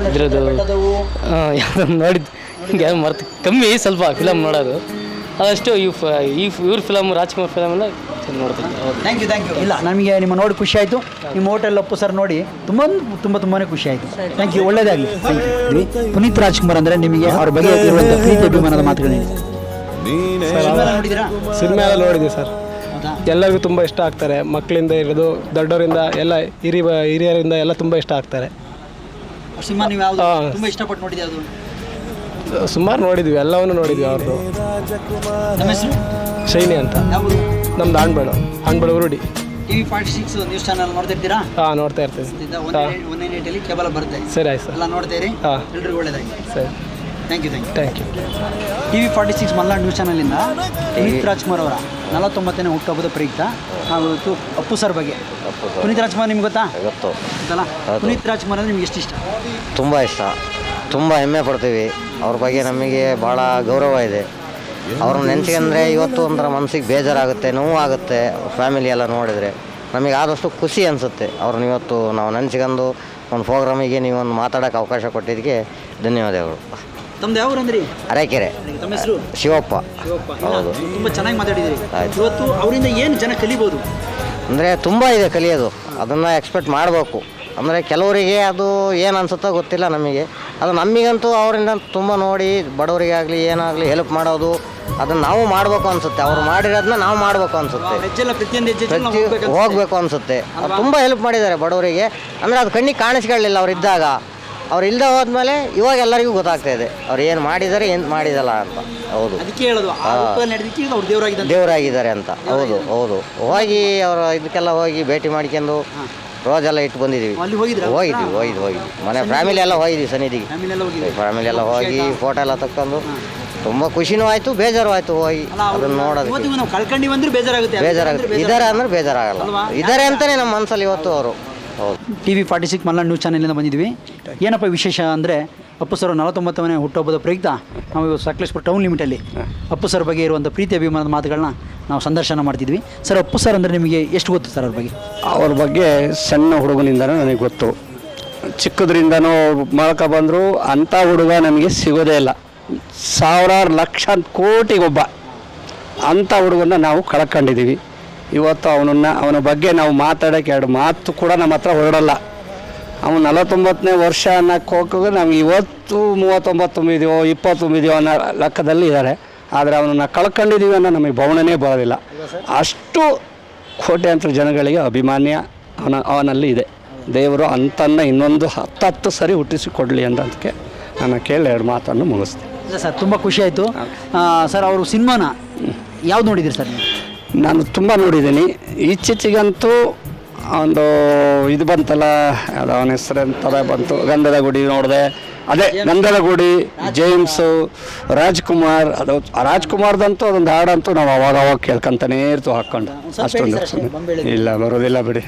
ಇದ್ರದ್ದು ಹಾಂ ಯಾವುದನ್ನು ನೋಡಿದ್ದು ಯಾರು ಮರ್ತು ಕಮ್ಮಿ ಸ್ವಲ್ಪ ಫಿಲಮ್ ನೋಡೋದು ಅದಷ್ಟು ಇವ್ರ ಫಿಲಮ್ ರಾಜ್ಕುಮಾರ್ ಫಿಲಮ್ ಎಲ್ಲ ನೋಡ್ತೀನಿ. Thank you. ಇಲ್ಲ ನಮಗೆ ನಿಮ್ಮ ನೋಡಿ ಖುಷಿ ಆಯಿತು. ನಿಮ್ಮ ಹೋಟೆಲ್ ಅಪ್ಪು ಸರ್ ನೋಡಿ ತುಂಬಾ ಖುಷಿ ಆಯಿತು. ಥ್ಯಾಂಕ್ ಯು, ಒಳ್ಳೇದಾಗಲಿ. ಪುನೀತ್ ರಾಜ್ಕುಮಾರ್ ಅಂದರೆ ನಿಮಗೆ ಅವ್ರ ಬಗ್ಗೆ ಇರುವಂಥ ಪ್ರೀತಿ ಅಭಿಮಾನದ ಮಾತುಗಳೇನಿದೆ? ನೋಡಿದ್ದೀರಾ? ಸಿನಿಮಾ ಎಲ್ಲ ನೋಡಿದೆ ಸರ್. ಎಲ್ಲರಿಗೂ ತುಂಬ ಇಷ್ಟ ಆಗ್ತಾರೆ. ಮಕ್ಕಳಿಂದ ಹಿಡಿದು ದೊಡ್ಡವರಿಂದ ಎಲ್ಲ ಹಿರಿಯರಿಂದ ಎಲ್ಲ ತುಂಬ ಇಷ್ಟ ಆಗ್ತಾರೆ. ಸಿನಿಮಾ ನೀವು ಯಾವುದು ತುಂಬ ಇಷ್ಟಪಟ್ಟು ನೋಡಿದೆ? ಅದು ಸುಮಾರು ನೋಡಿದ್ವಿ, ಎಲ್ಲವನ್ನು ನೋಡಿದ್ವಿ. ಅವ್ರದ್ದು ನಮ್ಮ ಹೆಸರು ಶೈನಿ ಅಂತ. ಯಾವುದು? ನಮ್ದು ಆಣ್ಬೇಡ ಉರುಡಿ. TV 46 ನ್ಯೂಸ್ ಚಾನಲ್ ನೋಡ್ತಿರ್ತೀರಾ? ಹಾಂ ನೋಡ್ತಾ ಇರ್ತೀವಿ. 198 ಕೇಬಲ್ ಬರುತ್ತೆ. ಸರಿ ಆಯ್ತು ಸರ್. ಎಲ್ಲ ನೋಡ್ತೀರಿ? ಹಾಂ ಎಲ್ರಿಗೂ ಒಳ್ಳೇದಾಗಿ. ಸರಿ thank you. Thank you. TV 46 Malnad news ಚಾನಲಿಂದ ಪುನೀತ್ ರಾಜ್ಕುಮಾರ್ ಅವರ 49ನೇ ಹುಟ್ಟುಹಬ್ಬದ ಪ್ರಯುಕ್ತ ನಾವು ಇವತ್ತು ಅಪ್ಪು ಸರ್ ಬಗ್ಗೆ. ಪುನೀತ್ ರಾಜ್ಕುಮಾರ್ ನಿಮ್ಗೆ ಗೊತ್ತಾ? ಗೊತ್ತಲ್ಲ. ಪುನೀತ್ ರಾಜ್ಕುಮಾರ್ ಅಂದರೆ ನಿಮ್ಗೆ ಎಷ್ಟು ಇಷ್ಟ? ತುಂಬ ಇಷ್ಟ, ತುಂಬ ಹೆಮ್ಮೆ ಪಡ್ತೀವಿ. ಅವ್ರ ಬಗ್ಗೆ ನಮಗೆ ಭಾಳ ಗೌರವ ಇದೆ. ಅವ್ರನ್ನ ನೆನೆಸ್ಕೊಂಡ್ರೆ ಇವತ್ತು ಒಂಥರ ಮನಸ್ಸಿಗೆ ಬೇಜಾರಾಗುತ್ತೆ, ನೋವಾಗುತ್ತೆ. ಫ್ಯಾಮಿಲಿ ಎಲ್ಲ ನೋಡಿದರೆ ನಮಗೆ ಆದಷ್ಟು ಖುಷಿ ಅನಿಸುತ್ತೆ. ಅವ್ರನ್ನ ಇವತ್ತು ನಾವು ನೆನೆಸ್ಕೊಂಡು ಒಂದು ಪ್ರೋಗ್ರಾಮಿಗೆ ನೀವು ಒಂದು ಮಾತಾಡೋಕ್ಕೆ ಅವಕಾಶ ಕೊಟ್ಟಿದ್ದಕ್ಕೆ ಧನ್ಯವಾದಗಳು. ತಮ್ಮದು ಯಾವ ಊರಂದ್ರಿ? ಅರಕೆರೆ. ತಮ್ಮ ಹೆಸರು? ಶಿವಪ್ಪ. ಹೌದು. ತುಂಬ ಚೆನ್ನಾಗಿ ಮಾತಾಡಿದ್ದೀರಿ. ಇವತ್ತು ಅವರಿಂದ ಏನು ಜನ ಕಲಿಬೋದು? ಅಂದರೆ ತುಂಬ ಇದೆ ಕಲಿಯೋದು. ಅದನ್ನು ಎಕ್ಸ್ಪೆಕ್ಟ್ ಮಾಡಬೇಕು. ಅಂದರೆ ಕೆಲವರಿಗೆ ಅದು ಏನು ಅನಿಸುತ್ತೋ ಗೊತ್ತಿಲ್ಲ ನಮಗೆ. ಅದು ನಮಗಂತೂ ಅವರಿಂದ ತುಂಬ ನೋಡಿ ಬಡವರಿಗಾಗಲಿ ಏನಾಗಲಿ ಹೆಲ್ಪ್ ಮಾಡೋದು ಅದನ್ನು ನಾವು ಮಾಡಬೇಕು ಅನಿಸುತ್ತೆ. ಅವ್ರು ಮಾಡಿರೋದನ್ನ ನಾವು ಮಾಡಬೇಕು ಅನಿಸುತ್ತೆ, ಹೋಗಬೇಕು ಅನಿಸುತ್ತೆ. ತುಂಬ ಹೆಲ್ಪ್ ಮಾಡಿದ್ದಾರೆ ಬಡವರಿಗೆ. ಅಂದರೆ ಅದು ಕಣ್ಣಿಗೆ ಕಾಣಿಸ್ಕೊಳ್ಳಿಲ್ಲ ಅವ್ರು ಇದ್ದಾಗ. ಅವ್ರು ಇಲ್ಲದೆ ಹೋದ್ಮೇಲೆ ಇವಾಗ ಎಲ್ಲರಿಗೂ ಗೊತ್ತಾಗ್ತಾ ಇದೆ ಅವ್ರು ಏನು ಮಾಡಿದ್ದಾರೆ ಏನು ಮಾಡಿದಲ್ಲ ಅಂತ. ಹೌದು, ದೇವರಾಗಿದ್ದಾರೆ ಅಂತ. ಹೌದು ಹೌದು. ಹೋಗಿ ಅವರು ಇದಕ್ಕೆಲ್ಲ ಹೋಗಿ ಭೇಟಿ ಮಾಡ್ಕೊಂಡು ರೋಜೆಲ್ಲ ಇಟ್ಟು ಬಂದಿದ್ದೀವಿ. ಹೋಗಿದ್ವಿ ಮನೆ ಫ್ಯಾಮಿಲಿ ಎಲ್ಲ ಹೋಗಿದ್ವಿ ಸನ್ನಿಧಿಗೆ. ಫ್ಯಾಮಿಲಿ ಎಲ್ಲ ಹೋಗಿ ಫೋಟೋ ಎಲ್ಲ ತಕ್ಕೊಂಡು ತುಂಬ ಖುಷಿನೂ ಆಯಿತು, ಬೇಜಾರು ಆಯಿತು. ಹೋಗಿ ಅದನ್ನು ನೋಡೋದು ಬೇಜಾರಾಗುತ್ತೆ. ಇದ್ದಾರೆ ಅಂದ್ರೆ ಬೇಜಾರಾಗಲ್ಲ. ಇದ್ದಾರೆ ಅಂತಲೇ ನಮ್ಮ ಮನಸ್ಸಲ್ಲಿ ಇವತ್ತು ಅವರು. ಹೌದು. TV 46 ಮಲ್ನಾಡ್ ನ್ಯೂಸ್ ಚಾನಲಿಂದ ಬಂದಿದ್ವಿ. ಏನಪ್ಪ ವಿಶೇಷ ಅಂದರೆ ಅಪ್ಪು ಸರ್ 49ನೇ ಹುಟ್ಟುಹಬ್ಬದ ಪ್ರಯುಕ್ತ ನಾವು ಇವತ್ತು ಸಕಲೇಶ್ಪುರ ಟೌನ್ ಲಿಮಿಟಲ್ಲಿ ಅಪ್ಪು ಸರ್ ಬಗ್ಗೆ ಇರುವಂಥ ಪ್ರೀತಿ ಅಭಿಮಾನದ ಮಾತುಗಳನ್ನ ನಾವು ಸಂದರ್ಶನ ಮಾಡ್ತಿದ್ವಿ. ಸರ್, ಅಪ್ಪು ಸರ್ ಅಂದರೆ ನಿಮಗೆ ಎಷ್ಟು ಗೊತ್ತು ಸರ್ ಅವ್ರ ಬಗ್ಗೆ? ಅವ್ರ ಬಗ್ಗೆ ಸಣ್ಣ ಹುಡುಗನಿಂದನೂ ನನಗೆ ಗೊತ್ತು. ಚಿಕ್ಕದ್ರಿಂದನೂ ಮಾಡ್ಕ ಬಂದರೂ ಅಂಥ ಹುಡುಗ ನಮಗೆ ಸಿಗೋದೇ ಇಲ್ಲ. ಸಾವಿರಾರು ಲಕ್ಷ ಕೋಟಿಗೊಬ್ಬ ಅಂಥ ಹುಡುಗನ ನಾವು ಕಳ್ಕೊಂಡಿದ್ದೀವಿ. ಇವತ್ತು ಅವನ ಬಗ್ಗೆ ನಾವು ಮಾತಾಡೋಕ್ಕೆ ಎರಡು ಮಾತು ಕೂಡ ನಮ್ಮ ಹತ್ರ ಹೊರಡಲ್ಲ. ಅವನು 49ನೇ ವರ್ಷ ಅನ್ನೋಕ್ಕೆ ಹೋಗೋದು ನಮ್ಗೆ ಇವತ್ತು 39 ತುಂಬಿದೆಯೋ 20 ತುಂಬಿದೆಯೋ ಅನ್ನೋ ಲೆಕ್ಕದಲ್ಲಿ ಇದ್ದಾರೆ. ಆದರೆ ಅವನನ್ನು ಕಳ್ಕೊಂಡಿದ್ದೀವಿ ಅನ್ನೋ ನಮಗೆ ಭಾವನೆನೇ ಬರೋದಿಲ್ಲ. ಅಷ್ಟು ಕೋಟ್ಯಾಂತರ ಜನಗಳಿಗೆ ಅಭಿಮಾನ್ಯ ಅವನಲ್ಲಿ ಇದೆ. ದೇವರು ಅಂತನ್ನ ಇನ್ನೊಂದು 10 ಸರಿ ಹುಟ್ಟಿಸಿಕೊಡಲಿ ಅನ್ನೋದಕ್ಕೆ ನಾನು ಕೇಳಿ ಎರಡು ಮಾತನ್ನು ಮುಗಿಸ್ತೀನಿ. ಸರ್, ತುಂಬ ಖುಷಿ ಆಯಿತು. ಸರ್, ಅವರು ಸಿನಿಮಾನ ಯಾವ್ದು ನೋಡಿದ್ದೀರಿ ಸರ್? ನಾನು ತುಂಬ ನೋಡಿದ್ದೀನಿ. ಇತ್ತೀಚೆಗಂತೂ ಒಂದು ಇದು ಬಂತಲ್ಲ, ಅದು ಅವನ ಹೆಸರು ಎಂಥದ ಬಂತು, ಗಂಧದ ಗುಡಿ ನೋಡಿದೆ. ಅದೇ ಗಂಧದ ಗುಡಿ, ಜೇಮ್ಸು, ರಾಜ್ಕುಮಾರ್. ಅದು ರಾಜ್ಕುಮಾರ್ದಂತೂ ಅದೊಂದು ಹಾಡಂತೂ ನಾವು ಅವಾಗ ಕೇಳ್ಕೊಂತಾನೇ ಇರ್ತೀವಿ ಹಾಕ್ಕೊಂಡು. ಅಷ್ಟೊಂದು ಇಲ್ಲ ಬರೋದಿಲ್ಲ ಬಿಡಿ.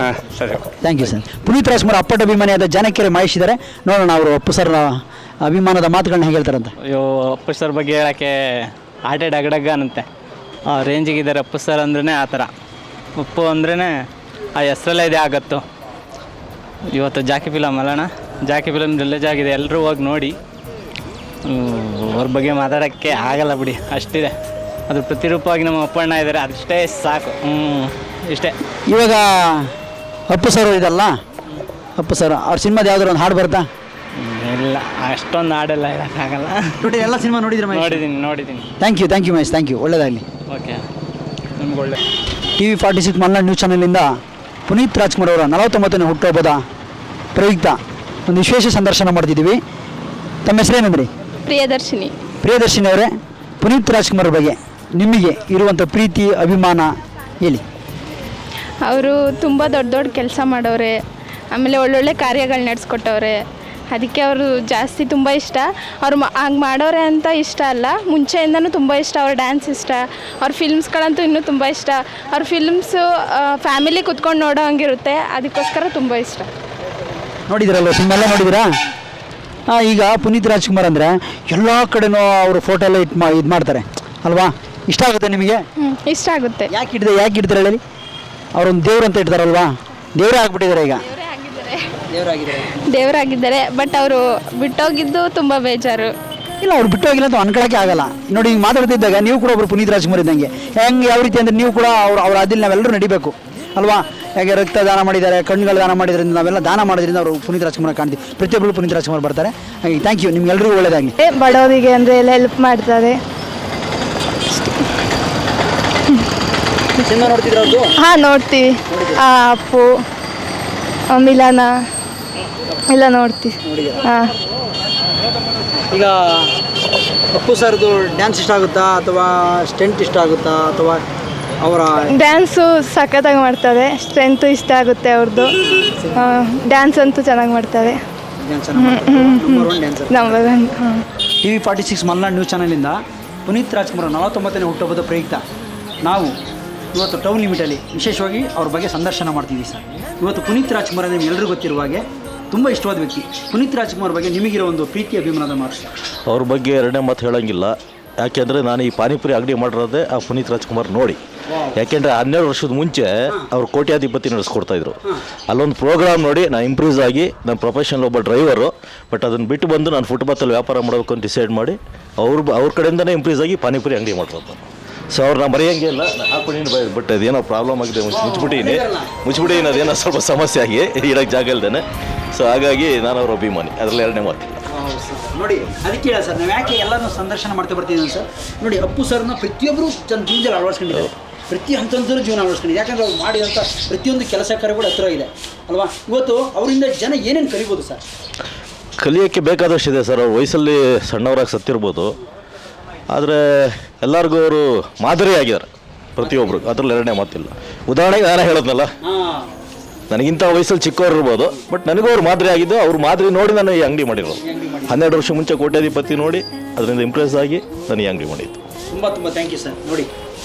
ಹಾಂ ಸರಿ, thank you sir. Puneeth Rajkumar ಅಪ್ಪಟ ಅಭಿಮಾನಿಯಾದ ಜಾನಕಿರೆ ಮಹೇಶ್ ಇದ್ದಾರೆ. ನೋಡೋಣ ಅವರು ಅಪ್ಪು ಸರ್ ಅಭಿಮಾನದ ಮಾತುಗಳನ್ನ ಹೇಗೆ ಹೇಳ್ತಾರಂತ. ಅಯ್ಯೋ, ಅಪ್ಪು ಸರ್ ಬಗ್ಗೆ ಹೇಳೋಕ್ಕೆ ಆಟೆ ಡಗಡಗ ಅನ್ನತ್ತೆ. ಆ ರೇಂಜಿಗಿದ್ದಾರೆ ಅಪ್ಪು ಸರ್ ಅಂದ್ರೇ ಆ ಥರ. ಉಪ್ಪು ಅಂದ್ರೇ ಆ ಹೆಸ್ರಲ್ಲೇ ಇದೆ ಆಗತ್ತು. ಇವತ್ತು ಜಾಕಿ ಫಿಲಮ್ ಅಲ್ಲಣ್ಣ, ಜಾಕಿ ಫಿಲಮ್ ರಿಲೀಸ್ ಆಗಿದೆ, ಎಲ್ಲರೂ ಹೋಗಿ ನೋಡಿ. ಅವ್ರ ಬಗ್ಗೆ ಮಾತಾಡೋಕ್ಕೆ ಆಗಲ್ಲ ಬಿಡಿ, ಅಷ್ಟಿದೆ. ಅದ್ರ ಪ್ರತಿರೂಪವಾಗಿ ನಮ್ಮ ಅಪ್ಪಣ್ಣ ಇದ್ದಾರೆ, ಅಷ್ಟೇ ಸಾಕು. ಇಷ್ಟೇ. ಇವಾಗ ಅಪ್ಪು ಸರ್ ಇದಲ್ಲ, ಅಪ್ಪು ಸರ್ ಅವ್ರ ಸಿನಿಮಾದ ಯಾವ್ದಾರು ಒಂದು ಹಾಡು ಬರುತ್ತಾ? ಇಲ್ಲ, ಅಷ್ಟೊಂದು ಹಾಡೆಲ್ಲ ಹೇಳೋಕ್ಕಾಗಲ್ಲ. ಎಲ್ಲ ಸಿನಿಮಾ ನೋಡಿದ್ರೆ? ನೋಡಿದ್ದೀನಿ. Thank you Mahesh, thank you, ಒಳ್ಳೆಯದಾಗಲಿ. ಓಕೆ, ನಿಮ್ಗೆ ಒಳ್ಳೆ. TV 46 ಮಲ್ನಾಡ್ ನ್ಯೂಸ್ ಚಾನಲಿಂದ ಪುನೀತ್ ರಾಜ್ಕುಮಾರ್ ಅವರ 49ನೇ ಹುಟ್ಟುಹಬ್ಬದ ಪ್ರಯುಕ್ತ ಒಂದು ವಿಶೇಷ ಸಂದರ್ಶನ ಮಾಡ್ತಿದ್ದೀವಿ. ತಮ್ಮ ಹೆಸರೇನಂದ್ರಿ? ಪ್ರಿಯದರ್ಶಿನಿ ಅವರೇ, ಪುನೀತ್ ರಾಜ್ಕುಮಾರ್ ಬಗ್ಗೆ ನಿಮಗೆ ಇರುವಂಥ ಪ್ರೀತಿ ಅಭಿಮಾನ ಹೇಳಿ. ಅವರು ತುಂಬ ದೊಡ್ಡ ಕೆಲಸ ಮಾಡವ್ರೆ, ಆಮೇಲೆ ಒಳ್ಳೊಳ್ಳೆ ಕಾರ್ಯಗಳು ನಡೆಸ್ಕೊಟ್ಟವ್ರೆ. ಅದಕ್ಕೆ ಅವರು ಜಾಸ್ತಿ ತುಂಬ ಇಷ್ಟ. ಅವ್ರು ಹಂಗೆ ಮಾಡೋರೆ ಅಂತ ಇಷ್ಟ ಅಲ್ಲ, ಮುಂಚೆಯಿಂದನೂ ತುಂಬ ಇಷ್ಟ. ಅವ್ರ ಡ್ಯಾನ್ಸ್ ಇಷ್ಟ, ಅವ್ರ ಫಿಲ್ಮ್ಸ್ಗಳಂತೂ ಇನ್ನೂ ತುಂಬ ಇಷ್ಟ. ಅವ್ರ ಫಿಲ್ಮ್ಸು ಫ್ಯಾಮಿಲಿ ಕುತ್ಕೊಂಡು ನೋಡೋ ಹಂಗಿರುತ್ತೆ, ಅದಕ್ಕೋಸ್ಕರ ತುಂಬ ಇಷ್ಟ. ನೋಡಿದಿರಲ್ವ, ಸಿನಿಮಾ ಎಲ್ಲ ನೋಡಿದಿರಾ? ಈಗ ಪುನೀತ್ ರಾಜ್ಕುಮಾರ್ ಅಂದರೆ ಎಲ್ಲ ಕಡೆನೂ ಅವರು ಫೋಟೋ ಎಲ್ಲ ಇದು ಮಾಡ್ತಾರೆ ಅಲ್ವಾ? ಇಷ್ಟ ಆಗುತ್ತೆ ನಿಮಗೆ? ಇಷ್ಟ ಆಗುತ್ತೆ. ಯಾಕೆ ಇಡ್ತಾರೆ ಹೇಳಿ? ಅವರೊಂದು ದೇವ್ರು ಅಂತ ಇಡ್ತಾರಲ್ವಾ? ದೇವರೇ ಆಗ್ಬಿಟ್ಟಿದ್ದಾರೆ ಈಗ. ದೇವರಾಗಿದ್ದಾರೆ, ಬಟ್ ಅವರು ಬಿಟ್ಟೋಗಿದ್ದು ತುಂಬ ಬೇಜಾರು. ಇಲ್ಲ, ಅವ್ರು ಬಿಟ್ಟೋಗಿಲ್ಲ ಅಂತ ಅನ್ಕೊಳಕ್ಕೆ ಆಗಲ್ಲ. ನೋಡಿ, ಈಗ ಮಾತಾಡ್ತಿದ್ದಾಗ ನೀವು ಕೂಡ ಒಬ್ಬರು ಪುನೀತ್ ರಾಜ್ಕುಮಾರ್ ಇದ್ದಂಗೆ. ಹೆಂಗೆ ಯಾವ ರೀತಿ ಅಂದರೆ ನೀವು ಕೂಡ ಅವ್ರ ಅದಿಲ್ಲಿ ನಾವೆಲ್ಲರೂ ನಡಿಬೇಕು ಅಲ್ವಾ? ಹೇಗೆ ರಕ್ತ ದಾನ ಮಾಡಿದ್ದಾರೆ, ಕಣ್ಣುಗಳು ದಾನ ಮಾಡಿದ್ರಿಂದ, ನಾವೆಲ್ಲ ದಾನ ಮಾಡೋದ್ರಿಂದ ಅವರು ಪುನೀತ್ ರಾಜ್ಕುಮಾರ್ ಕಾಣ್ತೀವಿ. ಪ್ರತಿಯೊಬ್ಬರು ಪುನೀತ್ ರಾಜ್ಕುಮಾರ್ ಬರ್ತಾರೆ. ಹಾಗೆ ಥ್ಯಾಂಕ್ ಯು, ನಿಮ್ಗೆಲ್ಲರಿಗೂ ಒಳ್ಳೆಯದಾಗಲಿ. ಬಡವರಿಗೆ ಅಂದರೆ ಎಲ್ಲ ಹೆಲ್ಪ್ ಮಾಡ್ತಾರೆ. ಸಿನಿಮಾ ನೋಡ್ತಿದ್ರು ಅವ್ರದ್ದು? ಹಾಂ, ನೋಡ್ತೀವಿ. ಅಪ್ಪು, ಮಿಲನ ಎಲ್ಲ ನೋಡ್ತೀವಿ. ಹಾಂ. ಈಗ ಅಪ್ಪು ಸರ್ದು ಡ್ಯಾನ್ಸ್ ಇಷ್ಟ ಆಗುತ್ತಾ ಅಥವಾ ಸ್ಟೆಂಟ್ ಇಷ್ಟ ಆಗುತ್ತಾ ಅಥವಾ ಅವರ ಡ್ಯಾನ್ಸು ಸಖತ್ತಾಗಿ ಮಾಡ್ತಾರೆ, ಸ್ಟ್ರೆಂತು ಇಷ್ಟ ಆಗುತ್ತೆ ಅವ್ರದ್ದು. ಡ್ಯಾನ್ಸ್ ಅಂತೂ ಚೆನ್ನಾಗಿ ಮಾಡ್ತಾರೆ. Number one. TV46 Malnad news ಚಾನಲಿಂದ ಪುನೀತ್ ರಾಜ್ಕುಮಾರ್ 49ನೇ ಹುಟ್ಟುಹಬ್ಬದ ಪ್ರಯುಕ್ತ ನಾವು ಇವತ್ತು ಟೌನ್ ಲಿಮಿಟಲ್ಲಿ ವಿಶೇಷವಾಗಿ ಅವ್ರ ಬಗ್ಗೆ ಸಂದರ್ಶನ ಮಾಡ್ತೀವಿ ಸರ್. ಇವತ್ತು ಪುನೀತ್ ರಾಜ್ಕುಮಾರ್ ಅಂದರೆ ನಿಮ್ಗೆಲ್ಲರಿಗೂ ಗೊತ್ತಿರುವ ಹಾಗೆ ತುಂಬ ಇಷ್ಟವಾದ ವ್ಯಕ್ತಿ. ಪುನೀತ್ ರಾಜ್ಕುಮಾರ್ ಬಗ್ಗೆ ನಿಮಗಿರೋ ಒಂದು ಪ್ರೀತಿ ಅಭಿಮಾನದ ಮಾತು? ಅವ್ರ ಬಗ್ಗೆ ಎರಡನೇ ಮಾತು ಹೇಳೋಂಗಿಲ್ಲ. ಯಾಕೆಂದರೆ ನಾನು ಈ ಪಾನಿಪುರಿ ಅಂಗಡಿ ಮಾಡಿರೋದೇ ಆ ಪುನೀತ್ ರಾಜ್ಕುಮಾರ್ ನೋಡಿ. ಯಾಕೆಂದರೆ 12 ವರ್ಷದ ಮುಂಚೆ ಅವ್ರು ಕೋಟ್ಯಾಧಿಪತಿ ನಡೆಸ್ಕೊಡ್ತಾಯಿದ್ರು. ಅಲ್ಲೊಂದು ಪ್ರೋಗ್ರಾಮ್ ನೋಡಿ ನಾನು ಇಂಪ್ರೂವ್ಸ್ ಆಗಿ, ನಾನು ಪ್ರೊಫೆಷನಲ್ ಒಬ್ಬ ಡ್ರೈವರು, ಬಟ್ ಅದನ್ನು ಬಿಟ್ಟು ಬಂದು ನಾನು ಫುಟ್ಪಾತಲ್ಲಿ ವ್ಯಾಪಾರ ಮಾಡಬೇಕು ಅಂತ ಡಿಸೈಡ್ ಮಾಡಿ ಅವ್ರ ಕಡೆಯಿಂದನೇ ಇಂಪ್ರೂವ್ಸ್ ಆಗಿ ಪಾನಿಪುರಿ ಅಂಗಡಿ ಮಾಡಿರೋದು. ಸೊ ಅವ್ರನ್ನ ಮರೆಯೋಂಗೆ ಇಲ್ಲ. ಹಾಕೊಂಡು ಬಟ್ ಅದೇನೋ ಪ್ರಾಬ್ಲಮ್ ಆಗಿದೆ, ಮುಚ್ಚಿಬಿಟ್ಟಿನಿ ಅದೇನೋ ಸ್ವಲ್ಪ ಸಮಸ್ಯೆ ಆಗಿ ಇಡೋಕ್ಕೆ ಜಾಗ ಇಲ್ದೇನೆ. ಸೊ ಹಾಗಾಗಿ ನಾನು ಅವ್ರ ಅಭಿಮಾನಿ, ಅದರಲ್ಲಿ ಎರಡನೇ ಮಾತಿಲ್ಲ. ನೋಡಿ, ಅದಕ್ಕೆ ಹೇಳ ಸರ್, ನಾವು ಯಾಕೆ ಎಲ್ಲರನ್ನೂ ಸಂದರ್ಶನ ಮಾಡ್ತಾ ಬರ್ತಿದ್ದೀವಿ ಸರ್. ನೋಡಿ, ಅಪ್ಪು ಸರ್ನ ಪ್ರತಿಯೊಬ್ಬರು ಜೀವನದಲ್ಲಿ ಅಳವಡಿಸ್ಕೊಂಡಿದ್ದಾರೆ. ಪ್ರತಿ ಹಂತಂತರೂ ಜೀವನ ಅಳವಡಿಸ್ಕೊಂಡಿದೆ. ಯಾಕಂದರೆ ಅವ್ರು ಮಾಡಿದಂಥ ಪ್ರತಿಯೊಂದು ಕೆಲಸ ಕಾರ್ಯಗಳು ಹತ್ತಿರ ಇದೆ ಅಲ್ವಾ? ಇವತ್ತು ಅವರಿಂದ ಜನ ಏನೇನು ಕಲಿಬೋದು ಸರ್? ಕಲಿಯೋಕ್ಕೆ ಬೇಕಾದಷ್ಟಿದೆ ಸರ್. ಅವ್ರ ವಯಸ್ಸಲ್ಲಿ ಸಣ್ಣವರಾಗಿ ಸತ್ತಿರ್ಬೋದು, ಆದರೆ ಎಲ್ಲರಿಗೂ ಅವರು ಮಾದರಿ ಆಗಿದ್ದಾರೆ ಪ್ರತಿಯೊಬ್ಬರು, ಅದರಲ್ಲಿ ಎರಡನೇ ಮಾತಿಲ್ಲ. ಉದಾಹರಣೆಗೆ ನಾನು ಹೇಳೋದ್ನಲ್ಲ, ನನಗಿಂತ ವಯಸ್ಸಲ್ಲಿ ಚಿಕ್ಕವ್ರು ಇರ್ಬೋದು, ಬಟ್ ನನಗೂ ಅವ್ರು ಮಾದರಿ ಆಗಿದ್ದು. ಅವ್ರ ಮಾದರಿ ನೋಡಿ ನಾನು ಈ ಅಂಗಡಿ ಮಾಡಿರೋದು. 12 ವರ್ಷ ಮುಂಚೆ ಕೋಟ್ಯಾಧಿಪತಿ ನೋಡಿ ಅದರಿಂದ ಇಂಪ್ರೆಸ್ ಆಗಿ ನಾನು ಈ ಅಂಗಡಿ ಮಾಡಿದ್ದು. ತುಂಬ ಥ್ಯಾಂಕ್ ಯು ಸರ್. ನೋಡಿ,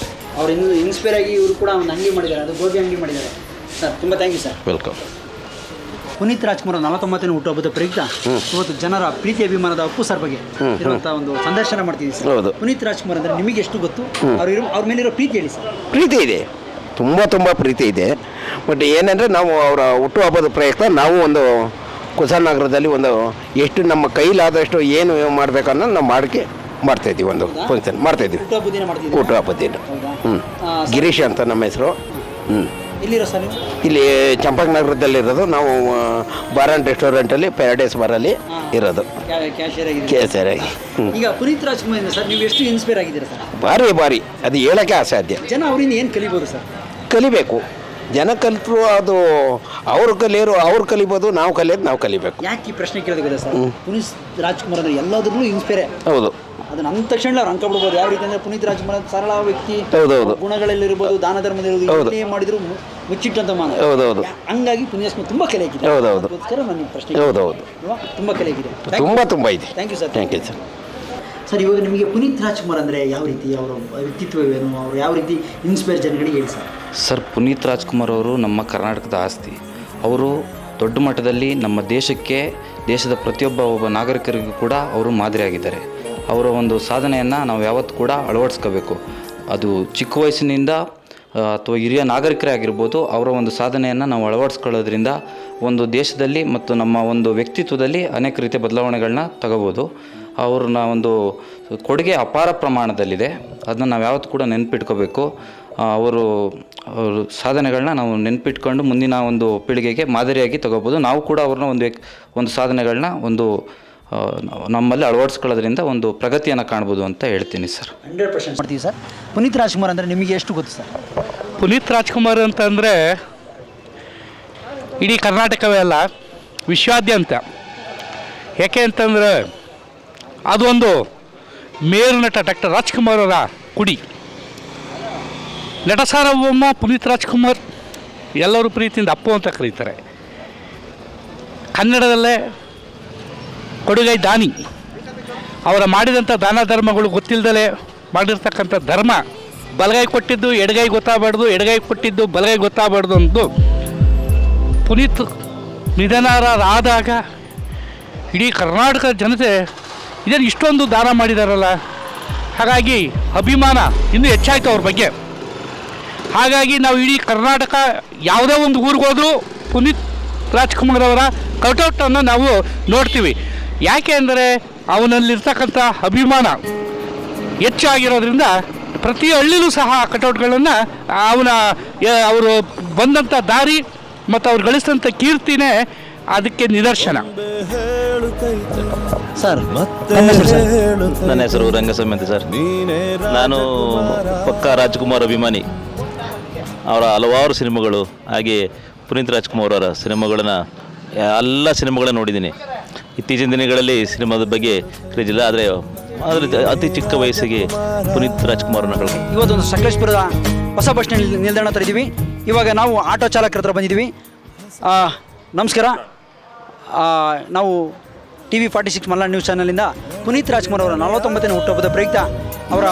ಅವ್ರು ಇನ್ಸ್ಪೈರ್ ಆಗಿ ಇವರು ಕೂಡ ಒಂದು ಅಂಗಡಿ ಮಾಡಿದ್ದಾರೆ, ಅದು ಗೋಬಿ ಅಂಗಡಿ ಮಾಡಿದ್ದಾರೆ ಸರ್. ತುಂಬ thank you sir. Welcome. Puneeth Rajkumar 49ನೇ ಹುಟ್ಟುಹಬ್ಬದ ಪ್ರಯುಕ್ತ ಇವತ್ತು ಜನರ ಪ್ರೀತಿ ಅಭಿಮಾನದ ಅಪ್ಪು ಸರ್ ಬಗ್ಗೆ ಇರುವಂಥ ಒಂದು ಸಂದರ್ಶನ ಮಾಡ್ತೀವಿ ಸರ್. ಪುನೀತ್ ರಾಜ್ಕುಮಾರ್ ಅಂದರೆ ನಿಮಗೆ ಎಷ್ಟು ಗೊತ್ತು? ಅವ್ರ ಮೇಲಿರೋ ಪ್ರೀತಿ ಹೇಳಿ ಸರ್. ಪ್ರೀತಿ ಇದೆ, ತುಂಬ ಪ್ರೀತಿ ಇದೆ. ಬಟ್ ಏನಂದರೆ ನಾವು ಅವರ ಹುಟ್ಟುಹಬ್ಬದ ಪ್ರಯುಕ್ತ ನಾವು ಒಂದು ಕುಶಾಲನಗರದಲ್ಲಿ ಒಂದು ಎಷ್ಟು ನಮ್ಮ ಕೈಲಾದಷ್ಟು ಏನು ಮಾಡಬೇಕನ್ನೋ ನಾವು ಮಾಡ್ತಾಯಿದ್ದೀವಿ. ಒಂದು ಫಂಕ್ಷನ್ ಮಾಡ್ತಾಯಿದ್ದೀವಿ ಹುಟ್ಟುಹಬ್ಬದ ದಿನ. ಗಿರೀಶ್ ಅಂತ ನಮ್ಮ ಹೆಸರು. ಇಲ್ಲಿ ಚಂಪಕನಗರದಲ್ಲಿರೋದು. ನಾವು ಬಾರ್ ಆ್ಯಂಡ್ ರೆಸ್ಟೋರೆಂಟಲ್ಲಿ ಪ್ಯಾರಡೈಸ್ ಬಾರಲ್ಲಿ ಇರೋದು, ಕ್ಯಾಶಿಯರ್ ಆಗಿ. ಈಗ ಪುನೀತ್ ರಾಜ್ಕುಮಾರ್ ಸರ್ ನೀವು ಎಷ್ಟು ಇನ್ಸ್ಪೈರ್ ಆಗಿದ್ದೀರಾ ಭಾರಿ ಸರ್? ಅದು ಹೇಳೋಕ್ಕೆ ಅಸಾಧ್ಯ. ಜನ ಅವರಿಂದ ಏನು ಕಲಿಬೋದು ಸರ್? ಕಲಿಬೇಕು. ಜನ ಕಲಿತರು ಅದು ಅವ್ರು ಕಲಿಬೋದು, ನಾವು ನಾವು ಕಲಿಬೇಕು. ಯಾಕೆ ಈ ಪ್ರಶ್ನೆ ಕೇಳೋದು ಸರ್? ಪುನೀತ್ ರಾಜ್ಕುಮಾರ್ ಅಂದರೆ ಎಲ್ಲದರಲ್ಲೂ ಇನ್ಸ್ಪೈರ್. ಹೌದು. ಅದನ್ನ ಅಂದ ತಕ್ಷಣ ಅವ್ರು ಅನ್ಕೊಬಿಡ್ಬೋದು. ಯಾವ ರೀತಿ ಅಂದರೆ ಪುನೀತ್ ರಾಜ್ಕುಮಾರ್ ಸರಳ ವ್ಯಕ್ತಿ, ಗುಣಗಳಲ್ಲಿರ್ಬೋದು, ದಾನ ಧರ್ಮದಲ್ಲಿರ್ಬೋದು, ಏನೇ ಮಾಡಿದ್ರು ಮುಚ್ಚಿಟ್ಟಂತ ಮಾನ. ಹೌದೌದು. ಹಂಗಾಗಿ ಪುನೀತ್ ರಾಜ್ಕುಮಾರ್ ತುಂಬ ಕಲೆ ಆಗಿದೆ. ಹೌದೌದು. ನನ್ನ ಪ್ರಶ್ನೆ. ಹೌದೌದು, ತುಂಬ ಕಲೆ ಆಗಿದೆ. ತುಂಬ ಇದೆ. Thank you sir. Thank you sir. Sir, ಇವಾಗ ನಿಮಗೆ ಪುನೀತ್ ರಾಜ್ಕುಮಾರ್ ಅಂದರೆ ಯಾವ ರೀತಿ, ಅವರ ವ್ಯಕ್ತಿತ್ವವೇನು, ಅವರು ಯಾವ ರೀತಿ ಇನ್ಸ್ಪೈರ್ ಜನಗಳಿಗೆ ಹೇಳಿ ಸರ್. ಸರ್, ಪುನೀತ್ ರಾಜ್ಕುಮಾರ್ ಅವರು ನಮ್ಮ ಕರ್ನಾಟಕದ ಆಸ್ತಿ. ಅವರು ದೊಡ್ಡ ಮಟ್ಟದಲ್ಲಿ ನಮ್ಮ ದೇಶಕ್ಕೆ, ದೇಶದ ಪ್ರತಿಯೊಬ್ಬ ನಾಗರಿಕರಿಗೂ ಕೂಡ ಅವರು ಮಾದರಿಯಾಗಿದ್ದಾರೆ. ಅವರ ಒಂದು ಸಾಧನೆಯನ್ನು ನಾವು ಯಾವತ್ತೂ ಕೂಡ ಅಳವಡಿಸ್ಕೋಬೇಕು. ಅದು ಚಿಕ್ಕ ವಯಸ್ಸಿನಿಂದ ಅಥವಾ ಹಿರಿಯ ನಾಗರಿಕರೇ ಆಗಿರ್ಬೋದು, ಅವರ ಒಂದು ಸಾಧನೆಯನ್ನು ನಾವು ಅಳವಡಿಸ್ಕೊಳ್ಳೋದ್ರಿಂದ ಒಂದು ದೇಶದಲ್ಲಿ ಮತ್ತು ನಮ್ಮ ಒಂದು ವ್ಯಕ್ತಿತ್ವದಲ್ಲಿ ಅನೇಕ ರೀತಿಯ ಬದಲಾವಣೆಗಳನ್ನ ತಗೋಬೋದು. ಅವ್ರನ್ನ ಒಂದು ಕೊಡುಗೆ ಅಪಾರ ಪ್ರಮಾಣದಲ್ಲಿದೆ. ಅದನ್ನ ನಾವು ಯಾವತ್ತೂ ಕೂಡ ನೆನಪಿಟ್ಕೋಬೇಕು. ಅವರು ಸಾಧನೆಗಳನ್ನ ನಾವು ನೆನಪಿಟ್ಕೊಂಡು ಮುಂದಿನ ಒಂದು ಪೀಳಿಗೆಗೆ ಮಾದರಿಯಾಗಿ ತಗೋಬೋದು. ನಾವು ಕೂಡ ಅವ್ರನ್ನ ಒಂದು ಸಾಧನೆಗಳನ್ನ ನಮ್ಮಲ್ಲಿ ಅಳವಡಿಸ್ಕೊಳ್ಳೋದ್ರಿಂದ ಒಂದು ಪ್ರಗತಿಯನ್ನು ಕಾಣ್ಬೋದು ಅಂತ ಹೇಳ್ತೀನಿ ಸರ್. 100% ಮಾಡ್ತೀವಿ ಸರ್. ಪುನೀತ್ ರಾಜ್ಕುಮಾರ್ ಅಂದರೆ ನಿಮಗೆ ಎಷ್ಟು ಗೊತ್ತು ಸರ್? ಪುನೀತ್ ರಾಜ್ಕುಮಾರ್ ಅಂತಂದರೆ ಇಡೀ ಕರ್ನಾಟಕವೇ ಅಲ್ಲ, ವಿಶ್ವಾದ್ಯಂತ. ಯಾಕೆ ಅಂತಂದರೆ ಅದೊಂದು ಮೇರು ನಟ ಡಾಕ್ಟರ್ ರಾಜ್ಕುಮಾರ್ ಅವರ ಕುಡಿ. ನಟ ಸಾರ್ವಭೌಮ ಪುನೀತ್ ರಾಜ್ಕುಮಾರ್ ಎಲ್ಲರೂ ಪ್ರೀತಿಯಿಂದ ಅಪ್ಪು ಅಂತ ಕರೀತಾರೆ. ಕನ್ನಡದಲ್ಲೇ ಕೊಡುಗೈ ದಾನಿ. ಅವರ ಮಾಡಿದಂಥ ದಾನ ಧರ್ಮಗಳು ಗೊತ್ತಿಲ್ಲದಲೇ ಮಾಡಿರ್ತಕ್ಕಂಥ ಧರ್ಮ, ಬಲಗೈ ಕೊಟ್ಟಿದ್ದು ಎಡಗೈ ಗೊತ್ತಾಗಬಾರ್ದು, ಎಡಗೈ ಕೊಟ್ಟಿದ್ದು ಬಲಗೈ ಗೊತ್ತಾಗಬಾರ್ದು ಅಂದು ಪುನೀತ್ ನಿಧನರಾದಾಗ ಇಡೀ ಕರ್ನಾಟಕದ ಜನತೆ ಇದನ್ನು ಇಷ್ಟೊಂದು ದಾನ ಮಾಡಿದಾರಲ್ಲ, ಹಾಗಾಗಿ ಅಭಿಮಾನ ಇನ್ನೂ ಹೆಚ್ಚಾಯಿತು ಅವ್ರ ಬಗ್ಗೆ. ಹಾಗಾಗಿ ನಾವು ಇಡೀ ಕರ್ನಾಟಕ ಯಾವುದೇ ಒಂದು ಊರಿಗೆ ಹೋದರೂ ಪುನೀತ್ ರಾಜ್ಕುಮಾರ್ ಅವರ ಕಟೌಟನ್ನು ನಾವು ನೋಡ್ತೀವಿ. ಯಾಕೆ ಅಂದರೆ ಅವನಲ್ಲಿರ್ತಕ್ಕಂಥ ಅಭಿಮಾನ ಹೆಚ್ಚಾಗಿರೋದ್ರಿಂದ ಪ್ರತಿ ಹಳ್ಳಿಲೂ ಸಹ ಕಟೌಟ್ಗಳನ್ನು ಅವರು ಬಂದಂಥ ದಾರಿ ಮತ್ತು ಅವ್ರು ಗಳಿಸಿದಂಥ ಕೀರ್ತಿನೇ ಅದಕ್ಕೆ ನಿದರ್ಶನ. ಸರ್ ನನ್ನ ಹೆಸರು ರಂಗಸ್ವಾಮಿ ಅಂತ ಸರ್. ನಾನು ಪಕ್ಕಾ ರಾಜ್ಕುಮಾರ್ ಅಭಿಮಾನಿ. ಅವರ ಹಲವಾರು ಸಿನಿಮಾಗಳು, ಹಾಗೆ ಪುನೀತ್ ರಾಜ್ಕುಮಾರ್ ಅವರ ಸಿನಿಮಾಗಳನ್ನು ಎಲ್ಲ ಸಿನಿಮಾಗಳನ್ನ ನೋಡಿದ್ದೀನಿ. ಇತ್ತೀಚಿನ ದಿನಗಳಲ್ಲಿ ಸಿನಿಮಾದ ಬಗ್ಗೆ ಕ್ರೇಜ್ ಇಲ್ಲ, ಆದರೆ ಅತಿ ಚಿಕ್ಕ ವಯಸ್ಸಿಗೆ ಪುನೀತ್ ರಾಜ್ಕುಮಾರ್ನ ಕಳ್ಕೊಂಡು ಇವತ್ತೊಂದು ಸಕಲೇಶ್ಪುರದ ಹೊಸ ಬಸ್ ಸ್ಟ್ಯಾಂಡ್ ನಿಲ್ದಾಣ ಹತ್ರ ಇದ್ದೀವಿ. ಇವಾಗ ನಾವು ಆಟೋ ಚಾಲಕರ ಹತ್ರ ಬಂದಿದ್ದೀವಿ. ನಮಸ್ಕಾರ. ನಾವು TV46 ಮಲ್ನಾಡ್ ನ್ಯೂಸ್ ಚಾನಲಿಂದ ಪುನೀತ್ ರಾಜ್ಕುಮಾರ್ ಅವರ 49ನೇ ಹುಟ್ಟುಹಬ್ಬದ ಪ್ರಯುಕ್ತ ಅವರ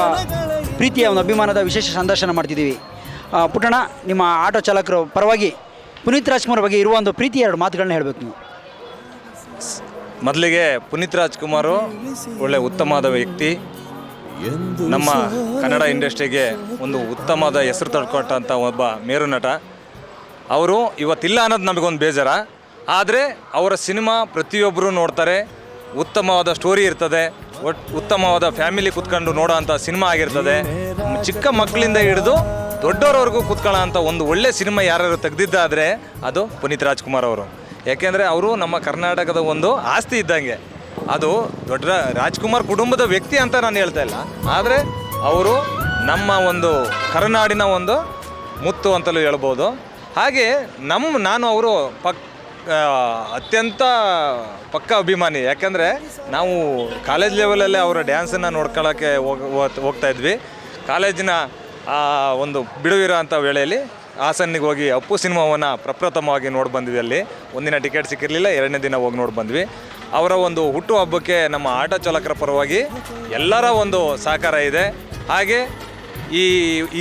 ಪ್ರೀತಿಯ ಒಂದು ಅಭಿಮಾನದ ವಿಶೇಷ ಸಂದರ್ಶನ ಮಾಡ್ತಿದ್ದೀವಿ. ಪುಟ್ಟಣ, ನಿಮ್ಮ ಆಟೋ ಚಾಲಕರ ಪರವಾಗಿ ಪುನೀತ್ ರಾಜ್ಕುಮಾರ್ ಬಗ್ಗೆ ಇರುವ ಒಂದು ಪ್ರೀತಿಯ 2 ಮಾತುಗಳನ್ನ ಹೇಳಬೇಕು ನೀವು. ಮೊದಲಿಗೆ ಪುನೀತ್ ರಾಜ್ಕುಮಾರು ಒಳ್ಳೆ ಉತ್ತಮವಾದ ವ್ಯಕ್ತಿ. ನಮ್ಮ ಕನ್ನಡ ಇಂಡಸ್ಟ್ರಿಗೆ ಒಂದು ಉತ್ತಮವಾದ ಹೆಸರು ತಡ್ಕೊಟ್ಟಂಥ ಒಬ್ಬ ಮೇರು ನಟ. ಅವರು ಇವತ್ತಿಲ್ಲ ಅನ್ನೋದು ನಮಗೊಂದು ಬೇಜಾರ. ಆದರೆ ಅವರ ಸಿನಿಮಾ ಪ್ರತಿಯೊಬ್ಬರು ನೋಡ್ತಾರೆ. ಉತ್ತಮವಾದ ಸ್ಟೋರಿ ಇರ್ತದೆ, ಉತ್ತಮವಾದ ಫ್ಯಾಮಿಲಿ ಕೂತ್ಕೊಂಡು ನೋಡೋ ಅಂಥ ಸಿನಿಮಾ ಆಗಿರ್ತದೆ. ಚಿಕ್ಕ ಮಕ್ಕಳಿಂದ ಹಿಡಿದು ದೊಡ್ಡವರವರೆಗೂ ಕೂತ್ಕೊಳ್ಳೋ ಅಂಥ ಒಂದು ಒಳ್ಳೆ ಸಿನಿಮಾ ಯಾರು ತೆಗೆದಿದ್ದಾದರೆ ಅದು ಪುನೀತ್ ರಾಜ್ಕುಮಾರ್ ಅವರು. ಯಾಕೆಂದರೆ ಅವರು ನಮ್ಮ ಕರ್ನಾಟಕದ ಒಂದು ಆಸ್ತಿ ಇದ್ದಂಗೆ. ಅದು ದೊಡ್ಡ ರಾಜ್ಕುಮಾರ್ ಕುಟುಂಬದ ವ್ಯಕ್ತಿ ಅಂತ ನಾನು ಹೇಳ್ತಾ ಇಲ್ಲ, ಆದರೆ ಅವರು ನಮ್ಮ ಒಂದು ಕರುನಾಡಿನ ಒಂದು ಮುತ್ತು ಅಂತಲೂ ಹೇಳ್ಬೋದು. ಹಾಗೆ ನಾನು ಅವರು ಅತ್ಯಂತ ಪಕ್ಕ ಅಭಿಮಾನಿ. ಯಾಕೆಂದರೆ ನಾವು ಕಾಲೇಜ್ ಲೆವೆಲಲ್ಲೇ ಅವರ ಡ್ಯಾನ್ಸನ್ನು ನೋಡ್ಕೊಳ್ಳೋಕ್ಕೆ ಹೋಗ್ತಾ ಇದ್ವಿ. ಕಾಲೇಜಿನ ಒಂದು ಬಿಡುವಿರೋ ಅಂಥ ವೇಳೆಯಲ್ಲಿ ಹಾಸನಿಗೆ ಹೋಗಿ ಅಪ್ಪು ಸಿನಿಮಾವನ್ನು ಪ್ರಪ್ರಥಮವಾಗಿ ನೋಡಿ ಬಂದ್ವಿ. ಅಲ್ಲಿ ಒಂದಿನ ಟಿಕೆಟ್ ಸಿಕ್ಕಿರಲಿಲ್ಲ, 2ನೇ ದಿನ ಹೋಗಿ ನೋಡಿ ಬಂದ್ವಿ. ಅವರ ಒಂದು ಹುಟ್ಟುಹಬ್ಬಕ್ಕೆ ನಮ್ಮ ಆಟೋ ಚಾಲಕರ ಪರವಾಗಿ ಎಲ್ಲರ ಒಂದು ಸಹಕಾರ ಇದೆ. ಹಾಗೆ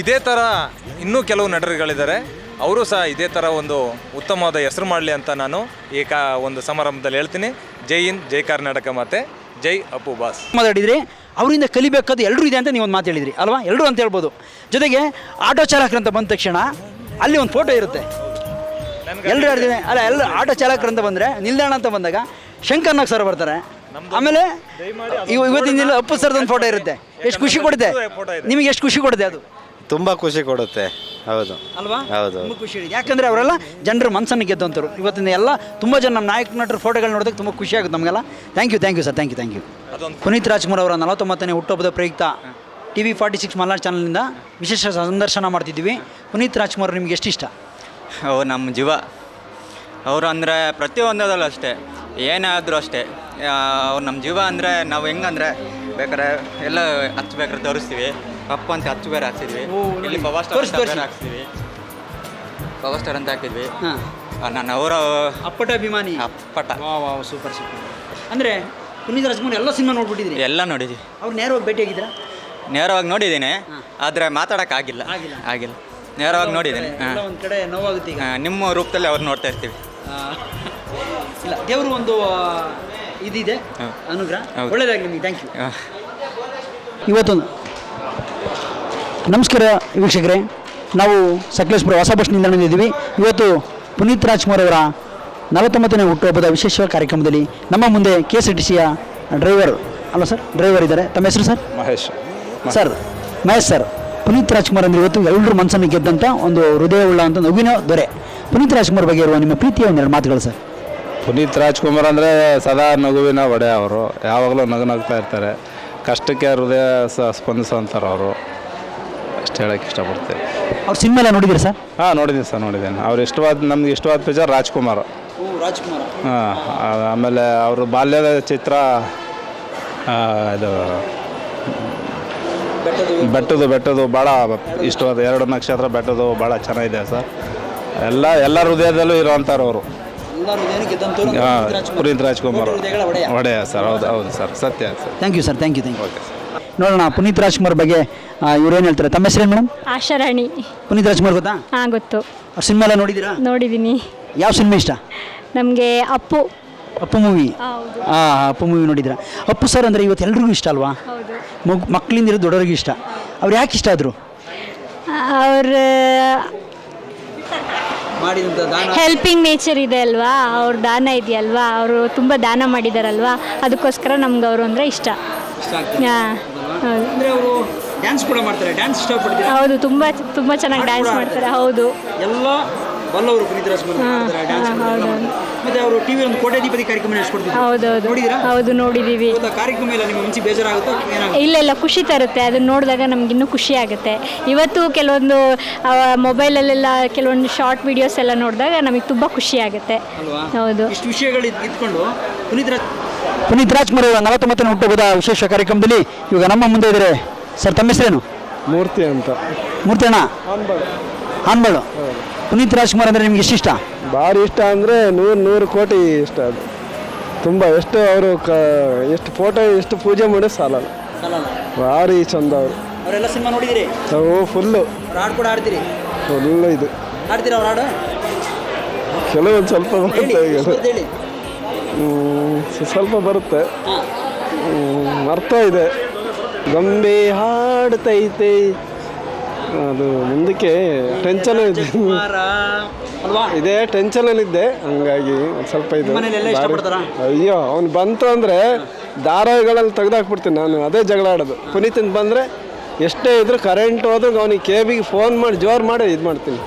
ಇದೇ ಥರ ಇನ್ನೂ ಕೆಲವು ನಟರುಗಳಿದ್ದಾರೆ, ಅವರು ಸಹ ಇದೇ ಥರ ಒಂದು ಉತ್ತಮವಾದ ಹೆಸರು ಮಾಡಲಿ ಅಂತ ನಾನು ಈ ಒಂದು ಸಮಾರಂಭದಲ್ಲಿ ಹೇಳ್ತೀನಿ. ಜೈ ಹಿಂದ್, ಜೈ ಕರ್ನಾಟಕ, ಮತ್ತೆ ಜೈ ಅಪ್ಪು ಬಾಸ್. ಮಾತಾಡಿದ್ರಿ, ಅವರಿಂದ ಕಲಿಬೇಕಾದ ಎಲ್ಲರೂ ಇದೆ ಅಂತ ನೀವು ಒಂದು ಮಾತು ಹೇಳಿದ್ರಿ ಅಲ್ವಾ? ಎಲ್ಲರೂ ಅಂತ ಹೇಳ್ಬೋದು. ಜೊತೆಗೆ ಆಟೋ ಚಾಲಕರಂತ ಬಂದ ತಕ್ಷಣ ಅಲ್ಲಿ ಒಂದು ಫೋಟೋ ಇರುತ್ತೆ. ಎಲ್ಲರೂ ಹೇಳ್ತೀನಿ ಅಲ್ಲ, ಎಲ್ಲರೂ ಆಟೋ ಚಾಲಕರಂತ ಬಂದರೆ ನಿಲ್ದಾಣ ಅಂತ ಬಂದಾಗ ಶಂಕರ್ನಾಗ್ ಸರ್ ಬರ್ತಾರೆ. ಆಮೇಲೆ ಇವತ್ತಿನ ದಿನ ಅಪ್ಪು ಸರ್ದೊಂದು ಫೋಟೋ ಇರುತ್ತೆ. ಎಷ್ಟು ಖುಷಿ ಕೊಡುತ್ತೆ ನಿಮಗೆ? ಎಷ್ಟು ಖುಷಿ ಕೊಡುತ್ತೆ ಅದು? ತುಂಬ ಖುಷಿ ಕೊಡುತ್ತೆ. ಹೌದು ಅಲ್ವಾ? ಹೌದು, ತುಂಬ ಖುಷಿ. ಯಾಕಂದರೆ ಅವರೆಲ್ಲ ಜನರ ಮನಸ್ಸನ್ನು ಗೆದ್ದಂಥವ್ರು. ಇವತ್ತಿನ ಎಲ್ಲ ತುಂಬ ಜನ ನಮ್ಮ ನಾಯಕ ನಟರ ಫೋಟೋಗಳು ನೋಡೋದಕ್ಕೆ ತುಂಬ ಖುಷಿ ಆಗುತ್ತೆ ನಮಗೆಲ್ಲ. Thank you sir, thank you. Puneeth Rajkumar ಅವರ 49ನೇ ಹುಟ್ಟುಹಬ್ಬದ ಪ್ರಯುಕ್ತ TV46 ಮಲ್ನಾಡ್ ಚಾನಲ್ನಿಂದ ವಿಶೇಷ ಸಂದರ್ಶನ ಮಾಡ್ತಿದ್ದೀವಿ. ಪುನೀತ್ ರಾಜ್ಕುಮಾರ್ ನಿಮ್ಗೆ ಎಷ್ಟು ಇಷ್ಟ? ಅವ್ರು ನಮ್ಮ ಜೀವ. ಅವರು ಅಂದರೆ ಪ್ರತಿಯೊಂದರಲ್ಲೂ ಅಷ್ಟೇ, ಏನಾದರೂ ಅಷ್ಟೇ ಅವ್ರು ನಮ್ಮ ಜೀವ. ಅಂದರೆ ನಾವು ಹೆಂಗಂದರೆ ಬೇಕಾದ್ರೆ ಎಲ್ಲ ಹಚ್ಬೇಕಾದ್ರೆ ತೋರಿಸ್ತೀವಿ. ಕಪ್ಪು ಅಂತ ಹಚ್ಚು ಬೇರೆ ಹಾಕ್ಸಿದ್ವಿ. ಇಲ್ಲಿ ಪವರ್ ಸ್ಟಾರ್ ಹಾಕ್ಸ್ತೀವಿ, ಪವರ್ ಸ್ಟಾರ್ ಅಂತ ಹಾಕಿದ್ವಿ. ನಾನು ಅವರ ಅಪ್ಪಟ ಅಭಿಮಾನಿ. ಅಪ್ಪಟ. ಸೂಪರ್. ಅಂದರೆ ಪುನೀತ್ ರಾಜ್ಕುಮಾರ್ ಎಲ್ಲ ಸಿನಿಮಾ ನೋಡ್ಬಿಟ್ಟಿದ್ರಿ? ಎಲ್ಲ ನೋಡಿದ್ವಿ. ಅವ್ರು ನೇರವಾಗಿ ಭೇಟಿಯಾಗಿದ್ದೀರಾ? ನೇರವಾಗಿ ನೋಡಿದ್ದೀನಿ, ಆದರೆ ಮಾತಾಡೋಕ್ಕಾಗಿಲ್ಲ. ನೇರವಾಗಿ ನೋಡಿದ್ದೀನಿ. ಒಂದು ಕಡೆ ನೋವಾಗುತ್ತೆ. ಈಗ ನಿಮ್ಮ ರೂಪದಲ್ಲಿ ಅವ್ರು ನೋಡ್ತಾ ಇರ್ತೀವಿ. ಇಲ್ಲ, ದೇವರು ಒಂದು ಇದಿದೆ ಅನುಗ್ರಹ. ಒಳ್ಳೆಯದಾಗಲಿ ನಿಮಗೆ. Thank you. ಇವತ್ತೊಂದು ನಮಸ್ಕಾರ ವೀಕ್ಷಕರೇ, ನಾವು ಸಕಲೇಶ್ಪುರ ಹೊಸ ಬಸ್ ನಿಲ್ದಾಣದಲ್ಲಿದ್ದೀವಿ. ಇವತ್ತು ಪುನೀತ್ ರಾಜ್ಕುಮಾರ್ ಅವರ 49ನೇ ಹುಟ್ಟುಹಬ್ಬದ ವಿಶೇಷ ಕಾರ್ಯಕ್ರಮದಲ್ಲಿ ನಮ್ಮ ಮುಂದೆ KSRTCಯ ಡ್ರೈವರ್ ಇದ್ದಾರೆ. ತಮ್ಮ ಹೆಸರು ಸರ್? ಮಹೇಶ್ ಸರ್. ಪುನೀತ್ ರಾಜ್ಕುಮಾರ್ ಅಂದರೆ ಇವತ್ತು ಎಲ್ಲರೂ ಮನಸ್ಸನ್ನು ಗೆದ್ದಂಥ ಒಂದು ಹೃದಯವುಳ್ಳ ಅಂತ ನಗುವಿನ ದೊರೆ. ಪುನೀತ್ ರಾಜ್ಕುಮಾರ್ ಬಗ್ಗೆ ಇರುವ ನಿಮ್ಮ ಪ್ರೀತಿಯ ಒಂದೆರಡು ಮಾತುಗಳು ಸರ್. ಪುನೀತ್ ರಾಜ್ಕುಮಾರ್ ಅಂದರೆ ಸದಾ ನಗುವಿನ ಒಡೆ. ಅವರು ಯಾವಾಗಲೂ ನಗ್ತಾ ಇರ್ತಾರೆ. ಕಷ್ಟಕ್ಕೆ ಹೃದಯ ಸ್ಪಂದಿಸೋಂಥವ್ರು ಅವರು. ಅಷ್ಟು ಹೇಳೋಕ್ಕೆ ಇಷ್ಟಪಡ್ತೀನಿ. ಅವ್ರ ಸಿನಿಮಾ ಎಲ್ಲ ನೋಡಿದ್ದೀರಿ ಸರ್? ಹಾಂ, ನೋಡಿದ್ದೇನೆ. ನಮ್ಗೆ ಇಷ್ಟವಾದ ಪಿಕ್ಚರ್ ರಾಜ್ಕುಮಾರ್. ಹಾಂ, ಆಮೇಲೆ ಅವರು ಬಾಲ್ಯದ ಚಿತ್ರ ಇದು ಬೆಟ್ಟದು ಭಾಳ ಇಷ್ಟವಾದ 2 ನಕ್ಷತ್ರ ಬೆಟ್ಟದು ಭಾಳ ಚೆನ್ನಾಗಿದೆ ಸರ್. ಎಲ್ಲ ಹೃದಯದಲ್ಲೂ ಇರೋವಂಥವ್ರು ಅವರು. ಪುನೀತ್ ರಾಜ್ಕುಮಾರ್ ಒಡೆಯ ಸರ್. ಹೌದು ಹೌದು ಸರ್, ಸತ್ಯ sir. Thank you sir, thank you. ನೋಡೋಣ ಪುನೀತ್ ರಾಜ್ಕುಮಾರ್ ಬಗ್ಗೆ ಇವ್ರು ಏನು ಹೇಳ್ತಾರೆ. ತಮ್ಮ ಹೆಸರೇನು ಮೇಡಮ್? ಆಶಾರಾಣಿ. ಪುನೀತ್ ರಾಜ್ಕುಮಾರ್ ಗೊತ್ತಾ? ಹಾಂ ಗೊತ್ತು. ಅವ್ರ ಸಿನಿಮಾ ಎಲ್ಲ ನೋಡಿದ್ದೀರಾ? ನೋಡಿದ್ದೀನಿ. ಯಾವ ಸಿನಿಮಾ ಇಷ್ಟ? ನಮಗೆ ಅಪ್ಪು. ಅಪ್ಪು ಮೂವಿ. ಅಪ್ಪು ಮೂವಿ ನೋಡಿದ್ರಾ? ಅಪ್ಪು ಸರ್ ಅಂದರೆ ಇವತ್ತು ಎಲ್ರಿಗೂ ಇಷ್ಟ ಅಲ್ವಾ? ಮಕ್ಕಳಿಂದ ಇರೋ ದೊಡ್ಡವ್ರಿಗೆ ಇಷ್ಟ. ಅವ್ರು ಯಾಕೆ ಇಷ್ಟ ಆದರು? ಅವ್ರ ಮಾಡಿದಂಥ ದಾನ, ಹೆಲ್ಪಿಂಗ್ ನೇಚರ್ ಇದೆ ಅಲ್ವಾ, ಅವ್ರ ದಾನ ಇದೆಯಲ್ವಾ, ಅವರು ತುಂಬ ದಾನ ಮಾಡಿದಾರಲ್ವಾ, ಅದಕ್ಕೋಸ್ಕರ ನಮ್ಗೆ ಅವರು ಅಂದರೆ ಇಷ್ಟ. ಹಾಂ ಹೌದು. ಅಂದರೆ ಅವರು ಡ್ಯಾನ್ಸ್ ಕೂಡ ಮಾಡ್ತಾರೆ. ಡ್ಯಾನ್ಸ್ ಇಷ್ಟಪಡ್ತೀರಾ? ಹೌದು, ತುಂಬ ತುಂಬ ಚೆನ್ನಾಗಿ ಡ್ಯಾನ್ಸ್ ಮಾಡ್ತಾರೆ. ಹೌದು, ಎಲ್ಲ ಬಲ್ಲವರು ಪುನೀತ್ ರಾಜ್ಕುಮಾರ್ ಮಾಡ್ತಾರೆ ಡ್ಯಾನ್ಸ್. ಮತ್ತೆ ಅವರು ಟಿವಿ ಒಂದು ಕೋಟ್ಯಾಧಿಪತಿ ಕಾರ್ಯಕ್ರಮ ನಡೆಸ್ಕೊಡ್ತಿದ್ರು. ಹೌದೌದು. ನೋಡಿದ್ದೀರಾ? ಹೌದು, ನೋಡಿದ್ದೀವಿ. ಕಾರ್ಯಕ್ರಮ ಇಲ್ಲ ನಿಮಗೆ ಮುಂಚೆ ಬೇಜಾರಾಗುತ್ತಾ? ಇಲ್ಲ ಇಲ್ಲ, ಖುಷಿ ತರುತ್ತೆ. ಅದನ್ನ ನೋಡಿದಾಗ ನಮಗಿನ್ನೂ ಖುಷಿ ಆಗುತ್ತೆ. ಇವತ್ತು ಕೆಲವೊಂದು ಮೊಬೈಲಲ್ಲೆಲ್ಲ ಕೆಲವೊಂದು ಶಾರ್ಟ್ ವಿಡಿಯೋಸ್ ಎಲ್ಲ ನೋಡಿದಾಗ ನಮಗೆ ತುಂಬ ಖುಷಿ ಆಗುತ್ತೆ. ಹೌದು. ಇಷ್ಟು ವಿಷಯಗಳು ಇಟ್ಕೊಂಡು ಪುನೀತ್ ರಾಜ್ಕುಮಾರ್ ಅವರ 49ನೇ ಹುಟ್ಟುಹಬ್ಬದ ವಿಶೇಷ ಕಾರ್ಯಕ್ರಮದಲ್ಲಿ ಇವಾಗ ನಮ್ಮ ಮುಂದೆ ಇದ್ದಾರೆ. ಸರ್, ತಮ್ಮ ಹೆಸರೇನು? ಮೂರ್ತಿ ಅಂತ. ಮೂರ್ತಿ ಅಣ್ಣ ಹಾನ್ಬಾಳು. ಪುನೀತ್ ರಾಜ್ಕುಮಾರ್ ಅಂದರೆ ನಿಮ್ಗೆ ಎಷ್ಟು ಇಷ್ಟ? ಭಾರಿ ಇಷ್ಟ ಅಂದರೆ 100 ಕೋಟಿ ಇಷ್ಟ. ಅದು ತುಂಬ ಎಷ್ಟು ಅವರು ಎಷ್ಟು ಫೋಟೋ ಎಷ್ಟು ಪೂಜೆ ಮಾಡಿ ಸಾಲಲ್ಲ. ಭಾರಿ ಚಂದ ಅವರು. ಅವರೆಲ್ಲ ಸಿನಿಮಾ ನೋಡಿದಿರಿ? ಫುಲ್ಲು. ಹಾಡು ಕೂಡ ಆಡ್ತೀರಿ? ಫುಲ್ಲು ಇದು ಆಡ್ತೀರಾ ಅವ್ರ ಹಾಡು? ಕೆಲವೊಂದು ಸ್ವಲ್ಪ ಬರುತ್ತೆ, ಸ್ವಲ್ಪ ಬರುತ್ತೆ, ಅರ್ಥ ಇದೆ. ಗೊಂಬೆ ಹಾಡ್ತೈತೆ, ಅದು ಮುಂದಕ್ಕೆ ಟೆನ್ಷನ್ ಇದೆ. ಇದೇ ಟೆನ್ಷನಲ್ಲಿದ್ದೆ, ಹಂಗಾಗಿ ಸ್ವಲ್ಪ ಇದೆ. ಅಯ್ಯೋ, ಅವ್ನು ಬಂತು ಅಂದರೆ ಧಾರಾವಾಹಿಗಳಲ್ಲಿ ತೆಗೆದಾಕ್ಬಿಡ್ತೀನಿ ನಾನು. ಅದೇ ಜಗಳ ಆಡೋದು. ಪುನೀತನ್ ಬಂದರೆ ಎಷ್ಟೇ ಇದ್ರೂ ಕರೆಂಟ್ ಹೋದ್ರೆ ಅವನಿಗೆ ಕೇಬಿಗೆ ಫೋನ್ ಮಾಡಿ ಜೋರು ಮಾಡಿ ಇದು ಮಾಡ್ತೀನಿ.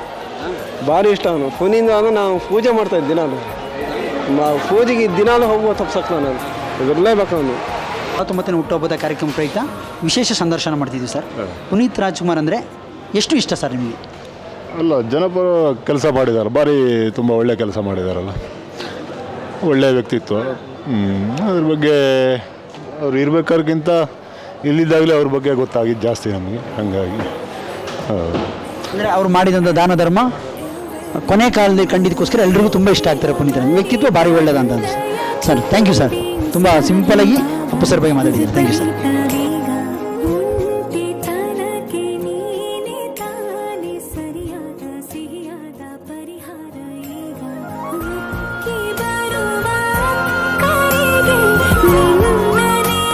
ಭಾರಿ ಇಷ್ಟ ಅವನು. ಪುನೀತ್ ಅಂದರೆ ನಾವು ಪೂಜೆ ಮಾಡ್ತಾಯಿದ್ದೆ ದಿನಾಲು. ಪೂಜೆಗೆ ದಿನಾಲು ಹೋಗುವ ತಪ್ಸಕ್ಕೆ ನಾನು ಇರಲೇಬೇಕು ಅವನು. 49ನೇ ಹುಟ್ಟುಹಬ್ಬದ ಕಾರ್ಯಕ್ರಮ ಪ್ರಯುಕ್ತ ವಿಶೇಷ ಸಂದರ್ಶನ ಮಾಡ್ತಿದ್ವಿ ಸರ್. ಪುನೀತ್ ರಾಜ್ಕುಮಾರ್ ಅಂದರೆ ಎಷ್ಟು ಇಷ್ಟ ಸರ್ ನಿಮಗೆ? ಅಲ್ಲ, ಜನಪರ ಕೆಲಸ ಮಾಡಿದ್ದಾರೆ, ಭಾರಿ ತುಂಬ ಒಳ್ಳೆ ಕೆಲಸ ಮಾಡಿದಾರಲ್ಲ, ಒಳ್ಳೆಯ ವ್ಯಕ್ತಿತ್ವ. ಅದ್ರ ಬಗ್ಗೆ ಅವ್ರು ಇರಬೇಕಾದ್ಕಿಂತ ಇಲ್ಲಿದ್ದಾಗಲೇ ಅವ್ರ ಬಗ್ಗೆ ಗೊತ್ತಾಗಿದ್ದು ಜಾಸ್ತಿ ನಮಗೆ. ಹಾಗಾಗಿ ಅಂದರೆ ಅವ್ರು ಮಾಡಿದಂಥ ದಾನ ಧರ್ಮ ಕೊನೆ ಕಾಲದಲ್ಲಿ ಕಂಡಿದ್ದಕ್ಕೋಸ್ಕರ ಎಲ್ರಿಗೂ ತುಂಬ ಇಷ್ಟ ಆಗ್ತಾರೆ. ಪುನೀತ್ ವ್ಯಕ್ತಿತ್ವ ಭಾರಿ ಒಳ್ಳೆಯದಂತ ಸರ್. Thank you sir. ತುಂಬ ಸಿಂಪಲಾಗಿ ಅಪ್ಪು ಸರ್ ಬಗ್ಗೆ ಮಾತಾಡಿದ್ದೀರಿ. Thank you sir.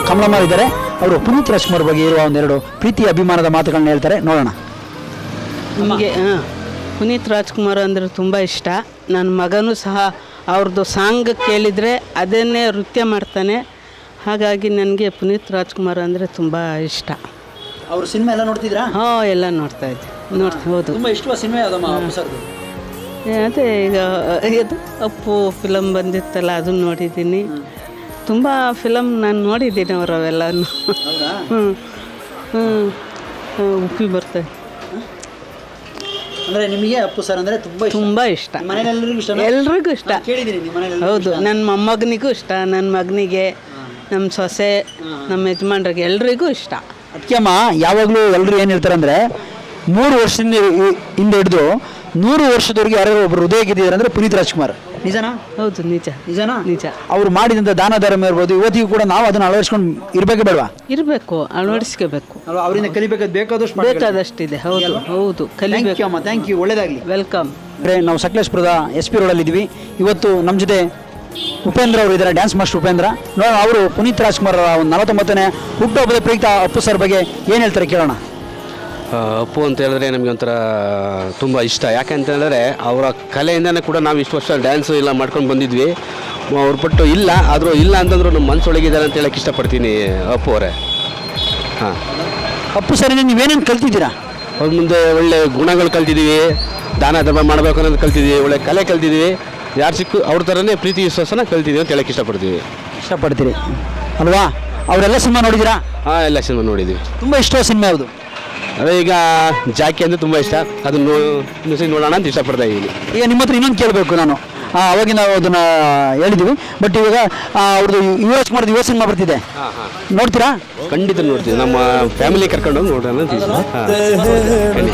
ಕಮಲಮ್ಮ ಇದ್ದಾರೆ. ಅವರು ಪುನೀತ್ ರಾಜ್ಕುಮಾರ್ ಬಗ್ಗೆ ಇರುವ ಒಂದೆರಡು ಪ್ರೀತಿ ಅಭಿಮಾನದ ಮಾತುಗಳನ್ನ ಹೇಳ್ತಾರೆ, ನೋಡೋಣ. ನಮಗೆ ಪುನೀತ್ ರಾಜ್ಕುಮಾರ್ ಅಂದರೆ ತುಂಬ ಇಷ್ಟ. ನನ್ನ ಮಗನೂ ಸಹ ಅವ್ರದ್ದು ಸಾಂಗ್ ಕೇಳಿದರೆ ಅದನ್ನೇ ನೃತ್ಯ ಮಾಡ್ತಾನೆ. ಹಾಗಾಗಿ ನನಗೆ ಪುನೀತ್ ರಾಜ್ಕುಮಾರ್ ಅಂದರೆ ತುಂಬ ಇಷ್ಟ. ಅವ್ರ ಸಿನಿಮಾ ಎಲ್ಲ ನೋಡ್ತಿದ್ರಾ? ಹಾಂ, ಎಲ್ಲ ನೋಡ್ತಾ ಇದ್ದೆ. ಹೌದು. ತುಂಬ ಇಷ್ಟವಾದ ಸಿನಿಮಾ ಯಾವುದಮ್ಮ ಅಪ್ಪು ಸರ್ದು? ಅದೇ ಈಗ ಇದು ಅಪ್ಪು ಫಿಲಮ್ ಬಂದಿತ್ತಲ್ಲ, ಅದನ್ನು ನೋಡಿದ್ದೀನಿ. ತುಂಬ ಫಿಲಮ್ ನಾನು ನೋಡಿದ್ದೀನಿ ಅವರವೆಲ್ಲನೂ. ಉಪ್ಪಿ ಬರ್ತದೆ. ಅಂದರೆ ನಿಮಗೆ ಅಪ್ಪು ಸರ್ ಅಂದರೆ ತುಂಬ ಇಷ್ಟ. ಎಲ್ರಿಗೂ ಇಷ್ಟ. ಹೌದು, ನನ್ನ ಮೊಮ್ಮಗನಿಗೂ ಇಷ್ಟ, ನನ್ನ ಮಗನಿಗೆ, ನಮ್ಮ ಸೊಸೆ, ನಮ್ಮ ಯಜಮಾನ್ರಿಗೆ ಎಲ್ರಿಗೂ ಇಷ್ಟ. ಅದಕ್ಕೆ ಅಮ್ಮ ಯಾವಾಗಲೂ ಎಲ್ಲರೂ ಏನು ಹೇಳ್ತಾರೆ ಅಂದರೆ 3 ವರ್ಷದಿಂದ ಹಿಂದೆ ಹಿಡಿದು 100 ವರ್ಷದವರೆಗೆ ಯಾರು ಒಬ್ಬರು ಹೃದಯ ಗೆದ್ದಿದ್ದಾರೆ ಅಂದರೆ ಪುನೀತ್ ರಾಜ್ಕುಮಾರ್. ನಿಜನಾ? ಹೌದು, ನಿಜನಾ? ನಿಜ. ಅವ್ರು ಮಾಡಿದಂಥ ದಾನ ಧರ್ಮ ಇರ್ಬೋದು, ಇವತ್ತಿಗೂ ಕೂಡ ನಾವು ಅದನ್ನು ಅಳವಡಿಸ್ಕೊಂಡು ಇರಬೇಕೆ ಬೇಡವಾ? ಇರಬೇಕು, ಅಳವಡಿಸ್ಕೋಬೇಕು. ಅವರಿಂದ ಕಲಿಬೇಕಾದ ಬೇಕಾದಷ್ಟಿದೆ. ಹೌದು ಹೌದು, ಕಲಿಬೇಕು ಅಮ್ಮ. ಥ್ಯಾಂಕ್ ಯು, ಒಳ್ಳೆಯದಾಗಲಿ. ವೆಲ್ಕಮ್. ನಾವು ಸಕಲೇಶ್ಪುರದ SP ರೋಡಲ್ಲಿದ್ದೀವಿ. ಇವತ್ತು ನಮ್ಮ ಜೊತೆ ಉಪೇಂದ್ರ ಅವರು ಇದ್ದಾರೆ, ಡ್ಯಾನ್ಸ್ ಮಾಸ್ಟರ್ ಉಪೇಂದ್ರ. ನೋಡೋಣ ಅವರು ಪುನೀತ್ ರಾಜ್ಕುಮಾರ್ ಒಂದು 49ನೇ ಹುಟ್ಟುಹಬ್ಬದ ಪ್ರಯುಕ್ತ ಅಪ್ಪು ಸರ್ ಬಗ್ಗೆ ಏನು ಹೇಳ್ತಾರೆ ಕೇಳೋಣ. ಅಪ್ಪು ಅಂತ ಹೇಳಿದ್ರೆ ನಮಗೆ ಒಂಥರ ತುಂಬ ಇಷ್ಟ. ಯಾಕೆಂತ ಹೇಳಿದ್ರೆ ಅವರ ಕಲೆಯಿಂದನೇ ಕೂಡ ನಾವು ಇಷ್ಟು ವರ್ಷ ಡ್ಯಾನ್ಸು ಎಲ್ಲ ಮಾಡ್ಕೊಂಡು ಬಂದಿದ್ವಿ. ಅವ್ರು ಪಟ್ಟು ಇಲ್ಲ, ಆದರೂ ಇಲ್ಲ ಅಂತಂದ್ರು ನಮ್ಮ ಮನಸ್ಸೊಳಗಿದ್ದಾರೆ ಅಂತ ಹೇಳಕ್ಕೆ ಇಷ್ಟಪಡ್ತೀನಿ ಅಪ್ಪು ಅವರೇ. ಹಾಂ, ಅಪ್ಪು ಸರ್ ನೀವೇನೇನು ಕಲ್ತಿದ್ದೀರಾ? ಅವ್ರ ಮುಂದೆ ಒಳ್ಳೆ ಗುಣಗಳು ಕಲ್ತಿದ್ದೀವಿ, ದಾನ ಧರ್ಮ ಮಾಡಬೇಕು ಅನ್ನೋದು ಕಲ್ತಿದ್ದೀವಿ, ಒಳ್ಳೆ ಕಲೆ ಕಲ್ತಿದ್ದೀವಿ. ಯಾರು ಸಿಕ್ಕು ಅವ್ರ ಥರನೇ ಪ್ರೀತಿ ವಿಶ್ವಾಸನ ಕಲ್ತಿದ್ದೀವಿ ಅಂತ ಹೇಳಕ್ಕೆ ಇಷ್ಟಪಡ್ತೀರಿ ಅಲ್ವಾ? ಅವರೆಲ್ಲ ಸಿನಿಮಾ ನೋಡಿದ್ದೀರಾ? ಹಾಂ, ಎಲ್ಲ ಸಿನಿಮಾ ನೋಡಿದ್ದೀವಿ. ತುಂಬ ಇಷ್ಟವಾದ ಸಿನಿಮಾ ಯಾವುದು? ಅದೇ ಈಗ ಜಾಕಿ ಅಂದರೆ ತುಂಬ ಇಷ್ಟ, ಅದನ್ನು ನೋಡೋಣ ಅಂತ ಇಷ್ಟಪಡ್ತಾ ಇದ್ದೀನಿ. ಈಗ ನಿಮ್ಮ ಹತ್ರ ಇನ್ನೊಂದು ಕೇಳಬೇಕು ನಾನು. ಅವಾಗಿನ ನಾವು ಅದನ್ನು ಹೇಳಿದ್ದೀವಿ, ಬಟ್ ಇವಾಗ ಅವ್ರದ್ದು ಯುವರಾಜ್ ಕುಮಾರ್ದು ಯುವ ಸಿನಿಮಾ ಬರ್ತಿದೆ, ನೋಡ್ತೀರಾ? ಖಂಡಿತ ನೋಡ್ತೀವಿ, ನಮ್ಮ ಫ್ಯಾಮಿಲಿ ಕರ್ಕೊಂಡು ನೋಡೋಣ ಅಂತ.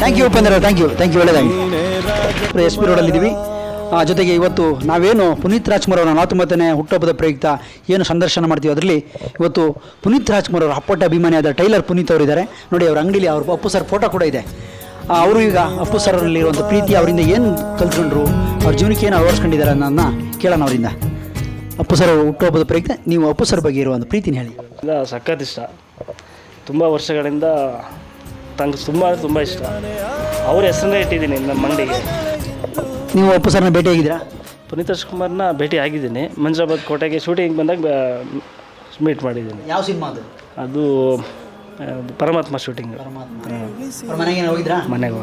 Thank you Upendra, thank you, ಒಳ್ಳೆಯದಾಗಿ. SP ರೋಡಲ್ಲಿದ್ದೀವಿ. ಜೊತೆಗೆ ಇವತ್ತು ನಾವೇನು ಪುನೀತ್ ರಾಜ್ಕುಮಾರ್ ಅವರ 49ನೇ ಹುಟ್ಟುಹಬ್ಬದ ಪ್ರಯುಕ್ತ ಏನು ಸಂದರ್ಶನ ಮಾಡ್ತೀವಿ ಅದರಲ್ಲಿ ಇವತ್ತು ಪುನೀತ್ ರಾಜ್ಕುಮಾರ್ ಅವರ ಅಪ್ಪಟ ಅಭಿಮಾನಿಯಾದ ಟೈಲರ್ ಪುನೀತ್ ಅವರಿದ್ದಾರೆ ನೋಡಿ. ಅವ್ರ ಅಂಗಡಿಲಿ ಅವ್ರ ಅಪ್ಪು ಸರ್ ಫೋಟೋ ಕೂಡ ಇದೆ. ಅವರು ಈಗ ಅಪ್ಪು ಸರಲ್ಲಿರುವಂಥ ಪ್ರೀತಿ ಅವರಿಂದ ಏನು ಕಲ್ತ್ಕೊಂಡ್ರು, ಅವ್ರ ಜೀವನಕ್ಕೆ ಏನು ಅಳವಡಿಸ್ಕೊಂಡಿದ್ದಾರೆ ಅನ್ನೋದನ್ನ ಕೇಳೋಣ ಅವರಿಂದ. ಅಪ್ಪು ಸರ್ ಹುಟ್ಟುಹಬ್ಬದ ಪ್ರಯುಕ್ತ ನೀವು ಅಪ್ಪು ಸರ್ ಬಗ್ಗೆ ಇರುವಂಥ ಪ್ರೀತಿನ ಹೇಳಿ. ಇಲ್ಲ, ಸಖತ್ ಇಷ್ಟ. ತುಂಬ ವರ್ಷಗಳಿಂದ ತುಂಬ ಇಷ್ಟ. ಅವ್ರ ಹೆಸರನ್ನೇ ಇಟ್ಟಿದ್ದೀನಿ ನಮ್ಮ ಅಂಗಡಿಗೆ. ನೀವು ಅಪ್ಪು ಸರ್ನ ಭೇಟಿ ಆಗಿದ್ದೀರಾ? ಪುನೀತ್ ರಾಜ್ಕುಮಾರ್ನ ಭೇಟಿ ಆಗಿದ್ದೀನಿ. ಮಂಜರಾಬಾದ್ ಕೋಟೆಗೆ ಶೂಟಿಂಗ್ ಬಂದಾಗ ಮೀಟ್ ಮಾಡಿದ್ದೀನಿ. ಯಾವ ಸಿನಿಮಾ ಅದು? ಅದು ಪರಮಾತ್ಮ ಶೂಟಿಂಗ್. ಮನೆಗೆ ಹೋಗಿದ್ರಾ? ಮನೆಗೆ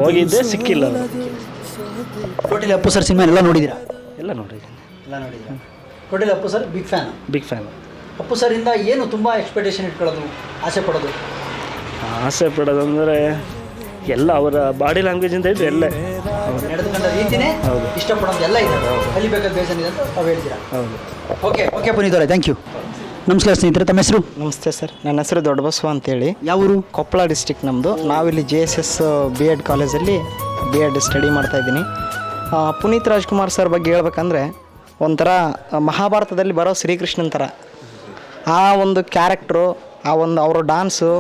ಹೋಗಿದ್ದೆ, ಸಿಕ್ಕಿಲ್ಲ. ಟೋಟಲಿ ಅಪ್ಪು ಸರ್ ಸಿನಿಮಾ ಎಲ್ಲ ನೋಡಿದ್ದೀರಾ? ಎಲ್ಲ ನೋಡಿದ್ದೀನಿ. Totally Appu sir big fan. Appu ಸರಿಂದ ಏನು ತುಂಬ ಎಕ್ಸ್ಪೆಕ್ಟೇಷನ್ ಇಟ್ಕೊಳ್ಳೋದು, ಆಸೆ ಪಡೋದಂದರೆ ಎಲ್ಲ ಅವರ ಬಾಡಿ ಲ್ಯಾಂಗ್ವೇಜಿಂದ ಹಿಡಿದು ಎಲ್ಲ ನಡೆದುಕೊಂಡ ರೀತಿನೇ ಇಷ್ಟಪಡೋದು ಎಲ್ಲ ಇದೆ. ಕಲಿಬೇಕಾದ ಬೇಜನ್ ಇದೆ ಅಂತ ತಾವು ಹೇಳ್ತೀರಾ? ಹೌದು. ಓಕೆ ಪುನೀತ್ ಅವರೇ, ಥ್ಯಾಂಕ್ ಯು. ನಮಸ್ಕಾರ ಸ್ನೇಹಿತರೆ, ತಮ್ಮ ಹೆಸರು? ನಮಸ್ತೆ ಸರ್, ನನ್ನ ಹೆಸರು ದೊಡ್ಡಬಸವ ಅಂತೇಳಿ. ಯಾವೂರು? ಕೊಪ್ಪಳ ಡಿಸ್ಟಿಕ್ ನಮ್ಮದು. ನಾವಿಲ್ಲಿ JSS B.Ed ಕಾಲೇಜಲ್ಲಿ B.Ed ಸ್ಟಡಿ ಮಾಡ್ತಾಯಿದ್ದೀನಿ. ಪುನೀತ್ ರಾಜ್ಕುಮಾರ್ ಸರ್ ಬಗ್ಗೆ ಹೇಳ್ಬೇಕಂದ್ರೆ ಒಂಥರ ಮಹಾಭಾರತದಲ್ಲಿ ಬರೋ ಶ್ರೀಕೃಷ್ಣನ ಥರ ಆ ಒಂದು ಕ್ಯಾರೆಕ್ಟ್ರು, ಆ ಒಂದು ಅವರ ಡಾನ್ಸು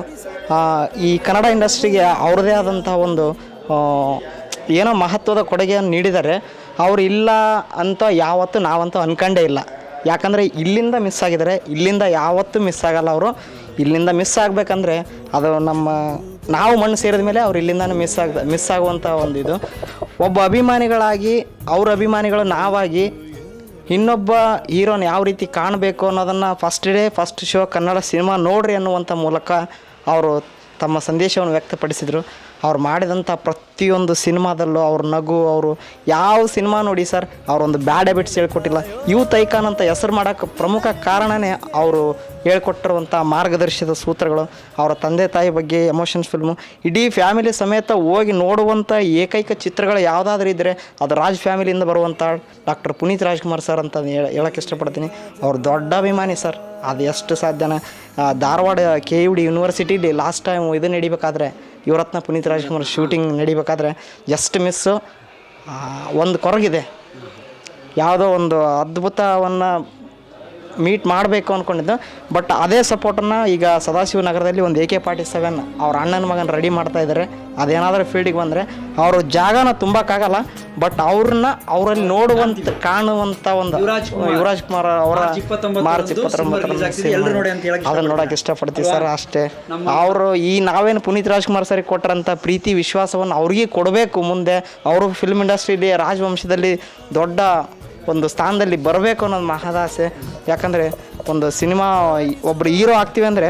ಈ ಕನ್ನಡ ಇಂಡಸ್ಟ್ರಿಗೆ ಅವ್ರದ್ದೇ ಆದಂಥ ಒಂದು ಏನೋ ಮಹತ್ವದ ಕೊಡುಗೆಯನ್ನು ನೀಡಿದ್ದಾರೆ. ಅವರು ಇಲ್ಲ ಅಂತ ಯಾವತ್ತೂ ನಾವಂತೂ ಅನ್ಕೊಂಡೇ ಇಲ್ಲ. ಯಾಕಂದರೆ ಇಲ್ಲಿಂದ ಮಿಸ್ ಆಗಿದ್ದಾರೆ, ಇಲ್ಲಿಂದ ಯಾವತ್ತೂ ಮಿಸ್ ಆಗಲ್ಲ ಅವರು. ಇಲ್ಲಿಂದ ಮಿಸ್ ಆಗಬೇಕಂದ್ರೆ ಅದು ನಾವು ಮಣ್ಣು ಸೇರಿದ ಮೇಲೆ ಅವ್ರು ಇಲ್ಲಿಂದ ಮಿಸ್ ಆಗುವಂಥ ಒಂದು ಇದು. ಒಬ್ಬ ಅಭಿಮಾನಿಗಳಾಗಿ ಅವ್ರ ಅಭಿಮಾನಿಗಳು ನಾವಾಗಿ ಇನ್ನೊಬ್ಬ ಹೀರೋನ ಯಾವ ರೀತಿ ಕಾಣಬೇಕು ಅನ್ನೋದನ್ನು ಫಸ್ಟ್ ಶೋ ಕನ್ನಡ ಸಿನಿಮಾ ನೋಡ್ರಿ ಅನ್ನುವಂಥ ಮೂಲಕ ಅವರು ತಮ್ಮ ಸಂದೇಶವನ್ನು ವ್ಯಕ್ತಪಡಿಸಿದರು. ಅವ್ರು ಮಾಡಿದಂಥ ಪ್ರತಿಯೊಂದು ಸಿನಿಮಾದಲ್ಲೂ ಅವ್ರ ನಗು, ಅವರು ಯಾವ ಸಿನಿಮಾ ನೋಡಿ ಸರ್ ಅವರೊಂದು ಬ್ಯಾಡ್ ಹ್ಯಾಬಿಟ್ಸ್ ಹೇಳ್ಕೊಟ್ಟಿಲ್ಲ. ಯೂತ್ ಐಕಾನ್ ಅಂತ ಹೆಸರು ಮಾಡೋಕ್ಕೆ ಪ್ರಮುಖ ಕಾರಣವೇ ಅವರು ಹೇಳ್ಕೊಟ್ಟಿರುವಂಥ ಮಾರ್ಗದರ್ಶಿತ ಸೂತ್ರಗಳು. ಅವರ ತಂದೆ ತಾಯಿ ಬಗ್ಗೆ ಎಮೋಷನ್ಸ್ ಫಿಲ್ಮು, ಇಡೀ ಫ್ಯಾಮಿಲಿ ಸಮೇತ ಹೋಗಿ ನೋಡುವಂಥ ಏಕೈಕ ಚಿತ್ರಗಳು ಯಾವುದಾದ್ರೂ ಇದ್ದರೆ ಅದು ರಾಜ್ ಫ್ಯಾಮಿಲಿಯಿಂದ ಬರುವಂಥ ಡಾಕ್ಟರ್ ಪುನೀತ್ ರಾಜ್ಕುಮಾರ್ ಸರ್ ಅಂತ ಹೇಳೋಕ್ಕೆ ಇಷ್ಟಪಡ್ತೀನಿ. ಅವ್ರು ದೊಡ್ಡ ಅಭಿಮಾನಿ ಸರ್. ಅದು ಎಷ್ಟು ಸಾಧ್ಯನ. ಧಾರವಾಡ KUD ಯೂನಿವರ್ಸಿಟಿಲಿ ಲಾಸ್ಟ್ ಟೈಮ್ ಇದು ನಡಿಬೇಕಾದ್ರೆ ಯುವರತ್ನ ಪುನೀತ್ ರಾಜ್ಕುಮಾರ್ ಶೂಟಿಂಗ್ ನಡಿಬೇಕಾದ್ರೆ ಜಸ್ಟ್ ಮಿಸ್ಸು ಒಂದು ಕೊರಗಿದೆ. ಯಾವುದೋ ಒಂದು ಅದ್ಭುತವನ್ನು ಮೀಟ್ ಮಾಡಬೇಕು ಅಂದ್ಕೊಂಡಿದ್ದು. ಬಟ್ ಅದೇ ಸಪೋರ್ಟನ್ನು ಈಗ ಸದಾಶಿವ ನಗರದಲ್ಲಿ ಒಂದು AK-47 ಅವ್ರ ಅಣ್ಣನ ಮಗನ ರೆಡಿ ಮಾಡ್ತಾಯಿದ್ದಾರೆ. ಅದೇನಾದರೂ ಫೀಲ್ಡಿಗೆ ಬಂದರೆ ಅವರು ಜಾಗನ ತುಂಬಕ್ಕಾಗಲ್ಲ. ಬಟ್ ಅವರಲ್ಲಿ ನೋಡುವಂಥ ಕಾಣುವಂಥ ಒಂದು ಯುವರಾಜ್ ಕುಮಾರ್ ಅವರ ಮಾರ್ಚ್ 29 ಅದನ್ನು ನೋಡೋಕೆ ಇಷ್ಟಪಡ್ತೀವಿ ಸರ್. ಅಷ್ಟೇ. ಅವರು ನಾವೇನು ಪುನೀತ್ ರಾಜ್ಕುಮಾರ್ ಸರಿಗೆ ಕೊಟ್ಟರಂಥ ಪ್ರೀತಿ ವಿಶ್ವಾಸವನ್ನು ಅವ್ರಿಗೆ ಕೊಡಬೇಕು. ಮುಂದೆ ಅವರು ಫಿಲ್ಮ್ ಇಂಡಸ್ಟ್ರಿಲಿ ರಾಜವಂಶದಲ್ಲಿ ದೊಡ್ಡ ಒಂದು ಸ್ಥಾನದಲ್ಲಿ ಬರಬೇಕು ಅನ್ನೋದು ಮಹದಾಸೆ. ಯಾಕಂದರೆ ಒಂದು ಸಿನಿಮಾ ಒಬ್ಬರು ಹೀರೋ ಆಗ್ತೀವಿ ಅಂದರೆ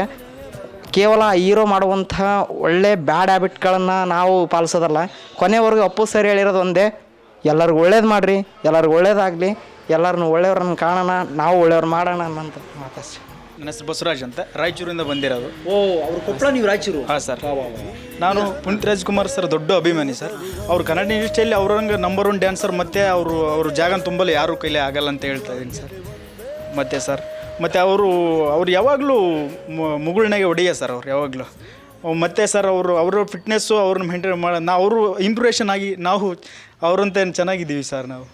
ಕೇವಲ ಹೀರೋ ಮಾಡುವಂಥ ಒಳ್ಳೆ ಬ್ಯಾಡ್ ಹ್ಯಾಬಿಟ್ಗಳನ್ನು ನಾವು ಪಾಲಿಸೋದಲ್ಲ. ಕೊನೆವರೆಗೂ ಅಪ್ಪು ಸರ್ ಹೇಳಿರೋದು ಒಂದೇ, ಎಲ್ಲರಿಗೂ ಒಳ್ಳೇದು ಮಾಡಿರಿ, ಎಲ್ಲರಿಗೂ ಒಳ್ಳೇದಾಗಲಿ, ಎಲ್ಲರನ್ನೂ ಒಳ್ಳೆಯವ್ರನ್ನ ಕಾಣೋಣ, ನಾವು ಒಳ್ಳೆಯವ್ರು ಮಾಡೋಣ ಅನ್ನೋಂಥ ಮಾತಷ್ಟೆ. ನನ್ನ ಹೆಸರು ಬಸವರಾಜ್ ಅಂತ, ರಾಯಚೂರಿಂದ ಬಂದಿರೋದು. ಅವರು ಕೊಪ್ಪಳ, ನೀವು ರಾಯಚೂರು? ಹಾಂ ಸರ್. ನಾನು ಪುನೀತ್ ರಾಜ್ಕುಮಾರ್ ಸರ್ ದೊಡ್ಡ ಅಭಿಮಾನಿ ಸರ್. ಅವರು ಕನ್ನಡ ಇಂಡಸ್ಟ್ರಿಯಲ್ಲಿ ಅವ್ರಂಗೆ ನಂಬರ್ 1 ಡ್ಯಾನ್ಸರ್. ಮತ್ತು ಅವ್ರ ಜಾಗನ ತುಂಬಲು ಯಾರೂ ಕೈಲಿ ಆಗಲ್ಲ ಅಂತ ಹೇಳ್ತಾ ಇದ್ದೀನಿ ಸರ್. ಮತ್ತು ಅವರು ಯಾವಾಗಲೂ ಮುಗುಳ್ನಾಗೆ ಹೊಡೆಯ ಸರ್. ಅವ್ರು ಯಾವಾಗಲೂ ಮತ್ತು ಸರ್ ಅವರು ಫಿಟ್ನೆಸ್ಸು ಅವ್ರನ್ನ ಮೇಂಟೈನ್ ಅವರು ಇಂಪ್ರೆಷನ್ ಆಗಿ ನಾವು ಅವರಂತೆ ಚೆನ್ನಾಗಿದ್ದೀವಿ ಸರ್. ನಾವು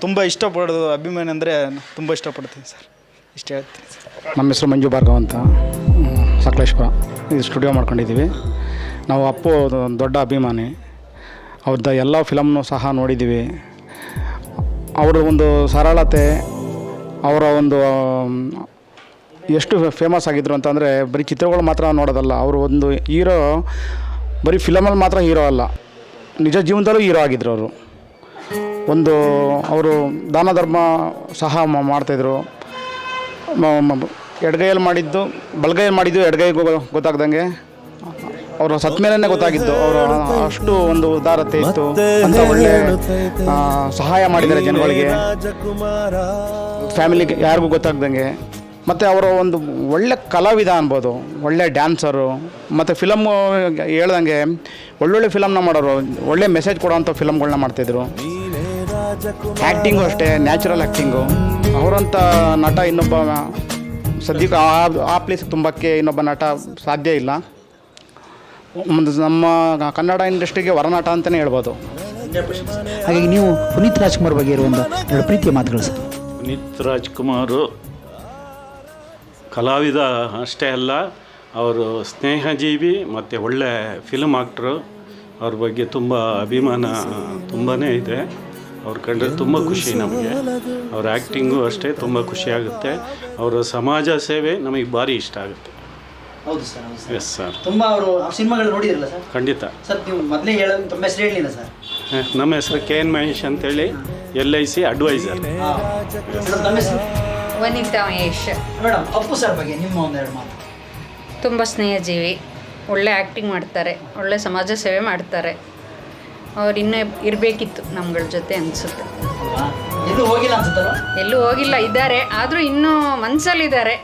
ತುಂಬ ಇಷ್ಟಪಡೋದು ಅಭಿಮಾನಿ ಅಂದರೆ ತುಂಬ ಇಷ್ಟಪಡ್ತೀವಿ ಸರ್. ಇಷ್ಟ ಹೇಳ್ತೀನಿ ಸರ್. ನಮ್ಮ ಹೆಸರು ಮಂಜು ಭಾರ್ಗವ್ ಅಂತ, ಸಕಲೇಶ್ಪುರ. ಇದು ಸ್ಟುಡಿಯೋ ಮಾಡ್ಕೊಂಡಿದ್ದೀವಿ ನಾವು. ಅಪ್ಪು ದೊಡ್ಡ ಅಭಿಮಾನಿ. ಅವ್ರದ್ದು ಎಲ್ಲ ಫಿಲಮ್ನೂ ಸಹ ನೋಡಿದ್ದೀವಿ. ಅವರ ಒಂದು ಸರಳತೆ, ಅವರ ಒಂದು ಎಷ್ಟು ಫೇಮಸ್ ಆಗಿದ್ರು ಅಂತಂದರೆ ಬರೀ ಚಿತ್ರಗಳು ಮಾತ್ರ ನೋಡೋದಲ್ಲ. ಅವರು ಒಂದು ಹೀರೋ, ಬರೀ ಫಿಲಮಲ್ಲಿ ಮಾತ್ರ ಹೀರೋ ಅಲ್ಲ, ನಿಜ ಜೀವನದಲ್ಲೂ ಹೀರೋ ಆಗಿದ್ರು ಅವರು. ಅವರು ದಾನ ಧರ್ಮ ಸಹ ಮಾಡ್ತಾಯಿದ್ರು. ಎಡಗೈಯಲ್ಲಿ ಮಾಡಿದ್ದು ಬಲಗೈಯಲ್ಲಿ ಮಾಡಿದ್ದು ಎಡಗೈಗೆ ಗೊತ್ತಾಗ್ದಂಗೆ ಅವರು ಸತ್ ಮೇಲೇ ಗೊತ್ತಾಗಿದ್ದು. ಅವರು ಅಷ್ಟು ಒಂದು ಉದಾರತೆ ಇತ್ತು ಅಂತ, ಒಳ್ಳೆ ಸಹಾಯ ಮಾಡಿದ್ದಾರೆ ಜನಗಳಿಗೆ, ಫ್ಯಾಮಿಲಿಗೆ, ಯಾರಿಗೂ ಗೊತ್ತಾಗ್ದಂಗೆ. ಮತ್ತು ಅವರ ಒಂದು ಒಳ್ಳೆ ಕಲಾವಿದ ಅನ್ಬೋದು, ಒಳ್ಳೆ ಡ್ಯಾನ್ಸರು. ಮತ್ತು ಫಿಲಮ್ಮು ಹೇಳ್ದಂಗೆ ಒಳ್ಳೊಳ್ಳೆ ಫಿಲಮ್ನ ಮಾಡೋರು, ಒಳ್ಳೆ ಮೆಸೇಜ್ ಕೊಡೋವಂಥ ಫಿಲಮ್ಗಳನ್ನ ಮಾಡ್ತಾಯಿದ್ರು. ಆ್ಯಕ್ಟಿಂಗು ಅಷ್ಟೇ, ನ್ಯಾಚುರಲ್ ಆ್ಯಕ್ಟಿಂಗು. ಅವರಂಥ ನಟ ಇನ್ನೊಬ್ಬ ಸದ್ಯಕ್ಕೆ ಆ ಪ್ಲೇಸಿಗೆ ತುಂಬಕ್ಕೆ ಇನ್ನೊಬ್ಬ ನಟ ಸಾಧ್ಯ ಇಲ್ಲ. ನಮ್ಮ ಕನ್ನಡ ಇಂಡಸ್ಟ್ರಿಗೆ ವರನಟ ಅಂತಲೇ ಹೇಳ್ಬೋದು. ಹಾಗಾಗಿ ನೀವು ಪುನೀತ್ ರಾಜ್ಕುಮಾರ್ ಬಗ್ಗೆ ಇರುವ ಒಂದು ಎರಡು ಪ್ರೀತಿಯ ಮಾತುಗಳು ಸರ್. ಪುನೀತ್ ರಾಜ್ಕುಮಾರು ಕಲಾವಿದ ಅಷ್ಟೇ ಅಲ್ಲ, ಅವರು ಸ್ನೇಹಜೀವಿ ಮತ್ತು ಒಳ್ಳೆ ಫಿಲ್ಮ್ ಆ್ಯಕ್ಟ್ರು. ಅವ್ರ ಬಗ್ಗೆ ತುಂಬ ಅಭಿಮಾನ ತುಂಬಾ ಇದೆ. ಅವ್ರು ಕಂಡ್ರೆ ತುಂಬ ಖುಷಿ ನಮಗೆ. ಅವ್ರ ಆ್ಯಕ್ಟಿಂಗು ಅಷ್ಟೇ ತುಂಬ ಖುಷಿಯಾಗುತ್ತೆ. ಅವರ ಸಮಾಜ ಸೇವೆ ನಮಗೆ ಭಾರಿ ಇಷ್ಟ ಆಗುತ್ತೆ. ಹೌದು ಸರ್, ಹೌದು ಸರ್. Yes sir. ತುಂಬ ಅವರು ಸಿನಿಮಾಗಳು ನೋಡಿದಿರಲ್ಲ ಸರ್? ಖಂಡಿತ ಸರ್, ನೀವು ಮೊದಲೇ ಹೇಳೋದು ತುಂಬ ಹೆಸರು ಹೇಳಲಿಲ್ಲ ಸರ್. ನಮ್ಮ ಹೆಸರು KN ಮಹೇಶ್ ಅಂತೇಳಿ, LIC ಅಡ್ವೈಸರ್. ನಮ್ಮ ಹೆಸರು ವನಿತಾ ಮಹೇಶ್. ಮೇಡಮ್, ಅಪ್ಪು ಸರ್ ಬಗ್ಗೆ ನಿಮ್ಮ ಒಂದೆರಡು ಮಾತು. ತುಂಬ ಸ್ನೇಹಜೀವಿ, ಒಳ್ಳೆ ಆ್ಯಕ್ಟಿಂಗ್ ಮಾಡ್ತಾರೆ, ಒಳ್ಳೆ ಸಮಾಜ ಸೇವೆ ಮಾಡ್ತಾರೆ. ಅವ್ರು ಇನ್ನೂ ಇರಬೇಕಿತ್ತು ನಮ್ಗಳ ಜೊತೆ ಅನಿಸುತ್ತೆ. ಎಲ್ಲೂ ಹೋಗಿಲ್ಲ ಅನ್ಸುತ್ತಲ್ಲ? ಎಲ್ಲೂ ಹೋಗಿಲ್ಲ, ಇದ್ದಾರೆ, ಆದರೂ ಇನ್ನೂ ಮನಸ್ಸಲ್ಲಿದ್ದಾರೆ.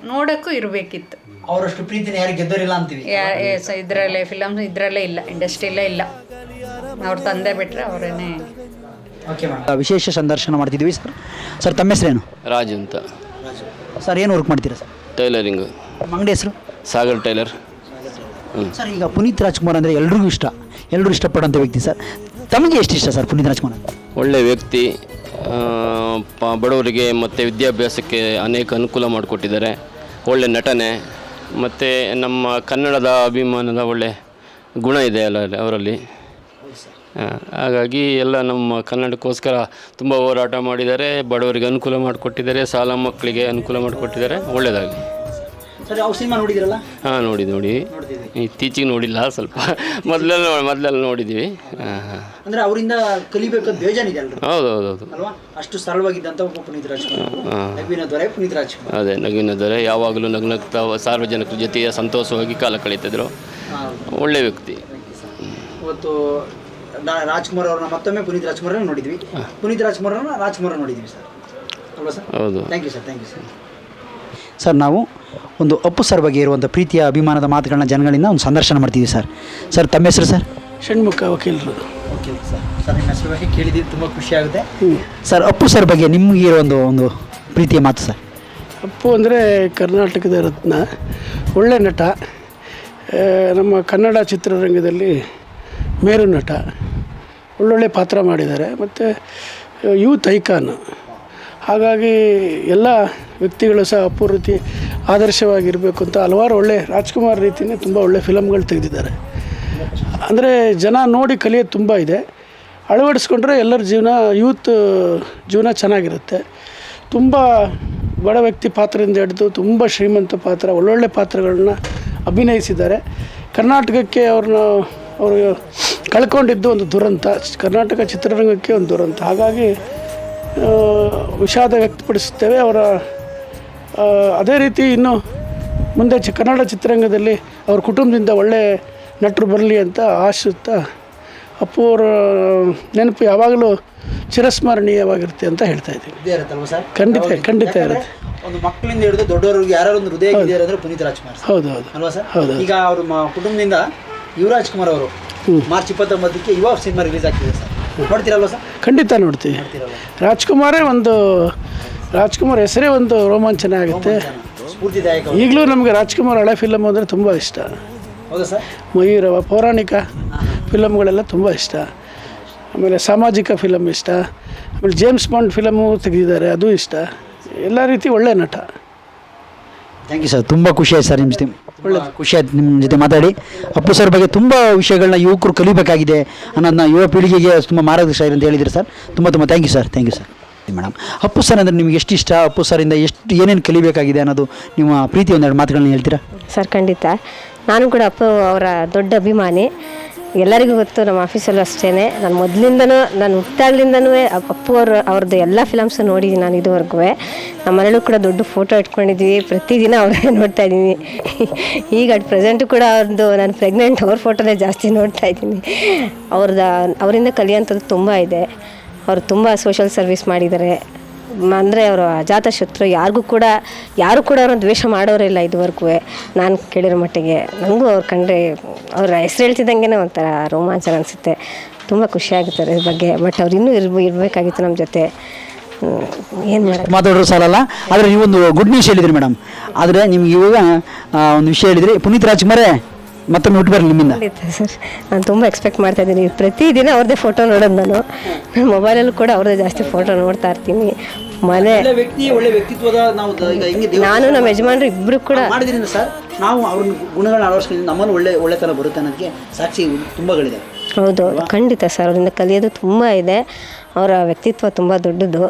ನೋಡೋಕ್ಕೂ ಇರಬೇಕಿತ್ತು. ಅವರಷ್ಟು ಪ್ರೀತಿನ ಯಾರು ಗೆದ್ದೋರಿಲ್ಲ ಅಂತೀವಿ. ಇದರಲ್ಲೇ ಫಿಲಮ್ ಇದರಲ್ಲೇ ಇಲ್ಲ, ಇಂಡಸ್ಟ್ರಿಯಲ್ಲೇ ಇಲ್ಲ. ಅವ್ರ ತಂದೆ ಬಿಟ್ಟರೆ ಅವರೇನೆ. ಓಕೆ ಮೇಡಮ್, ವಿಶೇಷ ಸಂದರ್ಶನ ಮಾಡ್ತಿದ್ದೀವಿ ಸರ್. ಸರ್, ತಮ್ಮ ಹೆಸರೇನು? ರಾಜು ಅಂತ. ಸರ್, ಏನು ವರ್ಕ್ ಮಾಡ್ತೀರಾ ಸರ್? ಟೈಲರಿಂಗು. ನಿಮ್ಮ ಅಂಗಡಿ ಹೆಸರು? ಸಾಗರ್ ಟೈಲರ್. ಸರ್, ಈಗ ಪುನೀತ್ ರಾಜ್ಕುಮಾರ್ ಅಂದರೆ ಎಲ್ರಿಗೂ ಇಷ್ಟ, ಎಲ್ಲರೂ ಇಷ್ಟಪಡೋಂಥ ವ್ಯಕ್ತಿ ಸರ್. ತಮಗೆ ಎಷ್ಟು ಇಷ್ಟ ಸರ್ ಪುನೀತ್ ರಾಜ್ಕುಮಾರ್? ಒಳ್ಳೆ ವ್ಯಕ್ತಿ, ಬಡವರಿಗೆ ಮತ್ತು ವಿದ್ಯಾಭ್ಯಾಸಕ್ಕೆ ಅನೇಕ ಅನುಕೂಲ ಮಾಡಿಕೊಟ್ಟಿದ್ದಾರೆ. ಒಳ್ಳೆ ನಟನೆ ಮತ್ತು ನಮ್ಮ ಕನ್ನಡದ ಅಭಿಮಾನದ ಒಳ್ಳೆ ಗುಣ ಇದೆ ಅಲ್ಲ ಅವರಲ್ಲಿ. ಹಾಗಾಗಿ ಎಲ್ಲ ನಮ್ಮ ಕನ್ನಡಕ್ಕೋಸ್ಕರ ತುಂಬ ಹೋರಾಟ ಮಾಡಿದ್ದಾರೆ. ಬಡವರಿಗೆ ಅನುಕೂಲ ಮಾಡಿಕೊಟ್ಟಿದ್ದಾರೆ, ಸಾಲ ಮಕ್ಕಳಿಗೆ ಅನುಕೂಲ ಮಾಡಿಕೊಟ್ಟಿದ್ದಾರೆ. ಒಳ್ಳೆಯದಾಗಲಿ. ಸರ್, ಯಾವ ಸಿನಿಮಾ ನೋಡಿದಿರಲ್ಲ? ಹಾಂ, ನೋಡಿ ಇತ್ತೀಚೆಗೆ ನೋಡಿಲ್ಲ, ಸ್ವಲ್ಪ ಮೊದಲೆಲ್ಲ ನೋಡಿದ್ದೀವಿ. ಅಂದರೆ ಅವರಿಂದ ಕಲಿಬೇಕಾದ ಬೇಜಾನಿದೆ ಅಲ್ರಿ? ಹೌದು ಅಲ್ವಾ? ಅಷ್ಟು ಸರಳವಾಗಿದ್ದಂಥ ಒಬ್ಬ ಪುನೀತ್ ರಾಜ್ಕುಮಾರ್, ನಗುವಿನ ದೊರೆ ಪುನೀತ್ ರಾಜ್ಕುಮಾರ್. ಅದೇ ನಗುವಿನ ದೊರೆ, ಯಾವಾಗಲೂ ನಗ್ನಗ್ತಾ ಸಾರ್ವಜನಿಕರ ಜೊತೆಗೆ ಸಂತೋಷವಾಗಿ ಕಾಲ ಕಳೀತಿದ್ರು. ಒಳ್ಳೆ ವ್ಯಕ್ತಿ. ಇವತ್ತು ರಾಜ್ಕುಮಾರ್ ಅವ್ರನ್ನ ಮತ್ತೊಮ್ಮೆ ಪುನೀತ್ ರಾಜ್ಕುಮಾರ್ ನೋಡಿದ್ವಿ, ಪುನೀತ್ ರಾಜ್ಕುಮಾರ್ ನೋಡಿದ್ವಿ ಸರ್, ಅಲ್ವಾ ಸರ್? ಹೌದು. Thank you sir. ಸರ್, ನಾವು ಒಂದು ಅಪ್ಪು ಸರ್ ಬಗ್ಗೆ ಇರುವಂಥ ಪ್ರೀತಿಯ ಅಭಿಮಾನದ ಮಾತುಗಳನ್ನ ಜನಗಳಿಂದ ಒಂದು ಸಂದರ್ಶನ ಮಾಡ್ತೀವಿ ಸರ್. ಸರ್, ತಮ್ಮ ಹೆಸರು ಸರ್? ಷಣ್ಮುಖ ವಕೀಲರು. Okay sir. ಸರ್, ನಿಮ್ಮ ಹೆಸರು ಬಗ್ಗೆ ಕೇಳಿದ್ದೀವಿ, ತುಂಬ ಖುಷಿ ಆಗುತ್ತೆ. ಸರ್, ಅಪ್ಪು ಸರ್ ಬಗ್ಗೆ ನಿಮಗೆ ಒಂದು ಪ್ರೀತಿಯ ಮಾತು ಸರ್. ಅಪ್ಪು ಅಂದರೆ ಕರ್ನಾಟಕದ ರತ್ನ, ಒಳ್ಳೆ ನಟ, ನಮ್ಮ ಕನ್ನಡ ಚಿತ್ರರಂಗದಲ್ಲಿ ಮೇರು ನಟ, ಒಳ್ಳೊಳ್ಳೆ ಪಾತ್ರ ಮಾಡಿದ್ದಾರೆ ಮತ್ತು ಯೂತ್ ಐಕಾನ್. ಹಾಗಾಗಿ ಎಲ್ಲ ವ್ಯಕ್ತಿಗಳು ಸಹ ಅಪ್ಪು ರೀತಿ ಆದರ್ಶವಾಗಿರಬೇಕು ಅಂತ ಹಲವಾರು ಒಳ್ಳೆ ರಾಜ್ಕುಮಾರ್ ರೀತಿಯೇ ತುಂಬ ಒಳ್ಳೆ ಫಿಲಮ್ಗಳು ತೆಗೆದಿದ್ದಾರೆ. ಅಂದರೆ ಜನ ನೋಡಿ ಕಲಿಯೋದು ತುಂಬ ಇದೆ. ಅಳವಡಿಸ್ಕೊಂಡ್ರೆ ಎಲ್ಲರ ಯೂತ್ ಜೀವನ ಚೆನ್ನಾಗಿರುತ್ತೆ. ತುಂಬ ಬಡ ವ್ಯಕ್ತಿ ಪಾತ್ರದಿಂದ ಹಿಡಿದು ತುಂಬ ಶ್ರೀಮಂತ ಪಾತ್ರ, ಒಳ್ಳೊಳ್ಳೆ ಪಾತ್ರಗಳನ್ನ ಅಭಿನಯಿಸಿದ್ದಾರೆ. ಕರ್ನಾಟಕಕ್ಕೆ ಅವರು ಕಳ್ಕೊಂಡಿದ್ದು ಒಂದು ದುರಂತ, ಕರ್ನಾಟಕ ಚಿತ್ರರಂಗಕ್ಕೆ ಒಂದು ದುರಂತ. ಹಾಗಾಗಿ ವಿಷಾದ ವ್ಯಕ್ತಪಡಿಸುತ್ತೇವೆ. ಅವರ ಅದೇ ರೀತಿ ಇನ್ನು ಮುಂದೆ ಕನ್ನಡ ಚಿತ್ರರಂಗದಲ್ಲಿ ಅವ್ರ ಕುಟುಂಬದಿಂದ ಒಳ್ಳೆ ನಟರು ಬರಲಿ ಅಂತ ಆಶಿಸುತ್ತಾ, ಅಪ್ಪು ಅವರ ನೆನಪು ಯಾವಾಗಲೂ ಚಿರಸ್ಮರಣೀಯವಾಗಿರುತ್ತೆ ಅಂತ ಹೇಳ್ತಾ ಇದ್ದೀನಿ. ಖಂಡಿತ ಇರುತ್ತೆ. ಒಂದು ಮಕ್ಕಳಿಂದ ಹಿಡಿದು ದೊಡ್ಡವರಿಗೆ ಯಾರು ಒಂದು ಹೃದಯ ಇದ್ದಾರೆ ಅಂದರೆ ಪುನೀತ್ ರಾಜ್ಕುಮಾರ್. ಹೌದು ಅಲ್ವಾ ಸರ್? ಹೌದು. ಈಗ ಅವ್ರ ಕುಟುಂಬದಿಂದ ಯುವರಾಜ್ ಕುಮಾರ್ ಅವರು ಮಾರ್ಚ್ 29ಕ್ಕೆ ಯುವ ಸಿನಿಮಾ ರಿಲೀಸ್ ಆಗ್ತಿದೆ ಸರ್, ನೋಡ್ತೀರಲ್ವ ಸರ್? ಖಂಡಿತ ನೋಡ್ತೀವಿ. ರಾಜ್ಕುಮಾರ್ ಹೆಸರೇ ಒಂದು ರೋಮಾಂಚನ ಆಗುತ್ತೆ, ಸ್ಫೂರ್ತಿದಾಯಕ. ಈಗಲೂ ನಮಗೆ ರಾಜ್ಕುಮಾರ್ ಹಳೆ ಫಿಲಮ್ ಅಂದರೆ ತುಂಬ ಇಷ್ಟ. ಹೌದಾ ಸರ್? ಮಯೂರವ ಪೌರಾಣಿಕ ಫಿಲಮ್ಗಳೆಲ್ಲ ತುಂಬ ಇಷ್ಟ. ಆಮೇಲೆ ಸಾಮಾಜಿಕ ಫಿಲಮ್ ಇಷ್ಟ. ಆಮೇಲೆ ಜೇಮ್ಸ್ ಬಾಂಡ್ ಫಿಲಮು ತೆಗೆದಿದ್ದಾರೆ, ಅದು ಇಷ್ಟ. ಎಲ್ಲ ರೀತಿ ಒಳ್ಳೆ ನಟ. ಥ್ಯಾಂಕ್ ಯು ಸರ್, ತುಂಬ ಖುಷಿ ಆಯ್ತು ಸರ್ ನಿಮ್ಮ ಜೊತೆ. ಒಳ್ಳೆ ಖುಷಿ ಆಯ್ತು ನಿಮ್ಮ ಜೊತೆ ಮಾತಾಡಿ. ಅಪ್ಪು ಸರ್ ಬಗ್ಗೆ ತುಂಬ ವಿಷಯಗಳನ್ನ ಯುವಕರು ಕಲಿಬೇಕಾಗಿದೆ ಅನ್ನೋದನ್ನ ಯುವ ಪೀಳಿಗೆಗೆ ತುಂಬ ಮಾರ್ಗದರ್ಶನ ಅಂತ ಹೇಳಿದ್ರು ಸರ್. ತುಂಬ thank you sir. Madam, Appu sir ಅಂದರೆ ನಿಮ್ಗೆ ಎಷ್ಟು ಇಷ್ಟ, ಅಪ್ಪು ಸರಿಂದ ಏನೇನು ಕಲಿಬೇಕಾಗಿದೆ ಅನ್ನೋದು ನಿಮ್ಮ ಪ್ರೀತಿ ಒಂದೆರಡು ಮಾತುಗಳನ್ನ ಹೇಳ್ತೀರಾ ಸರ್? ಖಂಡಿತ. ನಾನು ಕೂಡ ಅಪ್ಪು ಅವರ ದೊಡ್ಡ ಅಭಿಮಾನಿ. ಎಲ್ಲರಿಗೂ ಗೊತ್ತು, ನಮ್ಮ ಆಫೀಸಲ್ಲೂ ಅಷ್ಟೇ. ನಾನು ಮೊದಲಿಂದನೂ, ನಾನು ಹುಟ್ಟಾಗ್ಲಿಂದನೂ ಅಪ್ಪು ಅವ್ರದ್ದು ಎಲ್ಲ ಫಿಲಮ್ಸ್ ನೋಡಿದ್ದೀನಿ ನಾನು ಇದುವರೆಗೂ. ನಮ್ಮ ಮನೇಲೂ ಕೂಡ ದೊಡ್ಡ ಫೋಟೋ ಇಟ್ಕೊಂಡಿದ್ವಿ, ಪ್ರತಿದಿನ ಅವರೇ ನೋಡ್ತಾ ಇದ್ದೀನಿ. ಈಗ ಅಟ್ ಪ್ರೆಸೆಂಟು ಕೂಡ ಅವ್ರದ್ದು, ನಾನು ಪ್ರೆಗ್ನೆಂಟ್, ಅವ್ರ ಫೋಟೋನೇ ಜಾಸ್ತಿ ನೋಡ್ತಾ ಇದ್ದೀನಿ. ಅವರಿಂದ ಕಲಿಯೋಂಥದ್ದು ತುಂಬ ಇದೆ. ಅವರು ತುಂಬ ಸೋಷಲ್ ಸರ್ವಿಸ್ ಮಾಡಿದ್ದಾರೆ. ಅಂದರೆ ಅವರು ಅಜಾತ ಶತ್ರು, ಯಾರು ಕೂಡ ಅವ್ರನ್ನ ದ್ವೇಷ ಮಾಡೋರಿಲ್ಲ ಇದುವರೆಗೂ ನಾನು ಕೇಳಿರೋ ಮಟ್ಟಿಗೆ. ನನಗೂ ಅವ್ರು ಕಂಡ್ರೆ, ಅವ್ರ ಹೆಸರು ಹೇಳ್ತಿದ್ದಂಗೆ ಒಂಥರ ರೋಮಾಂಚನ ಅನಿಸುತ್ತೆ. ತುಂಬ ಖುಷಿಯಾಗುತ್ತೆ ಇದ್ರ ಬಗ್ಗೆ. ಬಟ್ ಅವ್ರು ಇನ್ನೂ ಇರಬೇಕಾಗಿತ್ತು ನಮ್ಮ ಜೊತೆ. ಏನು ಮಾತಾಡೋರು ಸಾಲಲ್ಲ. ಆದರೆ ನೀವೊಂದು ಗುಡ್ ನ್ಯೂಸ್ ಹೇಳಿದ್ರಿ ಮೇಡಮ್. ಆದರೆ ನಿಮ್ಗೆ ಇವಾಗ ಒಂದು ವಿಷಯ ಹೇಳಿದ್ರಿ, ಪುನೀತ್ ರಾಜ್ಕುಮಾರೇ ಮತ್ತೊಮ್ಮೆ ಹುಟ್ಟು ಬರಲಿ ನಿಮ್ಮಿಂದ. ಖಂಡಿತ ಸರ್, ನಾನು ತುಂಬ ಎಕ್ಸ್ಪೆಕ್ಟ್ ಮಾಡ್ತಾ ಇದ್ದೀನಿ. ಪ್ರತಿದಿನ ಅವ್ರದ್ದೇ ಫೋಟೋ ನೋಡೋದು ನಾನು. ನನ್ನ ಮೊಬೈಲಲ್ಲೂ ಕೂಡ ಅವ್ರದ್ದೇ ಜಾಸ್ತಿ ಫೋಟೋ ನೋಡ್ತಾ ಇರ್ತೀನಿ. ಮನೆ ಒಳ್ಳೆ ವ್ಯಕ್ತಿ, ಒಳ್ಳೆ ವ್ಯಕ್ತಿತ್ವದ ನಾವು ಈಗ ಹೆಂಗೆ ನಾನು ನಮ್ಮ ಯಜಮಾನ್ರು ಇಬ್ಬರು ಕೂಡ ಮಾಡಿದ್ರಿಂದ ಸರ್ ನಾವು ಅವ್ರ ಗುಣಗಳನ್ನ ಅಳವಡಿಸ್ಕೊಂಡು ನಮ್ಮನ್ನು ಒಳ್ಳೆತನ ಬರುತ್ತೆ ಅನ್ನೋದಕ್ಕೆ ಸಾಕ್ಷಿ ತುಂಬಗಳಿದೆ. ಹೌದು, ಖಂಡಿತ ಸರ್. ಅವರಿಂದ ಕಲಿಯೋದು ತುಂಬ ಇದೆ. ಅವರ ವ್ಯಕ್ತಿತ್ವ ತುಂಬ ದೊಡ್ಡದು.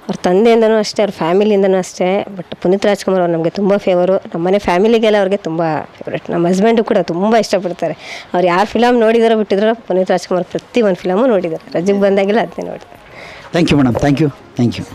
ಅವ್ರ ತಂದೆಯಿಂದನೂ ಅಷ್ಟೇ, ಅವ್ರ ಫ್ಯಾಮಿಲಿಯಿಂದನೂ ಅಷ್ಟೇ. ಬಟ್ ಪುನೀತ್ ರಾಜ್ಕುಮಾರ್ ಅವ್ರು ನಮಗೆ ತುಂಬ ಫೇವರು. ನಮ್ಮ ಮನೆ ಫ್ಯಾಮಿಲಿಗೆಲ್ಲ ಅವ್ರಿಗೆ ತುಂಬ ಫೇವ್ರೇಟ್. ನಮ್ಮ ಹಸ್ಬೆಂಡು ಕೂಡ ತುಂಬ ಇಷ್ಟಪಡ್ತಾರೆ. ಅವ್ರು ಯಾರು ಫಿಲಮ್ ನೋಡಿದಾರೋ ಬಿಟ್ಟಿದ್ದಾರೋ ಪುನೀತ್ ರಾಜ್ಕುಮಾರ್ ಪ್ರತಿ ಒಂದು ಫಿಲಮು ನೋಡಿದ್ದಾರೆ. ರಜೆಗೆ ಬಂದಾಗೆಲ್ಲ ಅದನ್ನೇ ನೋಡಿದ್ದಾರೆ. Thank you madam, thank you.